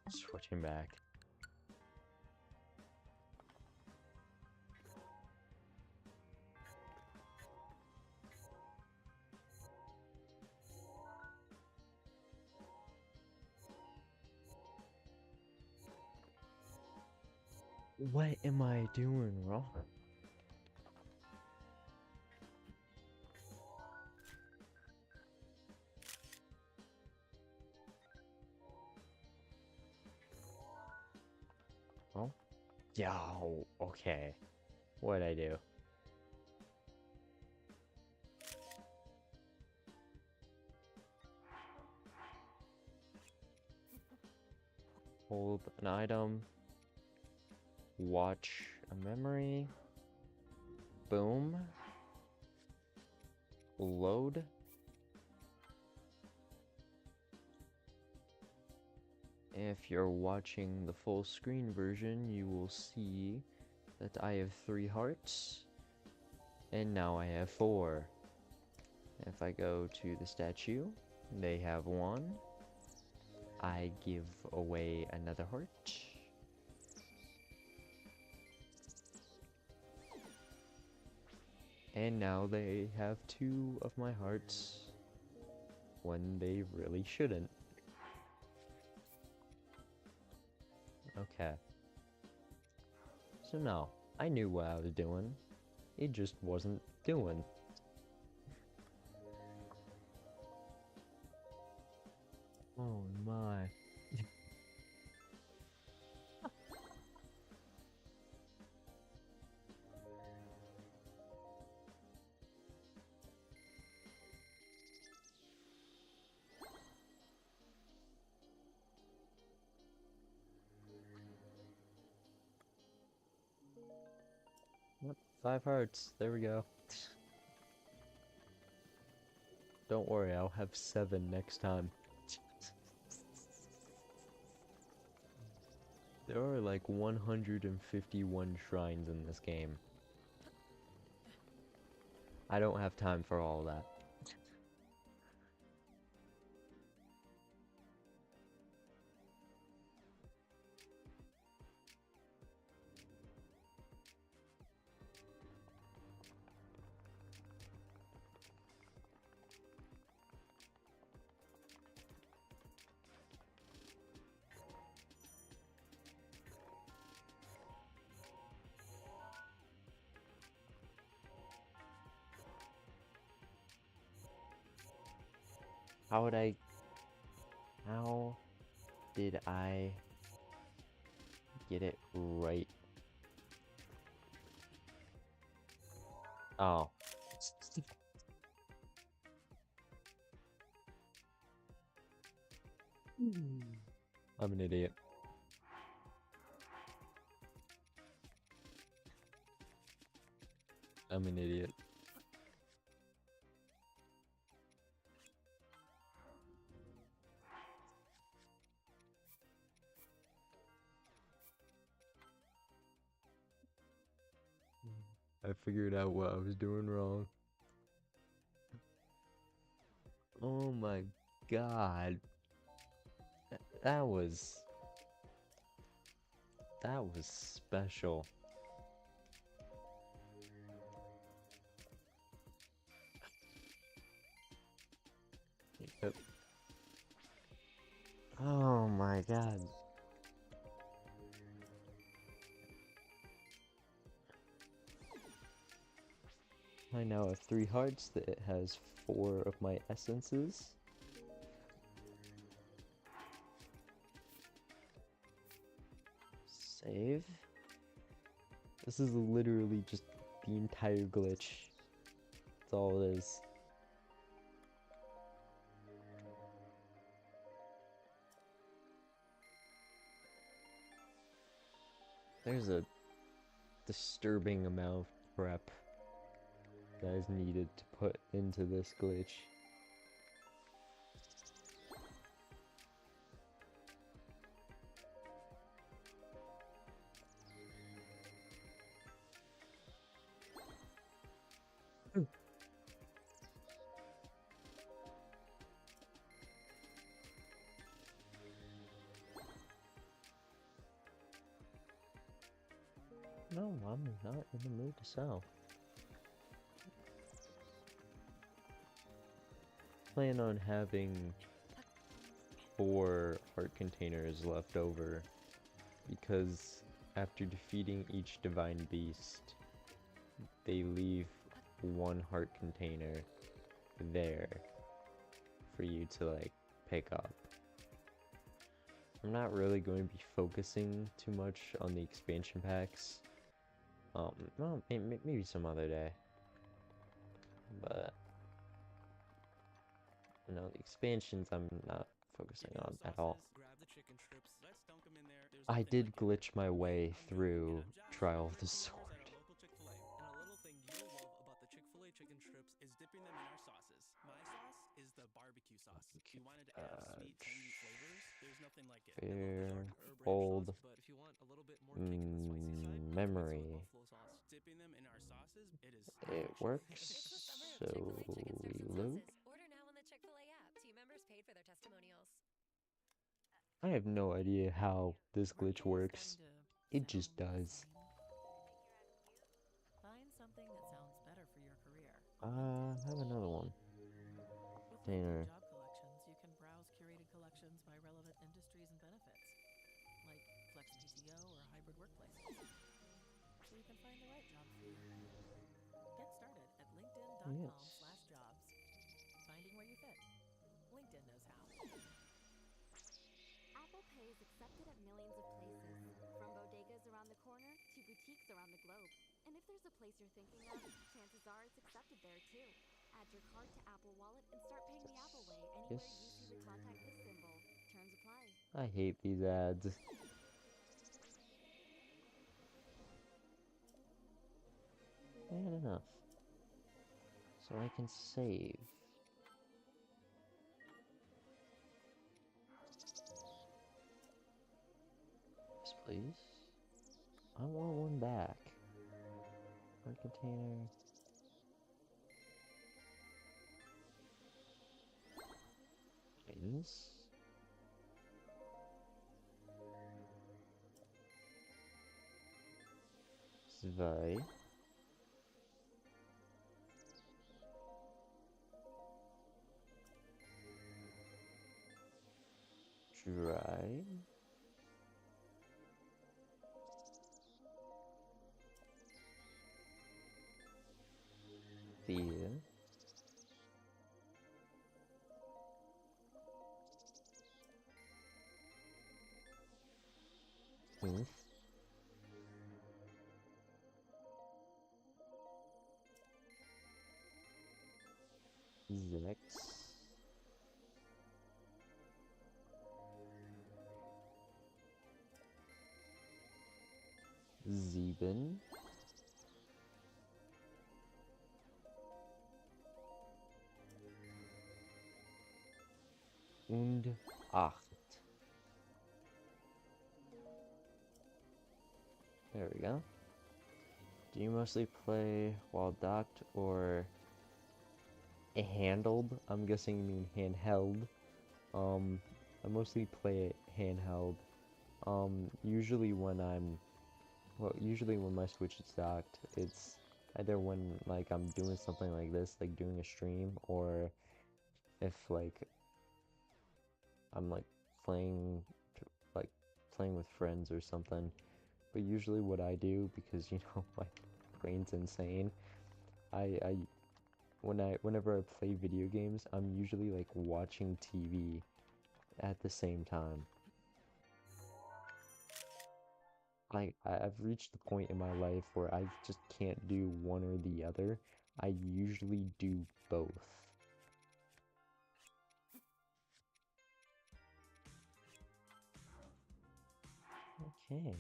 [SPEAKER 1] Switching back. What am I doing wrong? Oh? Yo, okay. What'd I do? Hold an item. Watch a memory. Boom. Load. If you're watching the full screen version, you will see that I have 3 hearts. And now I have 4. If I go to the statue, they have 1. I give away another heart. And now they have 2 of my hearts when they really shouldn't. Okay. So no, I knew what I was doing. It just wasn't doing. Oh my. Yep, 5 hearts. There we go. Don't worry, I'll have 7 next time. There are like 151 shrines in this game. I don't have time for all that. How would I... How did I get it right? Oh. I'm an idiot. I'm an idiot. I figured out what I was doing wrong. Oh my god. That was special. Yep. Oh my god. I now have 3 hearts. That it has 4 of my essences. Save. This is literally just the entire glitch. That's all it is. There's a disturbing amount of prep that is needed to put into this glitch. No, I'm not in the mood to sell. Plan on having 4 heart containers left over because after defeating each divine beast, they leave 1 heart container there for you to like pick up. I'm not really going to be focusing too much on the expansion packs. Well, maybe some other day. But you know, the expansions I'm not focusing on at all.
[SPEAKER 5] Grab the chicken strips. Let's dunk them in there. There's
[SPEAKER 1] I
[SPEAKER 5] nothing
[SPEAKER 1] did
[SPEAKER 5] like it.
[SPEAKER 1] glitch my way
[SPEAKER 5] I'm gonna go get
[SPEAKER 1] through
[SPEAKER 5] a job
[SPEAKER 1] Trial of the
[SPEAKER 5] for
[SPEAKER 1] Sword.
[SPEAKER 5] at our local Chick-fil-A. And a little thing you'll love about the Chick-fil-A chicken strips is dipping them in our sauces. My sauce is the barbecue sauce. If you wanted to add sweet, tangy flavors, there's nothing like it. I love the
[SPEAKER 1] Fair,
[SPEAKER 5] dark herb ranch
[SPEAKER 1] old,
[SPEAKER 5] sauce, but if you want a little bit more kick in the spicy side, you can mix it with
[SPEAKER 1] memory.
[SPEAKER 5] buffalo sauce. Dipping them in our sauces, it is
[SPEAKER 1] It
[SPEAKER 5] perfection.
[SPEAKER 1] works,
[SPEAKER 8] It's the summer of
[SPEAKER 1] so
[SPEAKER 8] Chick-fil-A chicken strips and
[SPEAKER 1] reload.
[SPEAKER 8] sauces. Order now on the Chick-fil-A app. Team members paid for their testimonials.
[SPEAKER 1] I have no idea how this glitch
[SPEAKER 9] Working is
[SPEAKER 1] works.
[SPEAKER 9] starting to
[SPEAKER 1] It just
[SPEAKER 9] sound the
[SPEAKER 1] does.
[SPEAKER 9] same. Find something that sounds better for your career.
[SPEAKER 1] I have another one.
[SPEAKER 9] With LinkedIn
[SPEAKER 1] Container.
[SPEAKER 9] Job Collections, you can browse curated collections by relevant industries and benefits, like flex PTO or hybrid workplaces, so you can find the right job for you. Get started at
[SPEAKER 1] Yes.
[SPEAKER 9] linkedin.com/jobs. Finding where you fit. LinkedIn knows how.
[SPEAKER 10] Apple Pay is accepted at millions of places, from bodegas around the corner to boutiques around the globe. And if there's a place you're thinking of, chances are it's accepted there too. Add your card to Apple Wallet and start paying the Apple way anywhere
[SPEAKER 1] Yes.
[SPEAKER 10] you see the contact this symbol. Terms apply.
[SPEAKER 1] I hate these ads. Bad enough. So I can save. Yes, please. I want one back. Hard container. Items. Zwei. Drei. 4. Zex. Sieben. Und 8. There we go. Do you mostly play while docked or handled? I'm guessing you mean handheld. I mostly play it handheld. Usually when usually when my Switch is docked, it's either when like I'm doing something like this, like doing a stream, or if like I'm playing like playing with friends or something. But usually what I do, because my brain's insane, I whenever I play video games, I'm usually like watching TV at the same time. I've reached the point in my life where I just can't do one or the other. I usually do both. Okay.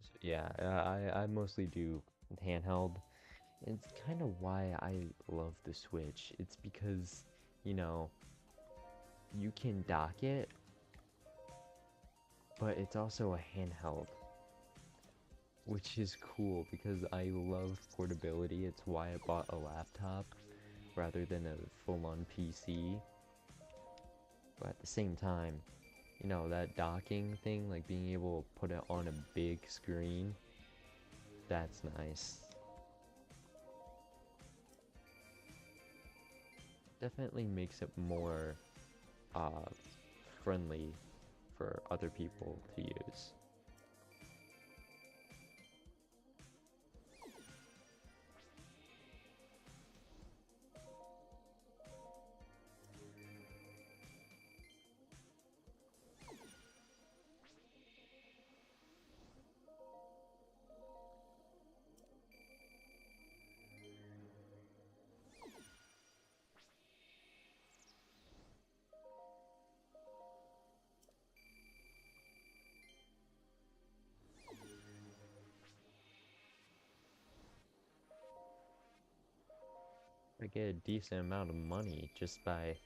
[SPEAKER 1] So yeah, I mostly do handheld. It's kind of why I love the Switch. It's because, you know, you can dock it, but it's also a handheld, which is cool because I love portability. It's why I bought a laptop rather than a full-on PC. But at the same time, that docking thing, like being able to put it on a big screen, that's nice. Definitely makes it more uh, friendly for other people to use. I get a decent amount of money just by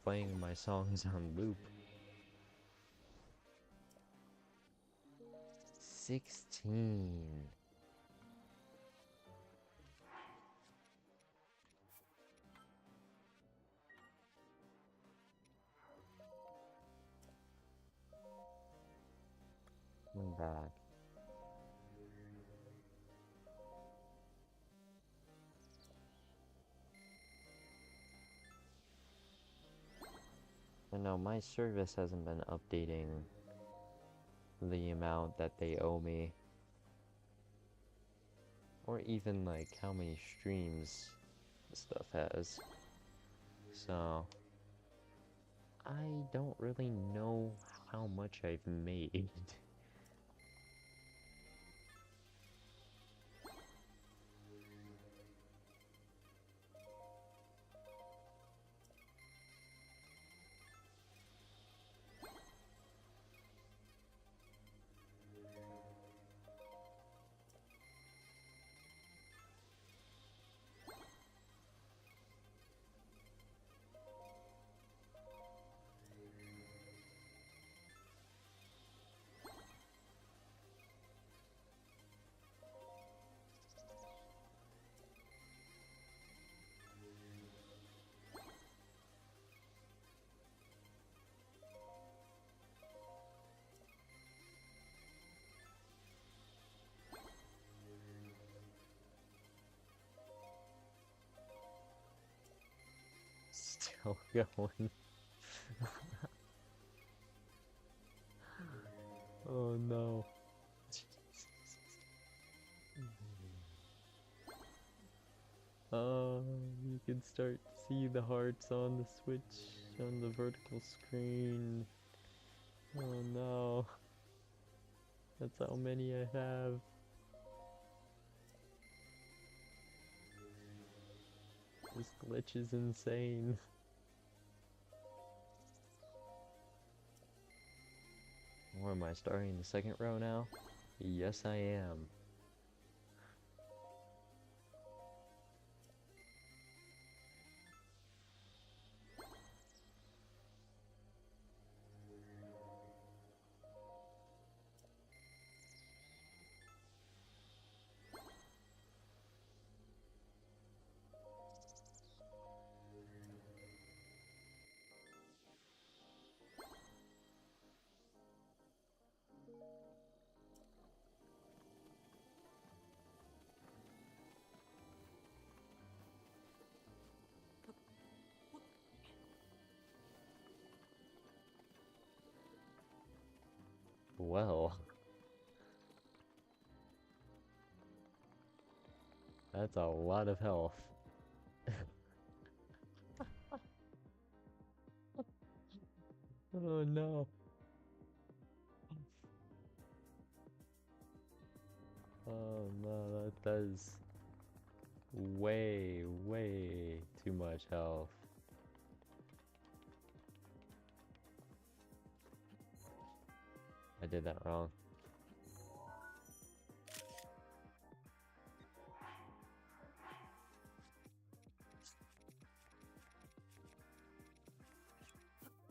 [SPEAKER 1] playing my songs on loop. 16. I'm back. I know my service hasn't been updating the amount that they owe me. Or even like how many streams stuff has. So I don't really know how much I've made. Still going. Oh no. You can start to see the hearts on the Switch on the vertical screen. Oh no. That's how many I have. This glitch is insane. Or am I starting the second row now? Yes, I am. Well, that's a lot of health. Oh no. Oh no, that does way, way too much health. I did that wrong.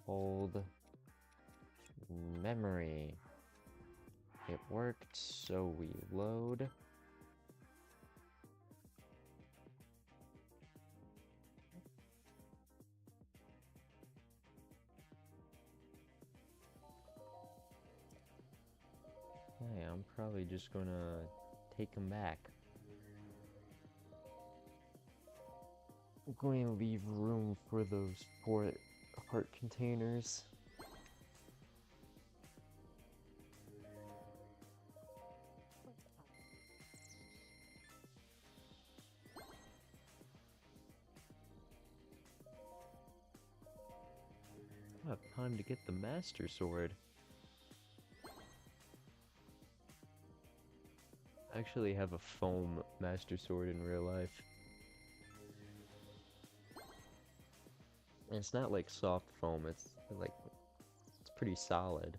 [SPEAKER 1] Hold memory. It worked, so we load. Hey, I'm probably just gonna take them back. I'm going to leave room for those 4 heart containers. I have time to get the Master Sword. I actually have a foam Master Sword in real life. And it's not like soft foam, it's like, it's pretty solid.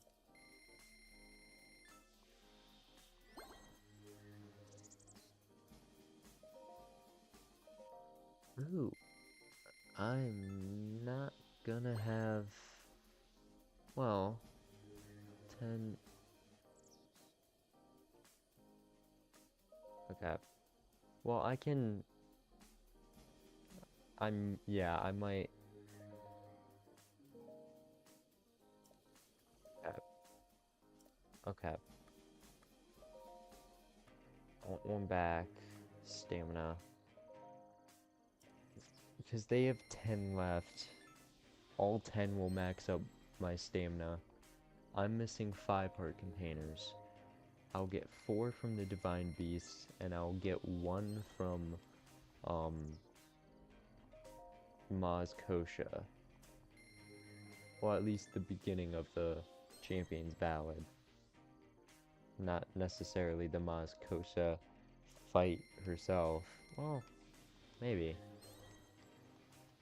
[SPEAKER 1] Ooh, I'm not gonna have, well, 10. Okay. Well, yeah, I might. Okay. One back. Stamina. Because they have 10 left. All 10 will max up my stamina. I'm missing 5 heart containers. I'll get 4 from the Divine Beast, and I'll get 1 from, Maz Kosha. Well, at least the beginning of the Champion's Ballad. Not necessarily the Maz Kosha fight herself. Well, maybe.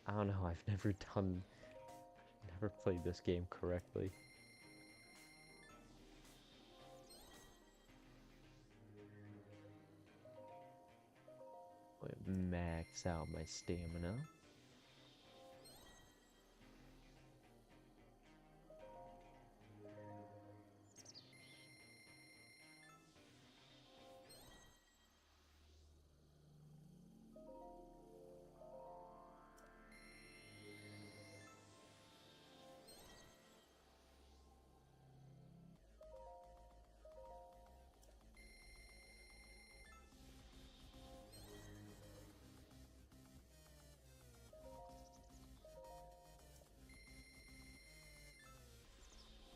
[SPEAKER 1] I don't know, I've never played this game correctly. Max out my stamina.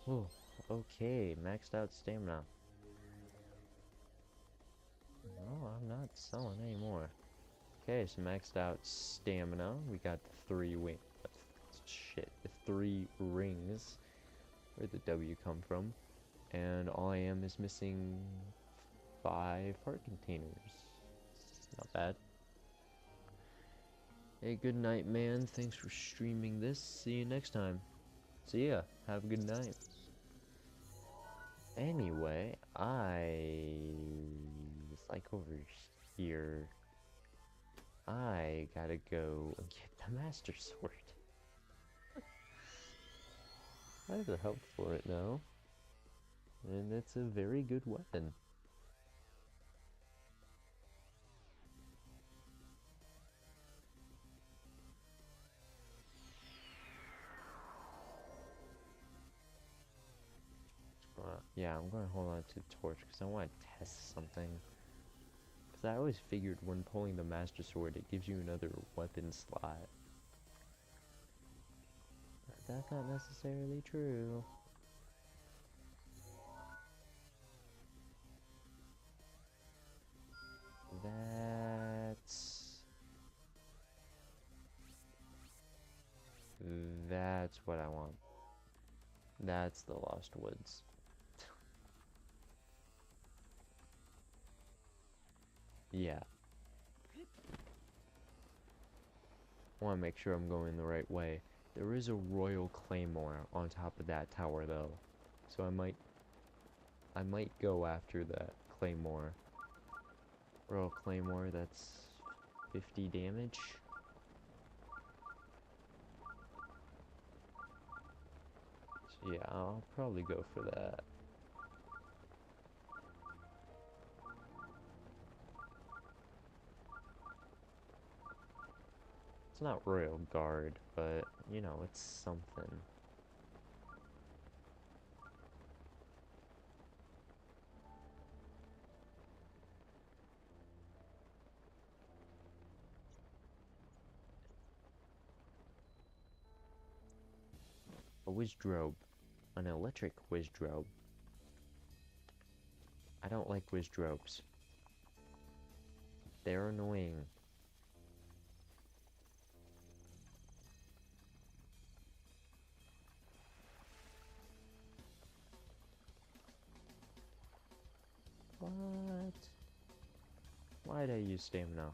[SPEAKER 1] Oh, okay, maxed out stamina. No, I'm not selling anymore. Okay, so maxed out stamina. We got the 3 the 3 rings. Where'd the W come from? And all I am is missing 5 heart containers. Not bad. Hey, good night, man. Thanks for streaming this. See you next time. See ya. Have a good night. Anyway, it's like over here. I gotta go and get the Master Sword. I have the help for it now. And it's a very good weapon. Yeah, I'm gonna hold on to the torch because I want to test something. Because I always figured when pulling the Master Sword, it gives you another weapon slot. But that's not necessarily true. That's what I want. That's the Lost Woods. Yeah. I want to make sure I'm going the right way. There is a Royal Claymore on top of that tower though. So I might go after that Claymore. Royal Claymore, that's 50 damage. So yeah, I'll probably go for that. It's not Royal Guard, but, you know, it's something. A Wizdrobe. An electric Wizdrobe. I don't like Wizdrobes. They're annoying. What? Why'd I use stamina?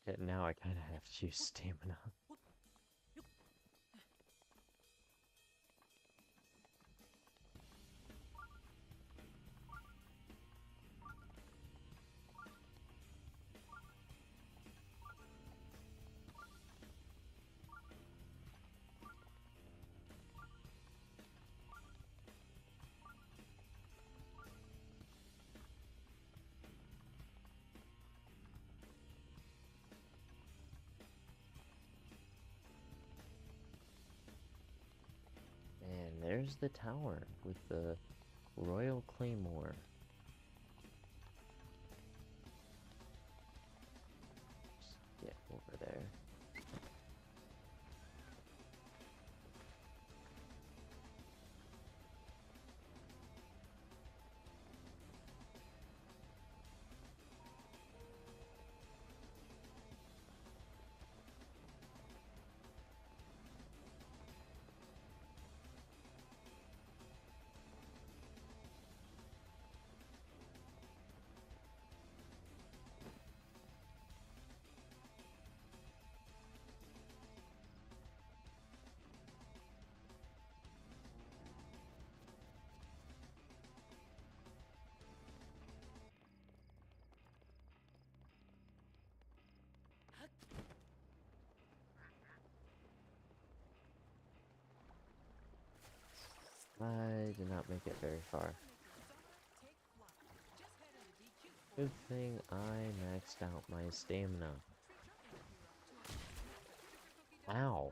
[SPEAKER 1] Yeah, now I kind of have to use stamina. And there's the tower with the Royal Claymore. Just get over there. I did not make it very far. Good thing I maxed out my stamina. Ow.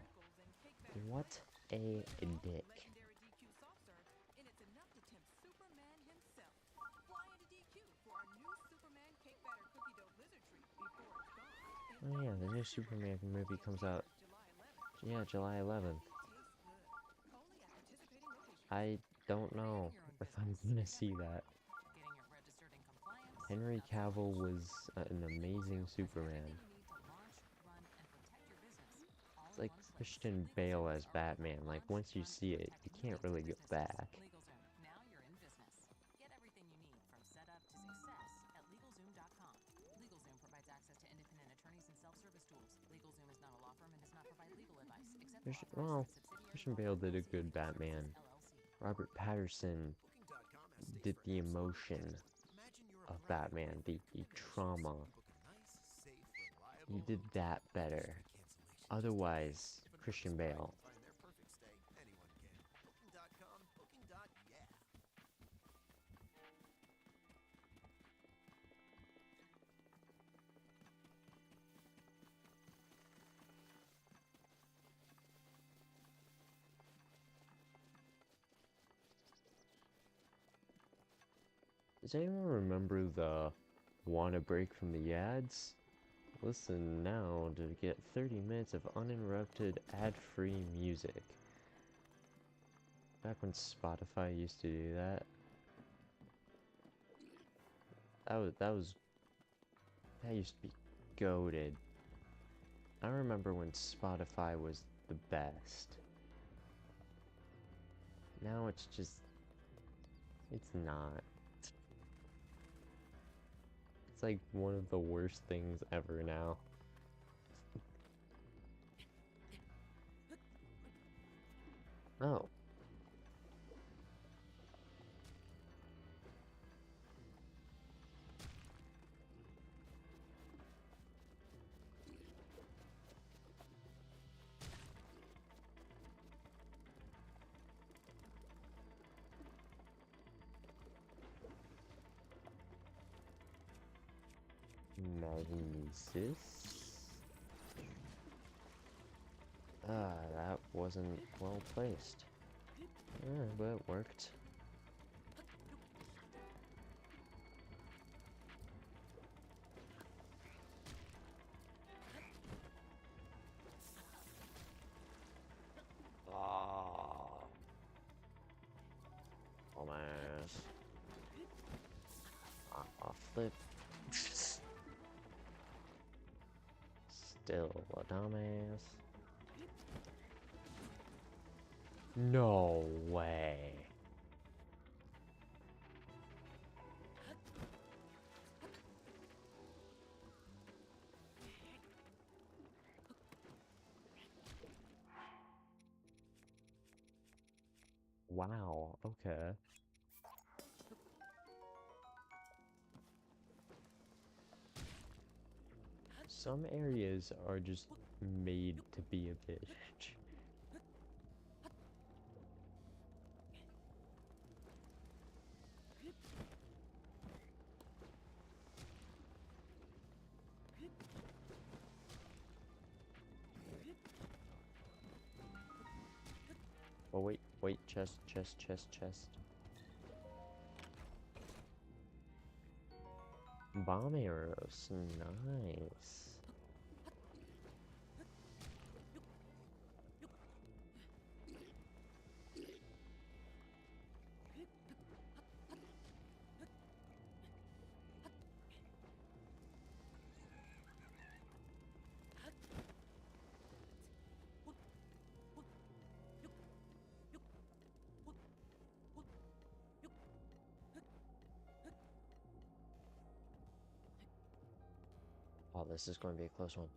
[SPEAKER 1] What a dick. Oh yeah, the new Superman movie comes out, yeah, July 11th. I don't know if I'm gonna see that. Henry Cavill was an amazing Superman. It's like Christian Bale as Batman. Like, once you see it, you can't really go back.
[SPEAKER 9] Now you're in business. Get everything you need from setup to success at LegalZoom.com. LegalZoom provides access to independent attorneys and self-service tools. LegalZoom is not a law firm and does not provide legal advice, except for
[SPEAKER 1] Well,
[SPEAKER 9] authorized subsidiary
[SPEAKER 1] Christian
[SPEAKER 9] law
[SPEAKER 1] Bale
[SPEAKER 9] firm
[SPEAKER 1] did a
[SPEAKER 9] LLC
[SPEAKER 1] good
[SPEAKER 9] Legal Services,
[SPEAKER 1] Batman.
[SPEAKER 9] LLC.
[SPEAKER 1] Robert Patterson did the emotion of Batman, the trauma. He did that better. Otherwise, Christian Bale. Does anyone remember the "Wanna break from the ads? Listen now to get 30 minutes of uninterrupted ad-free music." Back when Spotify used to do that. That used to be goated. I remember when Spotify was the best. Now it's not. It's like one of the worst things ever now. Oh. Magnesis? That wasn't well placed. But it worked. Ah. Dumbass. Flip. Still a dumbass. No way. Wow, okay. Some areas are just made to be a bitch. Oh wait, chest. Bomb arrows, nice. Oh, this is going to be a close one.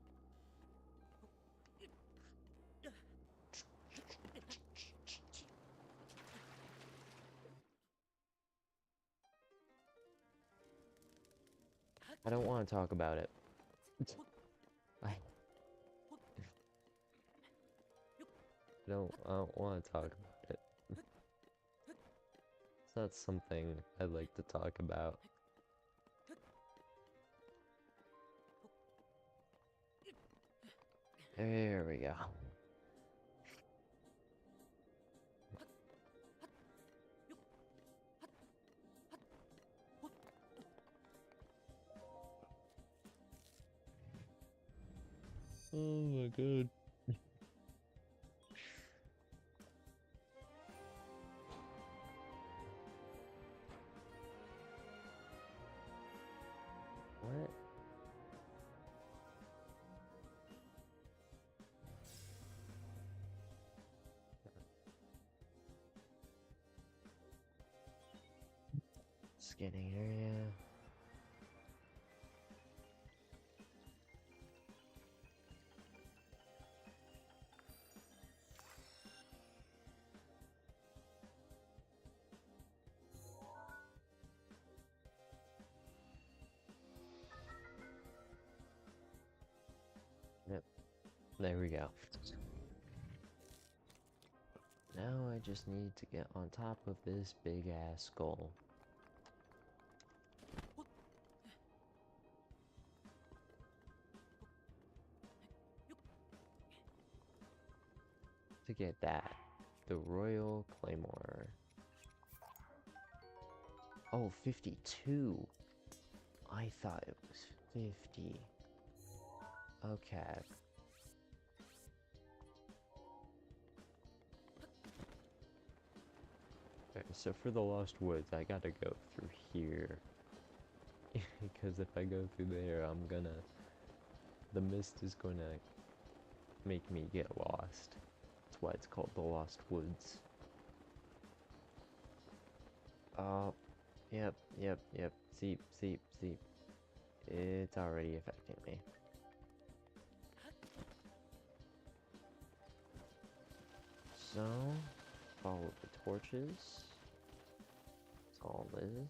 [SPEAKER 1] I don't want to talk about it. I don't want to talk about it. That's something I'd like to talk about. There we go. Oh my god. What? Scanning area. Yep, there we go. Now I just need to get on top of this big ass skull. To get that. The Royal Claymore. Oh, 52. I thought it was 50. Okay. Okay, so for the Lost Woods, I gotta go through here. Because if I go through there, the mist is gonna make me get lost. That's why it's called the Lost Woods. Oh, yep. Seep. It's already affecting me. So, follow the torches. That's all it is.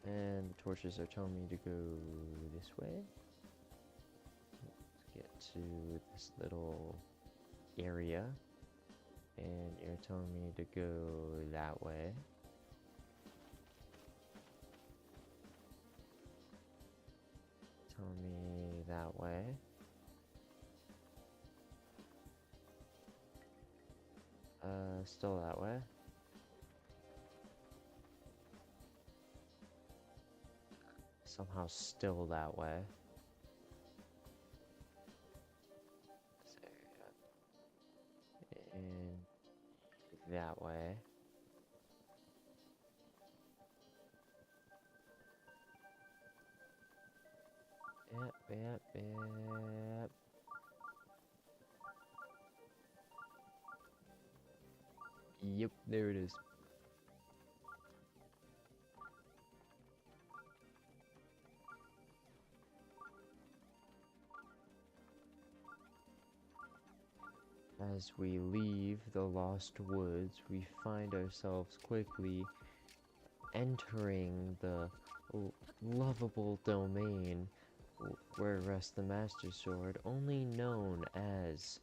[SPEAKER 1] And the torches are telling me to go this way. Let's get to this little area. And you're telling me to go that way. Telling me that way. Still that way. Somehow still that way. And that way. Yep. Yep, there it is. As we leave the Lost Woods, we find ourselves quickly entering the lovable domain where rests the Master Sword, only known as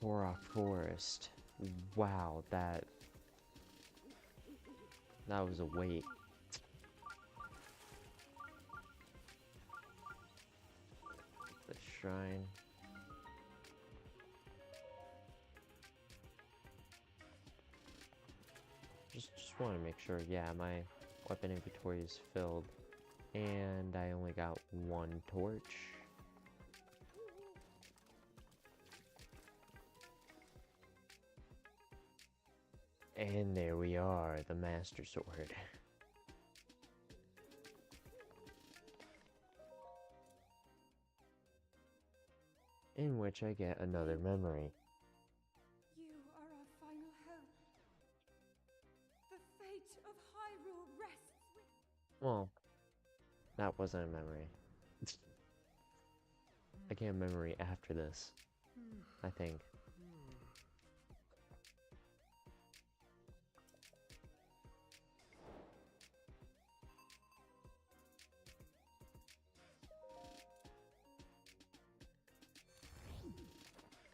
[SPEAKER 1] Korok Forest. Wow, that was a wait. The shrine. Just want to make sure, yeah, my weapon inventory is filled. And I only got one torch. And there we are, the Master Sword. In which I get another memory.
[SPEAKER 2] You are our final hope. The fate of Hyrule rests with...
[SPEAKER 1] Well, that wasn't a memory. I can't memory after this, I think.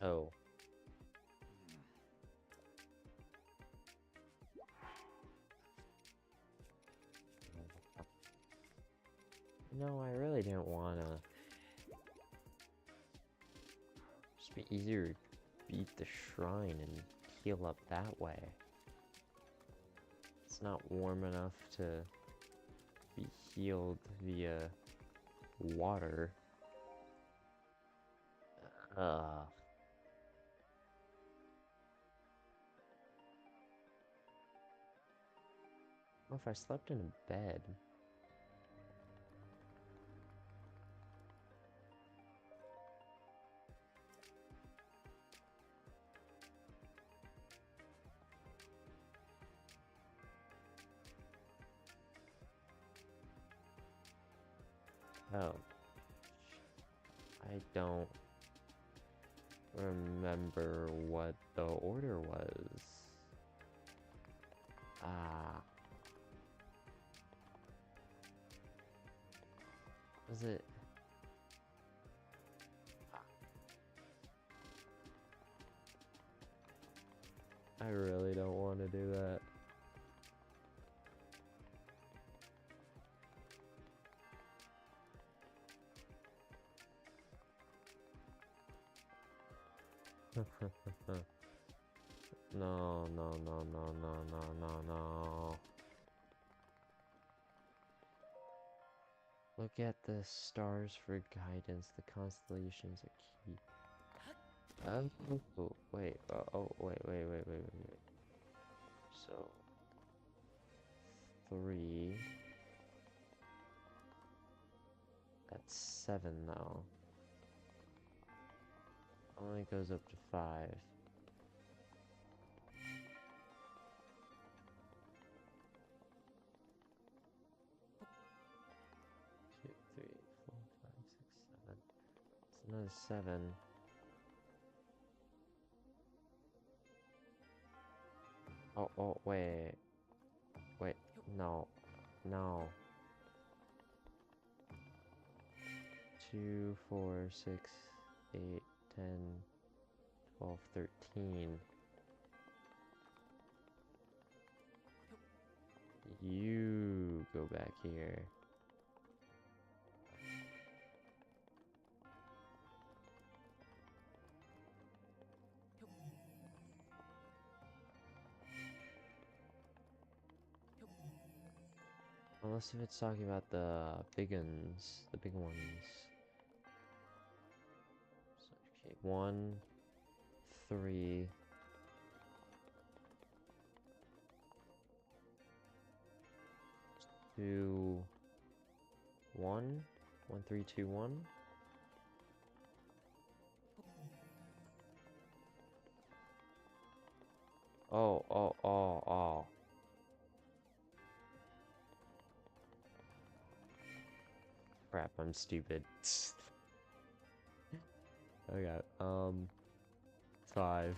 [SPEAKER 1] Oh. No, I really didn't wanna. Just be easier to beat the shrine and heal up that way. It's not warm enough to be healed via water. Ugh. Well, if I slept in a bed. Oh. I don't remember what the order was. Ah. Was it? I really don't want to do that. No, no, no, no, no, no, no, no. Look at the stars for guidance. The constellations are key. Oh, wait. Wait. So, 3. That's 7 though. Only goes up to 5. 2, 3, 4, 5, 6, 7. It's another 7. Oh, wait. Wait, no. No. 2, 4, 6, 8, 10, 12, 13. You go back here. Unless if it's talking about the big ones, the big ones. So, okay, 1, 3. 2, 1. 1, 3, 2, 1. Oh. Crap, I'm stupid. I got, 5.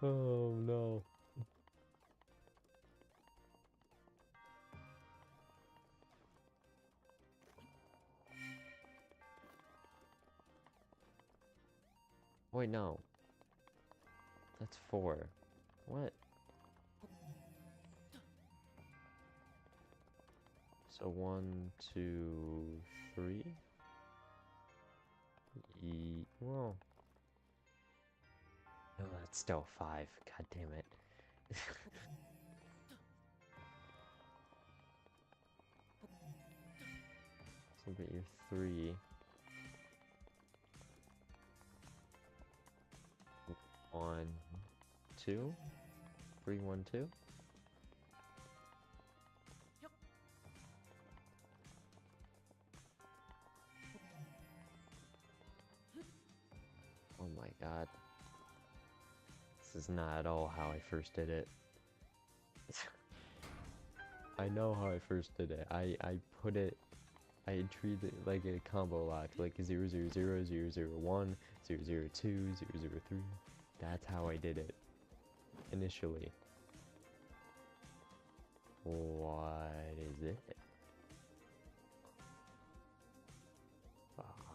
[SPEAKER 1] Oh no. Wait, no. That's 4. What? So 1, 2, 3? Well. Oh, that's still 5. God damn it. So but you're 3. 1, 2? 3, 1, 2? Oh my god. This is not at all how I first did it. I know how I first did it. I treated it like a combo lock, like 000, 001, 002, 003. That's how I did it initially. What is it?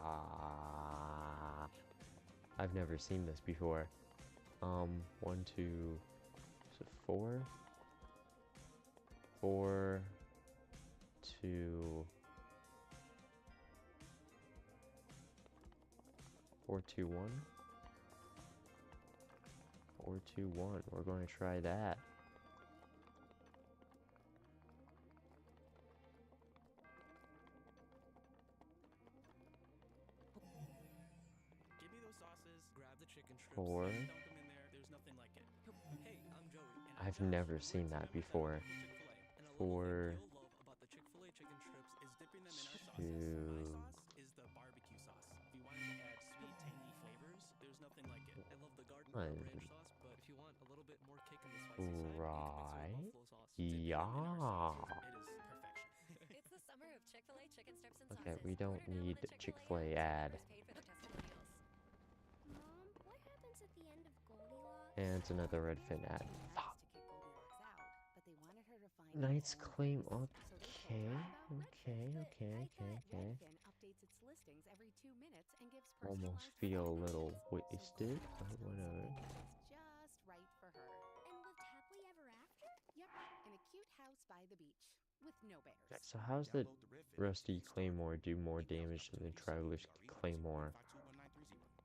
[SPEAKER 1] Ah, I've never seen this before. 1, 2, so 4, 4, 2, 4, 2, 1, 4, 2, 1. We're going to try that.
[SPEAKER 5] Give me those sauces, grab the chicken strips,
[SPEAKER 1] 4.
[SPEAKER 5] and dunk them in there. There's nothing like it. Hey, I'm Joey, and I'm
[SPEAKER 1] I've
[SPEAKER 5] Josh.
[SPEAKER 1] never
[SPEAKER 5] We're
[SPEAKER 1] seen
[SPEAKER 5] teaming
[SPEAKER 1] that
[SPEAKER 5] up with
[SPEAKER 1] before.
[SPEAKER 5] Chick-fil-A. And a little thing
[SPEAKER 1] 4,
[SPEAKER 5] you'll love about the Chick-fil-A chicken strips is dipping them in our sauces.
[SPEAKER 1] 2.
[SPEAKER 5] My sauce is the barbecue sauce. If you wanted to add sweet, tangy flavors, there's nothing like it. I love the garden
[SPEAKER 1] One.
[SPEAKER 5] ranch sauce, but if you want a little bit more kick in the spicy side, you can mix
[SPEAKER 1] Right.
[SPEAKER 5] it with buffalo sauce. Dipping them in our
[SPEAKER 1] Yeah.
[SPEAKER 5] sauces, it is perfection.
[SPEAKER 8] It's the summer of Chick-fil-A chicken strips and
[SPEAKER 1] Okay,
[SPEAKER 8] sauces.
[SPEAKER 1] we don't
[SPEAKER 8] Order now on
[SPEAKER 1] need
[SPEAKER 8] the
[SPEAKER 1] Chick-fil-A
[SPEAKER 8] Chick-fil-A app.
[SPEAKER 1] ad.
[SPEAKER 8] Team members paid for their testimonials.
[SPEAKER 10] Mom, what happens at the end of Goldilocks?
[SPEAKER 1] And it's another Redfin ad.
[SPEAKER 11] Fuck. To kick Goldilocks out, but they wanted her to find
[SPEAKER 1] Knight's
[SPEAKER 11] her own
[SPEAKER 1] Claim,
[SPEAKER 11] place. So they told her
[SPEAKER 1] okay,
[SPEAKER 11] about
[SPEAKER 1] okay,
[SPEAKER 11] Redfin.
[SPEAKER 1] okay,
[SPEAKER 11] I
[SPEAKER 1] okay,
[SPEAKER 11] thought
[SPEAKER 1] okay.
[SPEAKER 11] Redfin updates its listings every 2 minutes and gives
[SPEAKER 1] Almost
[SPEAKER 11] personalized
[SPEAKER 1] feel a little
[SPEAKER 11] recommendations.
[SPEAKER 1] wasted,
[SPEAKER 11] So
[SPEAKER 1] but
[SPEAKER 11] Goldilocks knows
[SPEAKER 1] whatever.
[SPEAKER 11] something that's just right for her.
[SPEAKER 10] And lived happily ever after?
[SPEAKER 11] Yep, in a cute house by the beach with no bears.
[SPEAKER 1] Okay, so how's the Rusty Claymore do more damage than the Traveler's Claymore?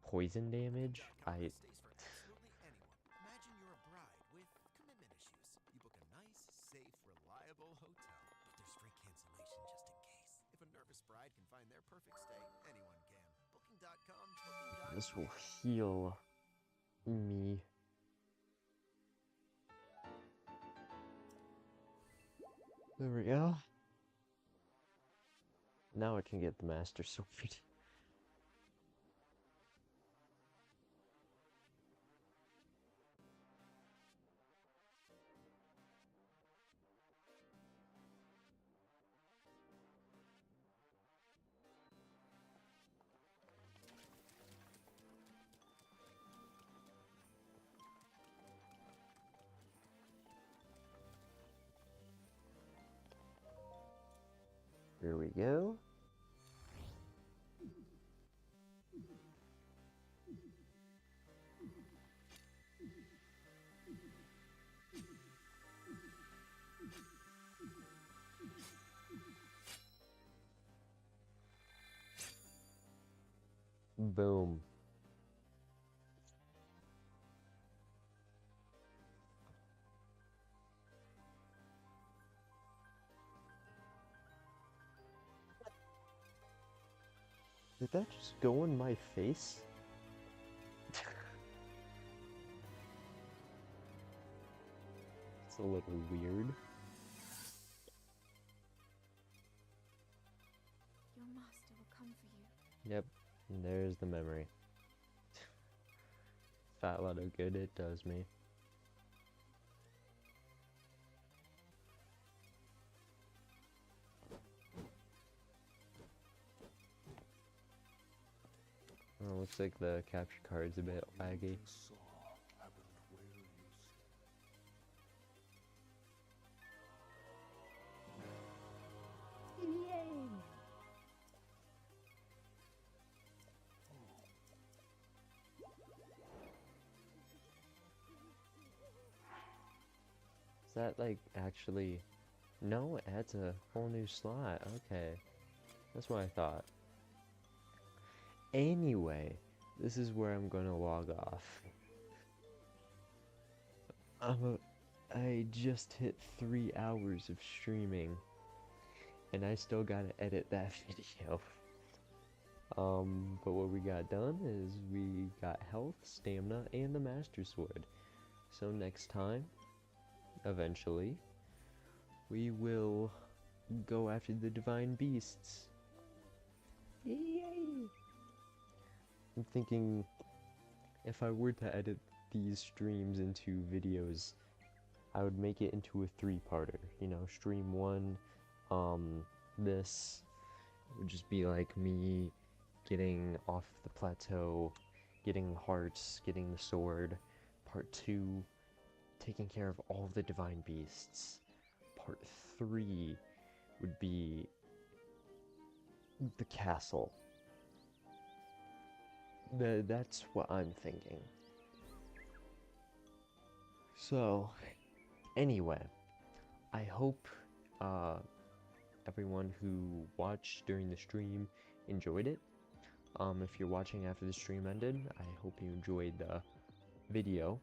[SPEAKER 1] Poison damage?
[SPEAKER 3] Stays for absolutely anyone. Imagine you're a bride with commitment issues. You book a nice, safe, reliable hotel, but there's free cancellation just in case. If a nervous bride can find their perfect stay, anyone can. Booking.com, booking.com.
[SPEAKER 1] This will heal me. There we go. Now I can get the Master Sword. Here we go. Boom. Did that just go in my face? It's a little weird.
[SPEAKER 2] Your master will come for you.
[SPEAKER 1] Yep, and there's the memory. Fat lot of good it does me. Oh, looks like the capture card's a bit laggy. Is that like actually... No, it adds a whole new slot. Okay. That's what I thought. Anyway, this is where I'm gonna log off. I just hit 3 hours of streaming, and I still gotta edit that video. But what we got done is we got health, stamina, and the Master Sword. So next time, eventually, we will go after the Divine Beasts. Yay! I'm thinking if I were to edit these streams into videos, I would make it into a three-parter. You know, stream one, this would just be like me getting off the plateau, getting hearts, getting the sword. Part 2, taking care of all the divine beasts. Part 3 would be the castle. That's what I'm thinking. So, anyway, I hope everyone who watched during the stream enjoyed it. If you're watching after the stream ended, I hope you enjoyed the video.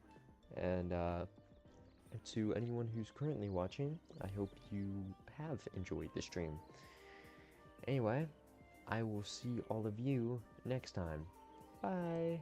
[SPEAKER 1] And to anyone who's currently watching, I hope you have enjoyed the stream. Anyway, I will see all of you next time. Bye!